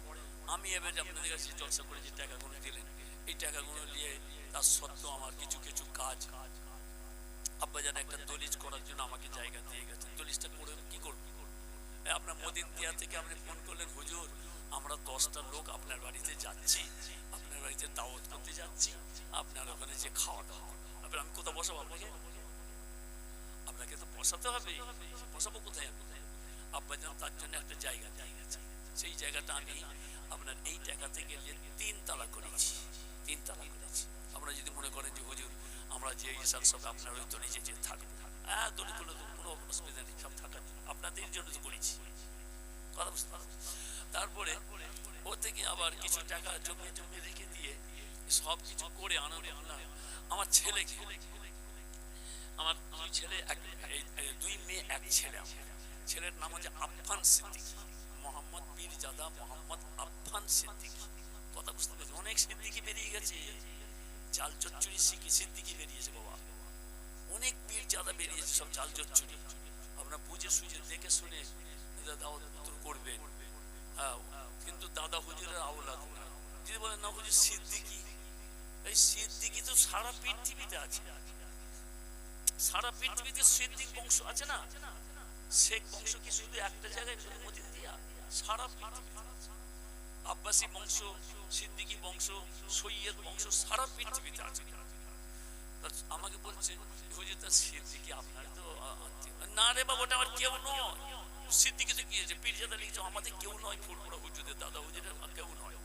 আমি এবারে আপনাদের কাছে জলসা করে যে টাকাগুলো দিলেন, এই টাকাগুলো নিয়ে তার সত্ত্বেও আমার কিছু কিছু কাজ আব্বাজান একটা দলিল করার জন্য আমাকে জায়গা দিয়ে গেছেন। দলিলটা করে কি করবো? আপনার মদিনা থেকে আপনি ফোন করলেন, হুজুর আমরা 10টা লোক আপনার বাড়িতে যাচ্ছি, আপনার বাড়িতে দাওয়াত করতে যাচ্ছি, আপনার ওখানে যে খাওয়া দাওয়া, এবার আমি কোথাও বসাবো আপনাকে? আপনাকে তো বসাতে হবে, বসাবো কোথায়? আব্বাজান তার জন্য একটা জায়গা দিয়ে গেছে। সেই জায়গাটা আমি আপনার এই টাকা থেকে 3 তালা করেছি, 3 তালা করেছি। আপনারা যদি মনে করেন যে হুজুর আমরা যে হিসাব সব আপনার ওই তৈরি যে থাকবো, হ্যাঁ তৈরি করলে তো কোনো অসুবিধা নেই, সব থাকা আপনাদের জন্য তো করেছি, কথা বুঝতে পারছেন? তারপরে ও থেকে আবার কিছু টাকা জমিয়ে জমিয়ে রেখে দিয়ে সব কিছু করে আনন্দ আমার ছেলেকে, আমার 2 ছেলে, 2 মেয়ে 1 ছেলে। ছেলের নাম হচ্ছে আফফান সিদ্দিকী, মোহাম্মদ পীরজাদা মোহাম্মদ আফফান সিদ্দিকী, কথা বুঝতে পেরেছি? অনেক সিদ্দিকী বেরিয়ে গেছে, চাল চচ্চড়ি সিদ্দিকী বেরিয়েছে বাবা, অনেক পীরজাদা বেরিয়েছে, সব চাল চচ্চড়ি। আপনার বুঝে সুঝে দেখে শুনে দাওয়াত করবেন। হ্যাঁ, কিন্তু দাদা হুজুরের আওলাদ না। যদি বলেন না হুজুর সিদ্দিকী, এই সিদ্দিকী তো সারা পৃথিবীতে আছে, সারা পৃথিবীতে সিদ্দিক বংশ আছে না? শেখ বংশ কি শুধু একটা জায়গায় মদিনা? সারা পৃথিবীতে আব্বাসী বংশ, সিদ্দিকী বংশ, সৈয়দ বংশ সারা পৃথিবীতে আছে। আমাকে বলছে হুজুর তার সিদ্দিকী আপনার তো না রে বাবা, ওটা আমার কেউ নয়। সিদ্দিকী তো কি আছে, পীরজাদা লিখেছে আমাদের কেউ নয়, ফুলপুরা হুজুরের দাদা হুজুরের কেউ নয়।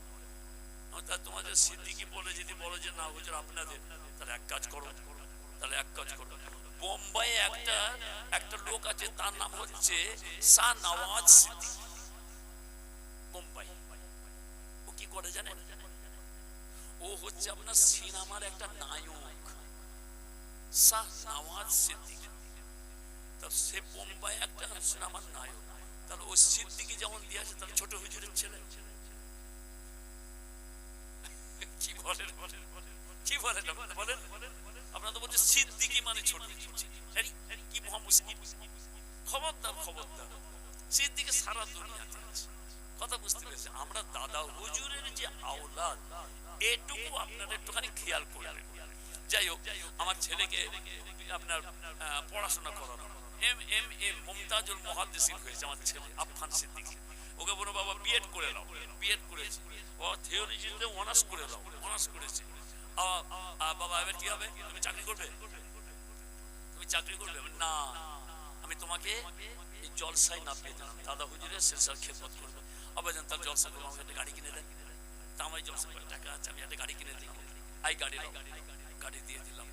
তা তোমাদের সিদ্দিকী বলে যদি বলো যে না হুজুর আপনাদের, তাহলে এক কাজ করো, বোম্বাই একটা লোক আছে, তার নাম হচ্ছে শাহ নওয়াজ সিদ্দিকী। বোম্বাই ও কি করে জানেন? ও হচ্ছে আপনার সিনেমার একটা নায়ক, শাহ নওয়াজ সিদ্দিকী। তা সে বোম্বাই একটা সিনেমার নায়ক, তাহলে ও সিদ্দিকী যেমন দিয়ে আছে, তাহলে ছোট হুজুরের ছেলে। কি বলেন কি বলেন বলেন? আপনারা তো বলছেন সিদ্দিকী মানে ছোট, কি মহা মুশকিল। খবরদার, সিদ্দিকী সারা দুনিয়াতে আছে, কথা বুঝতে পেরেছে? আমরা দাদা হুজুরের যে আওলাদ, এটুকু আপনারা একটুখানি খেয়াল করবেন। যাই হোক, আমার ছেলেকে আপনার পড়াশোনা করানো, এম মুমতাজুল মুহাদ্দিসিন হয়েছে আমার ছেলে আফফান সিদ্দিকী। ওকে বলো বাবা বিএড করে নাও, বিএড করেছে। ও থিওলজিতে অনার্স করে নাও, অনার্স করেছে। বাবা এবার কি হবে? তুমি চাকরি করবে? না, আমি তোমাকে এই জলসায় না পেয়ে দিলাম, দাদা হুজুরের শেষার খেদমত করবো। আব্বাজান তার জলসা করবো, আমাকে একটা গাড়ি কিনে দেন। তা আমার জলসা করে টাকা আছে, আমি একটা গাড়ি কিনে দিই। গাড়ি দিয়ে দিলাম,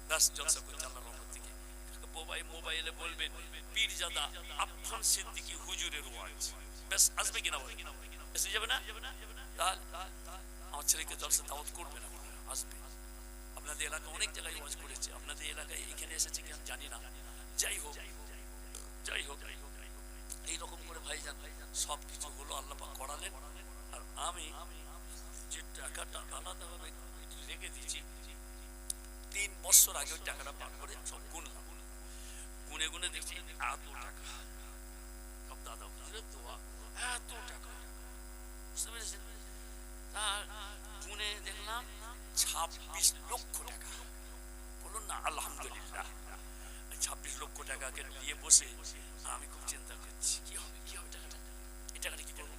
ব্যাস জলসা করতে আল্লাহর রহমত থেকে। মোবাইলে বলবেন পীরজাদা আফফান সিদ্দিকী হুজুরের ওয়াজ, ব্যাস আসবে কিনা বলে, এসে যাবে না? তাহলে আমার ছেলেকে জলসা দাওয়াত করবে না, আসবে। আপনাদের এলাকা অনেক জায়গায় ওয়াজ করেছে, আপনাদের এলাকায় এখানে এসেছে কি আমি জানি না। যাই হোক যাই হোক, এইরকম করে ভাইজান সব কিছু হলো, আল্লাহ পাক করালেন। আর আমি যে টাকাটা আলাদাভাবে রেখে দিয়েছি 3 বছর আগে ওই টাকাটা পার করে সব গুনলাম, গুনে গুনে দেখছি এত টাকা, সব দাদা হুজুরের দোয়া, এত টাকা, বুঝতে পেরেছেন? তার গুনে দেখলাম 26 লক্ষ টাকা। বলুন না আলহামদুলিল্লাহ। 26 লক্ষ টাকাকে নিয়ে বসে আমি খুব চিন্তা করছি কি হবে কি হবে, টাকাটা এই টাকাটা কি করবো?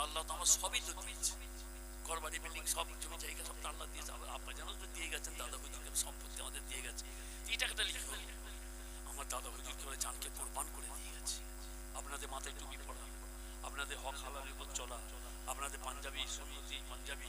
আল্লাহ তো আমার সবই তো দিয়েছে, ঘর বাড়ি বিল্ডিং সব জমি জায়গা সব তো আল্লাহ দিয়েছে। আব্বা জানো তো দিয়ে গেছেন, দাদা হুজুরকে সম্পত্তি আমাদের দিয়ে গেছে। এই টাকাটা লিখে হলো আমার দাদা হুজুরকে ওরা জানকে কোরবান করে দিয়ে গেছে। আপনাদের মাথায় টুপি পড়া, আপনাদের হক হালালের উপর চলা, আপনাদের পাঞ্জাবি সুন্নতি পাঞ্জাবি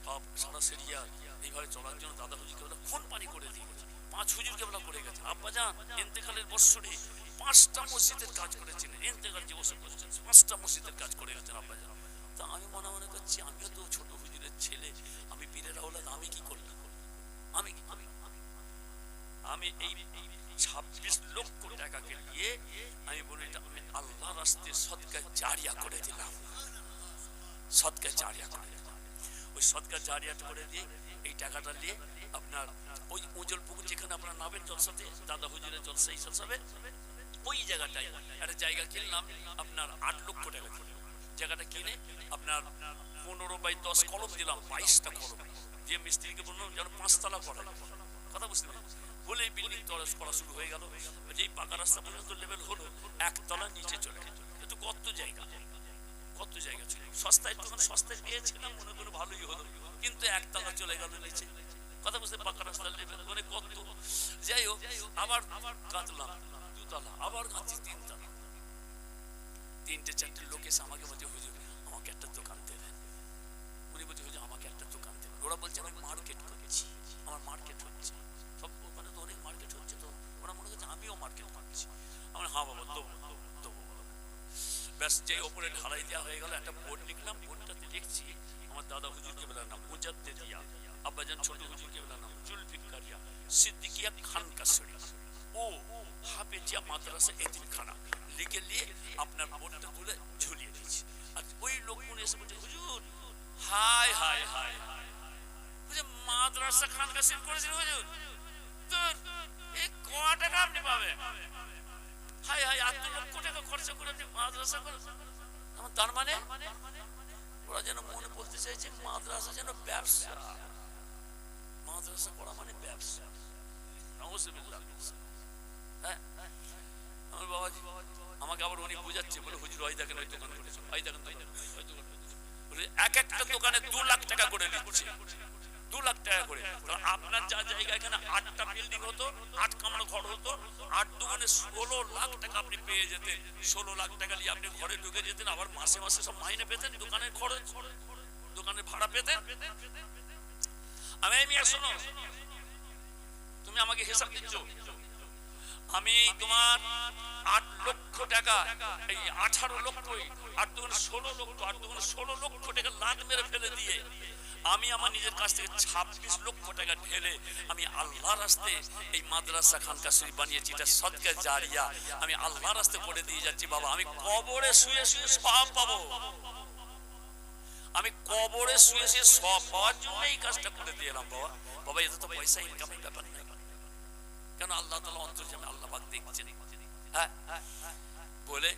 সব সারা সেরিয়া এইভাবে চলার জন্য দাদা হুজুরকে ওরা খুন পানি করে দিয়ে গেছে। 5 হুজুরকে ওরা করে গেছে। আব্বা যান ইন্তেকালের বৎসরে 5টা মসজিদের কাজ করেছিলেন, ইন্তেকাল যে বছর করেছেন 5টা মসজিদের কাজ করে গেছেন আব্বা যান। তা আমি মনে মনে করছি আমিও তো ছোট হুজুরের ছেলে, আমি পীরের আওলাদ, আমি কি করলাম? আমি আমি এই 26 লক্ষ টাকাকে নিয়ে আমি বলি এটা আমি আল্লাহ রাস্তায় সদকা জারিয়া করে দিলাম, সদকা জারিয়া করে দিলাম। ওই সদকা জারিয়া করে দিয়ে এই টাকাটা নিয়ে আপনার ওই উজ্জ্বল পুকুর যেখানে আপনার নামের জলসাতে দাদা হুজুরের জলসা এই জলসাবে ওই জায়গাটায় একটা জায়গা কিনলাম আপনার 8 লক্ষ টাকা। জায়গাটা কিনে আপনার 15x10 কলম দিলাম, 22টা কলম দিয়ে মিস্ত্রিকে বললাম যেন 5 তলা করায়। কথা বুঝতে পারি বলে বিল্ডিং তরস করা শুরু হয়ে গেল। যেই পাকা রাস্তা পর্যন্ত লেভেল হলো 1 তলা নিচে চলে গেল। কিন্তু কত জায়গা ছিল, সস্তায় তখন সস্তায় পেয়েছিলাম মনে করে ভালোই হলো, কিন্তু 1 তলা চলে গেল নিচে। কথা বুঝতে পাকা রাস্তার লেভেল মানে কত। যাই হোক আবার কাঁদলাম 2 তলা, আবার কাঁদছি 3 তলা। 3-4টে লোক এসে আমাকে বলছে হুজুর আমাকে একটা দোকান দেবেন। উনি বলছে হুজুর আমাকে একটা দোকান দেবেন। ওরা বলছে আমি মার্কেট করছি, আমার মার্কেট হচ্ছে, সব ওখানে তো অনেক মার্কেট হচ্ছে, তো ওরা মনে করছে আমিও মার্কেট করছি। আমার হ্যাঁ বাবা দেবো দেবো। ব্যাস যেই ওপরে ঢালাই দেওয়া হয়ে গেল, একটা বোর্ড লিখলাম, বোর্ডটাতে লিখছি আমার দাদা হুজুরকে বেলার নাম মুজাদ্দেদিয়া, আব্বাজান ছোট হুজুরকে বেলার নাম জুলফিকারিয়া সিদ্দিকিয়া খানকাসরি ও হাফেজিয়া মাদ্রাসা এতিমখানা লিখে নিয়ে আপনার বোর্ডটা তুলে ঝুলিয়ে দিয়েছি। আর ওই লোকগুলো এসে বলছে হুজুর হাই হাই হাই মাদ্রাসা খানকাসরি করেছেন হুজুর, তো এই ক টাকা আপনি পাবেন? হাই হাই 8 লক্ষ টাকা খরচা করে আপনি মাদ্রাসা করেছেন। তার মানে ওরা যেন মনে বলতে চাইছে মাদ্রাসা যেন ব্যবসা, মাদ্রাসা করা মানে ব্যবসা। হ্যাঁ আমার বাবাজি আমাকে আবার উনি বুঝাচ্ছে, বলে হুজুর ওই দেখেন ওই দোকান করেছে, ওই দেখেন এক একটা দোকানে 2 লাখ টাকা করে নিচ্ছে, 2 লাখ টাকা করে। আপনার যা জায়গা এখানে 8টা বিল্ডিং হতো, 8 কামরা ঘর হতো, 8 দুগুণে 16 লাখ টাকা আপনি পেয়ে যেতেন। 16 লাখ টাকা নিয়ে আপনি ঘরে ঢুকে যেতেন, আবার মাসে মাসে সব মাইনে পেতেন, দোকানের খরচ দোকানের ভাড়া পেতেন। আমি শোনো তুমি আমাকে হিসাব দিচ্ছ, আমি তোমার 8 লক্ষ টাকা এই 18 লক্ষ 8 দুগুণে 16 লক্ষ 8 দুগুণে 16 লক্ষ টাকা লাট মেরে ফেলে দিয়ে আমি আমার নিজের কাছ থেকে 26 লক্ষ টাকা ঢেলে আমি আল্লাহর রাস্তায় এই মাদ্রাসা খানকাসরি বানিয়েছি। এটা সদকা জারিয়া, আমি আল্লাহর রাস্তায় করে দিয়ে যাচ্ছি। বাবা আমি কবরে শুয়ে শুয়ে সব পাবো, আমি কবরে শুয়ে শুয়ে সব পাওয়ার জন্য এই কাজটা করে দিয়ে এলাম। বাবা বাবা এটা তো পয়সা ইনকামের ব্যাপার নাই, কেন আল্লাহ তাআলা অন্তর্যামী, আল্লাহ পাক দেখছেন। হ্যাঁ বলে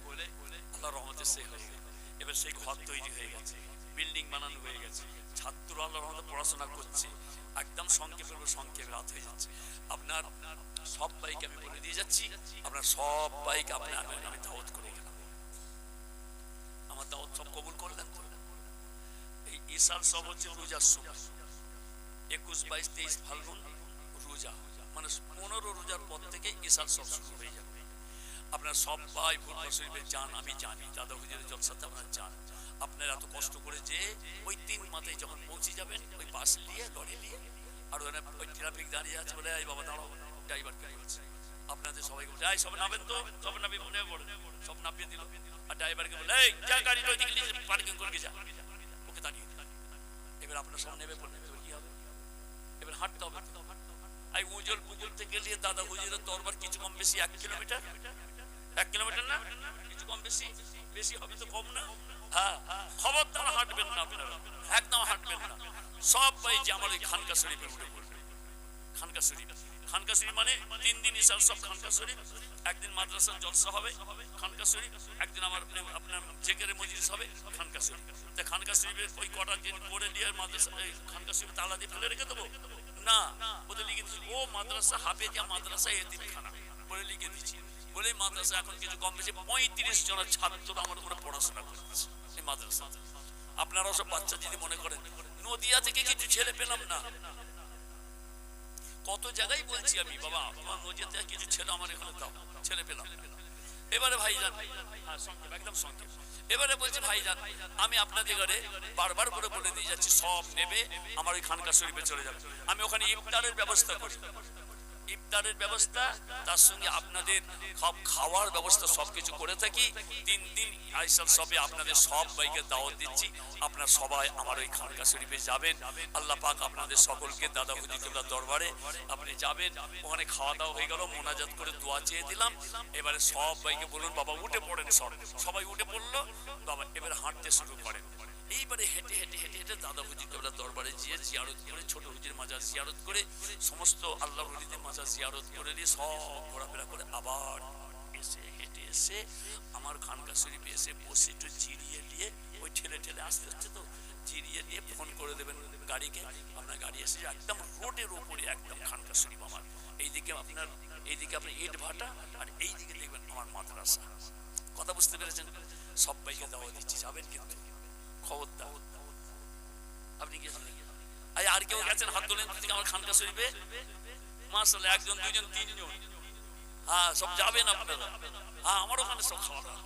আল্লাহ রহমতে সে হয়ে গেল। এবার সেই ঘর তৈরি হয়ে গেছে, বিল্ডিং বানানো হয়ে গেছে, ছাত্র আল্লাহর রহমতে পড়াশোনা করছে। একদম সংক্ষেপে রাত হয়ে যাচ্ছে। আপনার সব বাইক আমি বলে দিয়ে যাচ্ছি, আপনার সব বাইক আপনার আমি দাওয়াত করে গেলাম। আমার দাওয়াত সব কবুল করলেন তো? এই ইসাল সব হচ্ছে রোজার সময়, 21, 22, 23 ফাল্গুন রোজা, মানে 15 রোজার পর থেকে ইসাল সব শুরু হয়ে যাবে। আপনার সবাই ফুরফুরা শরীফে যান, আমি জানি দাদা হুজুরের জলসাতে আপনারা যান। আপনারা এত কষ্ট করে যে ওই 3 মাথায় যখন পৌঁছে যাবেন ওই বাস নিয়ে লরি নিয়ে, আর ওই ট্রাফিক দাঁড়িয়ে আছে বলে এই বাবা দাঁড়াও, ড্রাইভারকে বলছে আপনাদের সবাইকে বলছে এই সব নামেন তো, সব নামিয়ে মনে পড়ে, সব নামিয়ে দিল। আর ড্রাইভারকে বলে এই যা গাড়িটা ওইদিকে নিয়ে পার্কিং করে যা, ওকে দাঁড়িয়ে দিল। এবার আপনার সব নেমে পড়লেন, এবার কি হবে? এবার হাঁটতে হবে। এই উজল পুকুর থেকে গিয়ে দাদা হুজুরের দরবার কিছু কম বেশি 1 কিলোমিটার, 1 কিলোমিটার না কিছু কম বেশি, বেশি হবে তো কম না? হ্যাঁ, খবরদার হাঁটবেন না আপনারা, একদম হাঁটবেন না। সব ভাই যে আমার ওই খানকা শরীফে উঠে পড়বে। খানকা শরীফ, খানকা শরীফ মানে 3 দিন ইশার সব খানকা শরীফ। একদিন মাদ্রাসার জলসা হবে খানকা শরীফ, একদিন আমার আপনার জেকের মজলিস হবে খানকা শরীফ। তাই খানকা শরীফের ওই কটা দিন করে দিয়ে মাদ্রাসা খানকা শরীফ তালা দিয়ে ফেলে রেখে দেবো না, ওদের লিখে দিচ্ছি ও মাদ্রাসা হাফেজিয়া মাদ্রাসা এতিমখানা বলে লিখে দিচ্ছি। বলে মাদ্রাসা এখন কিছু কম বেশি 35 জন ছাত্র আমার উপরে পড়াশোনা করছে এই মাদ্রাসা। আপনারাও সব বাচ্চা যদি মনে করেন নদিয়া থেকে কিছু ছেলে পেলাম না, কত জায়গায় বলছি আমি বাবা তোমার নদিয়া থেকে কিছু ছেলে আমার এখানে দাও, ছেলে পেলাম। এবারে ভাইজান, একদম সংক্ষেপ, এবারে বলছি ভাইজান আমি আপনাদের ঘরে বারবার করে বলে দিয়ে যাচ্ছি সব নেবে আমার ওই খানকা শরীফে চলে যাবে। আমি ওখানে ইফতারের ব্যবস্থা করি, ইফতারের ব্যবস্থা, তার সঙ্গে আপনাদের খাওয়ার ব্যবস্থা সবকিছু করে থাকি। 3 দিন আইসাল সবে আপনাদের সব ভাইকে দাওয়াত দিচ্ছি, আপনারা সবাই আমার ওই খানকা শরীফে যাবেন। আল্লাহ পাক আপনাদের সকলকে দাদা হুজুরদের দরবারে আপনি যাবেন, ওখানে খাওয়া দাওয়া হয়ে গেল, মোনাজাত করে দোয়া চেয়ে দিলাম। এবারে সব ভাইকে বলুন বাবা উঠে পড়েন, সবাই উঠে পড়লো বাবা, এবারে হাঁটতে শুরু করেন। এইবারে হেঁটে হেঁটে হেঁটে হেঁটে দাদা হুজুর দরবারে গিয়ে জিয়ারত করে, ছোট হুজুর মাজার জিয়ারত করে, সমস্ত আল্লাহ ওলিদের মাজার জিয়ারত করে নিয়ে সব ঘোরাফেরা করে আবার এসে হেঁটে এসে আমার খানকা শরীফে এসে বসে একটু জিরিয়ে নিয়ে, ওই ঠেলে ঠেলে আসতে হচ্ছে তো, জিরিয়ে নিয়ে ফোন করে দেবেন গাড়িকে, আপনার গাড়ি এসে একদম রোডের ওপরে একদম খানকা শরীফ আমার। এইদিকে আপনার ইট ভাটা, আর এইদিকে দেখবেন আমার মাদ্রাসা। কথা বুঝতে পেরেছেন? সবাইকে দাওয়া দিচ্ছি, যাবেন কিন্তু খবরদার। আপনি গেছেন আর কেউ গেছেন হাত তোলেন আমার খানকা শরীফে? মাশাআল্লাহ, 1 জন 2 জন 3 জন, হ্যাঁ সব যাবেন আপনারা। হ্যাঁ আমার ওখানে সব খাওয়া দাওয়া,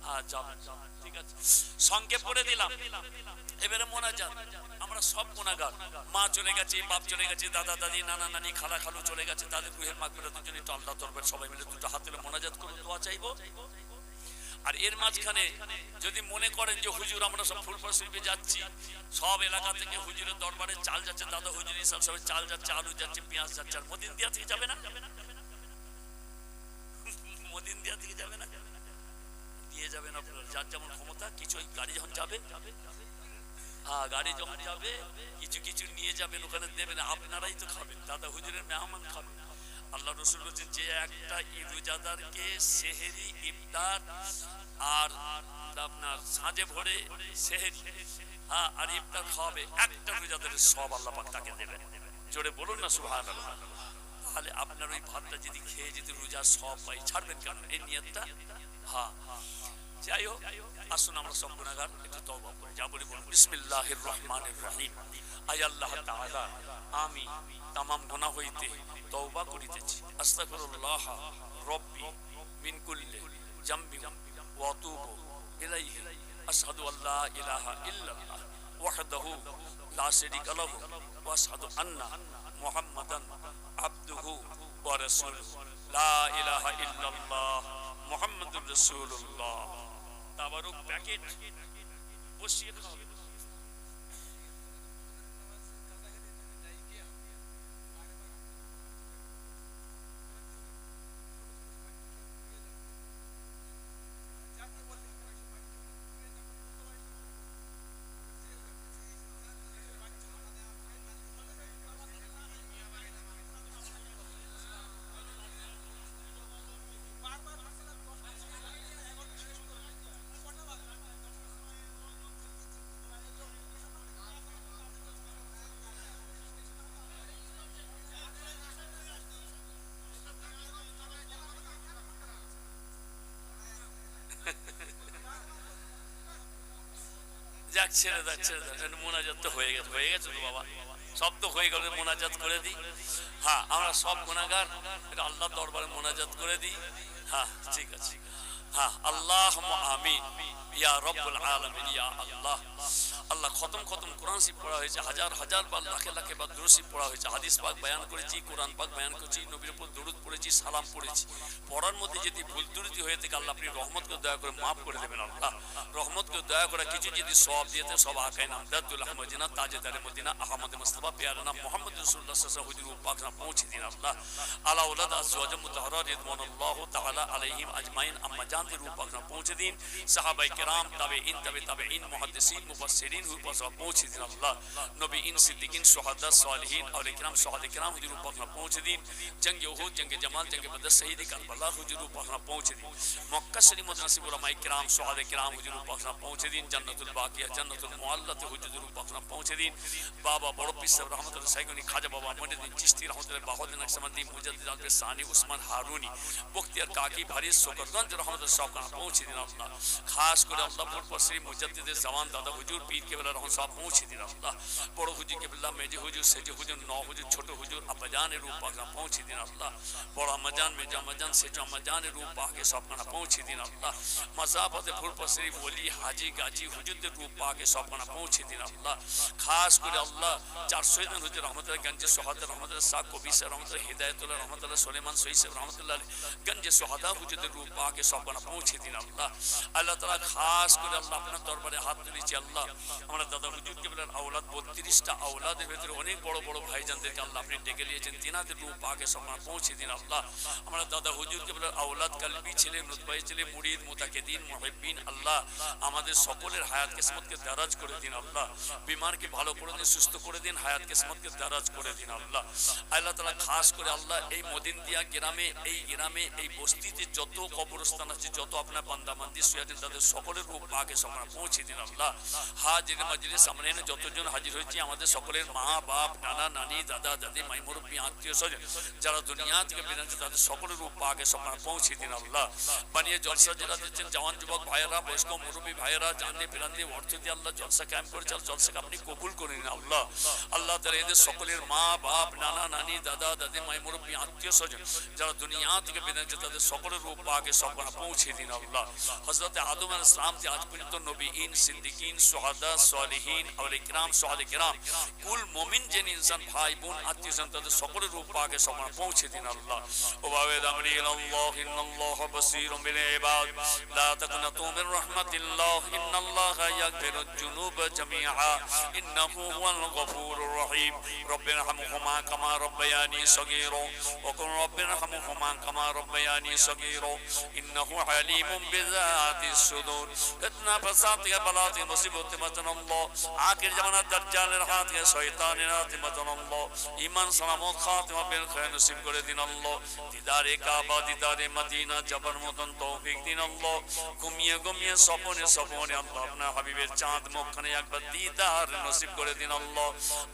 হ্যাঁ যাবেন, ঠিক আছে। সংক্ষেপ করে দিলাম। এবারে মোনাজাত, আমরা সব গুনাহগার, মা চলে গেছে, বাপ চলে গেছে, দাদা দাদি নানা নানি খালা খালু চলে গেছে, তাদের রুহের মাগফিরাতের জন্য একটু আল্লাহ দরবারে সবাই মিলে 2টা হাত তুলে মোনাজাত করে দোয়া চাইবো। আর এর মাঝখানে যদি মনে করেন যে হুজুর আমরা সব ফুলপুর শরীফে যাচ্ছি, সব এলাকা থেকে হুজুরের দরবারে চাল যাচ্ছে, দাদা হুজুর ইসলাম সবাই চাল যাচ্ছে, আলু যাচ্ছে, পেঁয়াজ যাচ্ছে, আর মদিনদিয়া থেকে যাবে না? মদিনদিয়া থেকে যাবে না? দিয়ে যাবেন আপনারা, যার যেমন ক্ষমতা। কিছু ওই গাড়ি যখন যাবে, হ্যাঁ গাড়ি যখন যাবে কিছু কিছু নিয়ে যাবেন, ওখানে দেবেন, আপনারাই তো খাবেন, দাদা হুজুরের মেহমান খাবেন। আল্লাহ রসুল বলছেন যে একটা রোজাদারকে সেহেরি, ইফতার আর আপনার সাঁঝে ভোরে সেহেরি, হ্যাঁ আর ইফতার খাওয়াবে, একটা রোজাদারের সব আল্লাহ পাক তাকে দেবেন। জোরে বলুন না সুবহানাল্লাহ। তাহলে আপনার ওই ভাতটা যদি খেয়ে যদি রোজা সব পাই, ছাড়বেন কেন? এই নিয়তটা। হ্যাঁ যাই হোক, আসুন আমরা সব গুনাহগার একটু তওবা করি। যা বলি বলুন বিসমিল্লাহির রহমানির রহিম। আয় আল্লাহ তাআলা, আমি তামাম গুনাহ হইতে তওবা করিতেছি। আস্তাগফিরুল্লাহ রব্বি মিন কুল্লি জামবি ওয়া আতুবু ইলাইহি। আশহাদু আল্লা ইলাহা ইল্লাল্লাহ ওয়াহদাহু লা শারীকা লাহু ওয়া আশহাদু আন্না মুহাম্মাদান আবদুহু ওয়া রাসূলুহু। লা ইলাহা ইল্লাল্লাহ মুহাম্মাদুর রাসূলুল্লাহ। তাবারুক প্যাকেট বসিয়ে খাও। যাক ছেড়ে দাও, ছেড়ে দাও, মোনাজাত তো হয়ে গেছে, হয়ে গেছে তো বাবা, সব তো হয়ে গেল, মোনাজাত করে দিই। হ্যাঁ আমরা সব গুনাহগার, এটা আল্লাহর দরবারে মোনাজাত করে দিই। হ্যাঁ ঠিক আছে। হ্যাঁ, আল্লাহুম্মা আমিন ইয়া রব্বুল আলামিন ইয়া আল্লাহ। আল্লাহ খতম কোরআন শরীফ পড়া হয়েছে, হাজার হাজার বার লাখে লাখে বার দুরূদ শরীফ পড়া হয়েছে, হাদিস পাক বয়ান করেছি, কোরআন পাক বয়ান করেছি, নবীর উপর দরুদ পড়েছি, সালাম পড়েছি। পড়ার মধ্যে যদি ভুল ত্রুটি হয়ে থাকে আল্লাহ আপনি রহমতকে দয়া করে মাফ করে দেবেন। আল্লাহ রহমতকে দয়া করে কিছু যদি সওয়াব দিয়েতে সব আকায়ে নামদাতুল আহমদিনা তাজেদারে মদিনা আহমদ মুস্তাফা প্যারা নাম মুহাম্মদ রাসূলুল্লাহ সাল্লাল্লাহু আলাইহি ওয়াসাল্লাম পাক না পৌঁছে দিন। আল্লাহ আলা ওলাদ আজওয়াজ মুতাহহারা রিদওয়ানুল্লাহ তাআলা আলাইহিম আজমাইন আম্মা জানদের রূপ পাক না পৌঁছে দিন। সাহাবায়ে কেরাম তাবেঈন মুহাদ্দিসিন মুফাসসিরিন হুজুর পাক না পৌঁছে দিন। আল্লাহ নবীন সিদ্দিকিন শুহাদা সালিহিন আউলিয়া কিরাম শুহাদা কিরাম হুজুর পাক না পৌঁছে দিন। জঙ্গে উহুদ জঙ্গে জামাল জঙ্গে বদর শহীদ কারবালা হুজুর পাক না পৌঁছে দিন। মক্কা শরীফ মুনাসিব উলামায়ে কিরাম শুহাদা কিরাম হুজুর পাক না পৌঁছে দিন। জান্নাতুল বাকিয়া জান্নাতুল মুআল্লাতে হুজুর পাক না পৌঁছে দিন। বাবা বড় পীর সাহেব রহমাতুল্লাহ সাইগনি খাজা বাবা মঈনুদ্দিন চিশতি রহমাতুল্লাহ বাহুদ্দিন নকশবন্দি মুজাদ্দিদ আল সানি উসমান হারুনি বখতিয়ার কাকি ভারি শোকরগঞ্জ রহমাতুল্লাহ সাহেব না পৌঁছে দিন। আল্লাহ খাস করে আল্লাহ পুর শ্রী মুজাদ্দিদ জামান দাদা হুজুর পীর কেবলা রহমান সাহেব পৌঁছে দিন। আল্লাহ বড় হুজুর কেবলা মেজি হুজুর সেজি হুজুর নौ হুজুর ছোট হুজুর আব্বাজানের রূপ পাক না পৌঁছে দিন। আল্লাহ বড় আম্মাজান মেজি আম্মাজান সেজি আম্মাজানের রূপ পাকে সব না পৌঁছে দিন। আল্লাহ মাজাফতে পুর শ্রী ওলি হাজি গাজী হুজুরদের রূপ পাকে সব না পৌঁছে দিন। আল্লাহ খাস করে আল্লাহ 400 জন হুজুর রহমাতুল্লাহ গঞ্জে সোহাদা রহমাতুল্লাহ সাক কবি সাহেব রহমাতুল্লাহ হিদায়াতুল্লাহ রহমাতুল্লাহ সুলেমান সঈদ সাহেব রহমাতুল্লাহ গঞ্জে সোহাদা হুজুরদের রূপ পাকে সব না পৌঁছে দিন। আল্লাহ আল্লাহ তাআলা খাস করে আল্লাহ আপনার দরবারে হাত তুলেছি। আল্লাহ আমরা দাদা হুজুর কেবলার আওলাদ 32টা আওলাদের ভিতরে অনেক বড় বড় ভাইজানদেরকে আল্লাহ আপনি ডেকে নিয়েছেন, তিনাদের রূপ পাকে সব না পৌঁছে দিন। আল্লাহ আমরা দাদা হুজুর কেবলার আওলাদ কালবি ছেলে নুতবাই ছেলে মুরিদ মুতাকিদিন মুহিব্বিন আল্লাহ আমাদের সকলের হায়াত কিসমতকে দারাজ করে দিন। আল্লাহ বিমারকে ভালো করে দিন, সুস্থ করে দিন, হায়াত কিসমতকে দারাজ করে দিন। আল্লাহ আল্লাহ তাআলা খাস করে আল্লাহ এই মদিনদিয়া গ্রামে এই বস্তিতে যত কবরস্থান আছে, যত আপনার বান্দা বান্দি শুয়ে আছেন তাদের সকলের রূপ পাকে সব না পৌঁছে দিন। আল্লাহ হাজির মজলিস সামনে যতজন হাজির হয়েছে আমাদের সকলের মা বাপ নানা নানি দাদা দাদি মাই মুরব্বী আত্মীয় স্বজন যারা দুনিয়া থেকে বিদায় তাদের সকলের রূপ পাকে সব না পৌঁছে দিন। আল্লাহ বানিয়ে জলসা যারা দিচ্ছেন জওয়ান যুবক ভাইয়েরা বয়স্ক মুরব্বী ভাইয়েরা জানলে ফিরান্দি অর্থ দিয়ে আল্লাহ জলসা ক্যাম্প করে চাল জলসাকে আপনি কবুল করে নিন। আল্লাহ আল্লাহ তাআলা এদের সকলের মা বাপ নানা নানি দাদা দাদি মাই মুরব্বী আত্মীয় স্বজন যারা দুনিয়া থেকে বিদায় তাদের সকলের রূপ পাকে সব না পৌঁছে দিন। আল্লাহ হযরত আদম আলাইহিস সালাম থেকে আজ পর্যন্ত নবীন সিদ্দিকিন শুহাদা সালিহিন আউলিয়া কিরাম শুহাদা কিরাম কুল মুমিন যিনি ইনসান ভাই বোন আত্মীয় স্বজন তাদের সকলের রূপ পাকে সব না পৌঁছে দিন। আল্লাহ ওয়াবিদ আমরি ইলাল্লাহ ইন্নাল্লাহা বাসীরুম বিল ইবাদ লা তাকনাতু মির রাহমাতিল্লাহ ইন্নাল্লাহা ইয়াগফিরুয যুনুবা জামিআ ইন্নাহু হুয়াল গফুরুর রহিম রব্বিরহামহুমা কামা রব্বায়ানি সগীরা ওয়া কুল রব্বিরহামহুমা কামা রব্বায়ানি সগীরা ইন্নাহু আলীমুম বিযাতিস সুদূর ফিতনা ফাসাদ থেকে বালা থেকে মুসিবত থেকে বাঁচান আল্লাহ আখির জামানার দাজ্জালের হাত থেকে শয়তানের হাত থেকে বাঁচান আল্লাহ ঈমান সালামত খাতিমা বিল খায়র নসিব করে দিন। আল্লাহ দিদারে কাবা দিদারে মদিনা যাবার মতন তৌফিক দিন। আল্লাহ ঘুমিয়ে স্বপনে আল্লাহ আপনার হাবিবের চাঁদ মুখখানে একবার দিদার নসিব করে দিন। আল্লাহ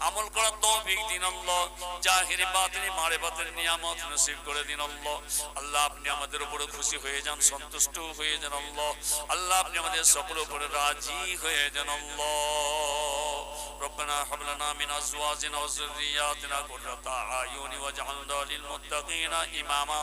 আমল করার তৌফিক দিন। আল্লাহ জাহিরি বাতিনি মারিফাতের নিয়ামত নসিব করে দিন। আল্লাহ আল্লাহ আপনি আমাদের উপরে খুশি হয়ে যান, সন্তুষ্ট হয়ে যান। আল্লাহ আল্লাহ আপনি আমাদের সকলের উপরে রাজি হয়ে যান। আল্লাহ ربنا هب لنا من ازواجنا وذرياتنا قرة اعين واجعلنا للمتقين اماما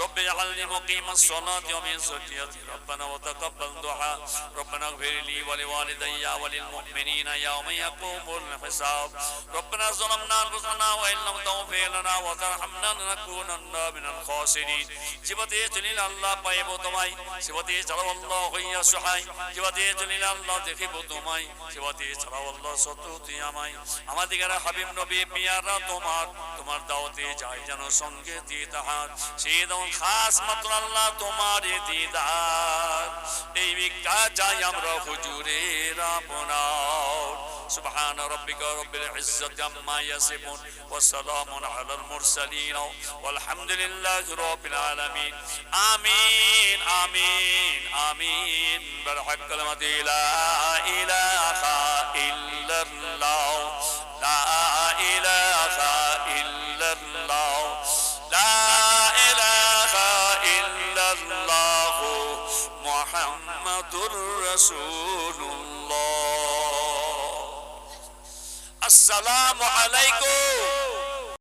رب اجعلني مقيم الصلاة ومن ذريتي ربنا وتقبل دعاء ربنا اغفر لي ولوالدي وللمؤمنين يوم يقوم الحساب ربنا ظلمنا انفسنا وان لم تغفر لنا وترحمنا لنكونن من الخاسرين জীবতে জলিল আল্লাহ পাইব তোমায়, জীবতে ছাড়াও আল্লাহ হইয়া সহায়, জীবতে জলিল আল্লাহ দেখিব তোমায়, জীবতে ছাড়াও আল্লাহ সত্যি আমায় আমাদের হাবিব নবী পিয়ারা তোমার দাওয়াতে যাই যেন সঙ্গে দিদার সেই দাও খাস মাত্র আল্লাহ তোমার দিদার এই ভিক্ষা চাই আমরা হুজুরের আপনার سبحان ربك رب العزة عما يصفون وسلام على المرسلين والحمد لله رب العالمين آمين آمين آمين برحق كلمة لا إله إلا الله لا إله إلا الله لا إله إلا الله محمد رسول الله السلام عليكم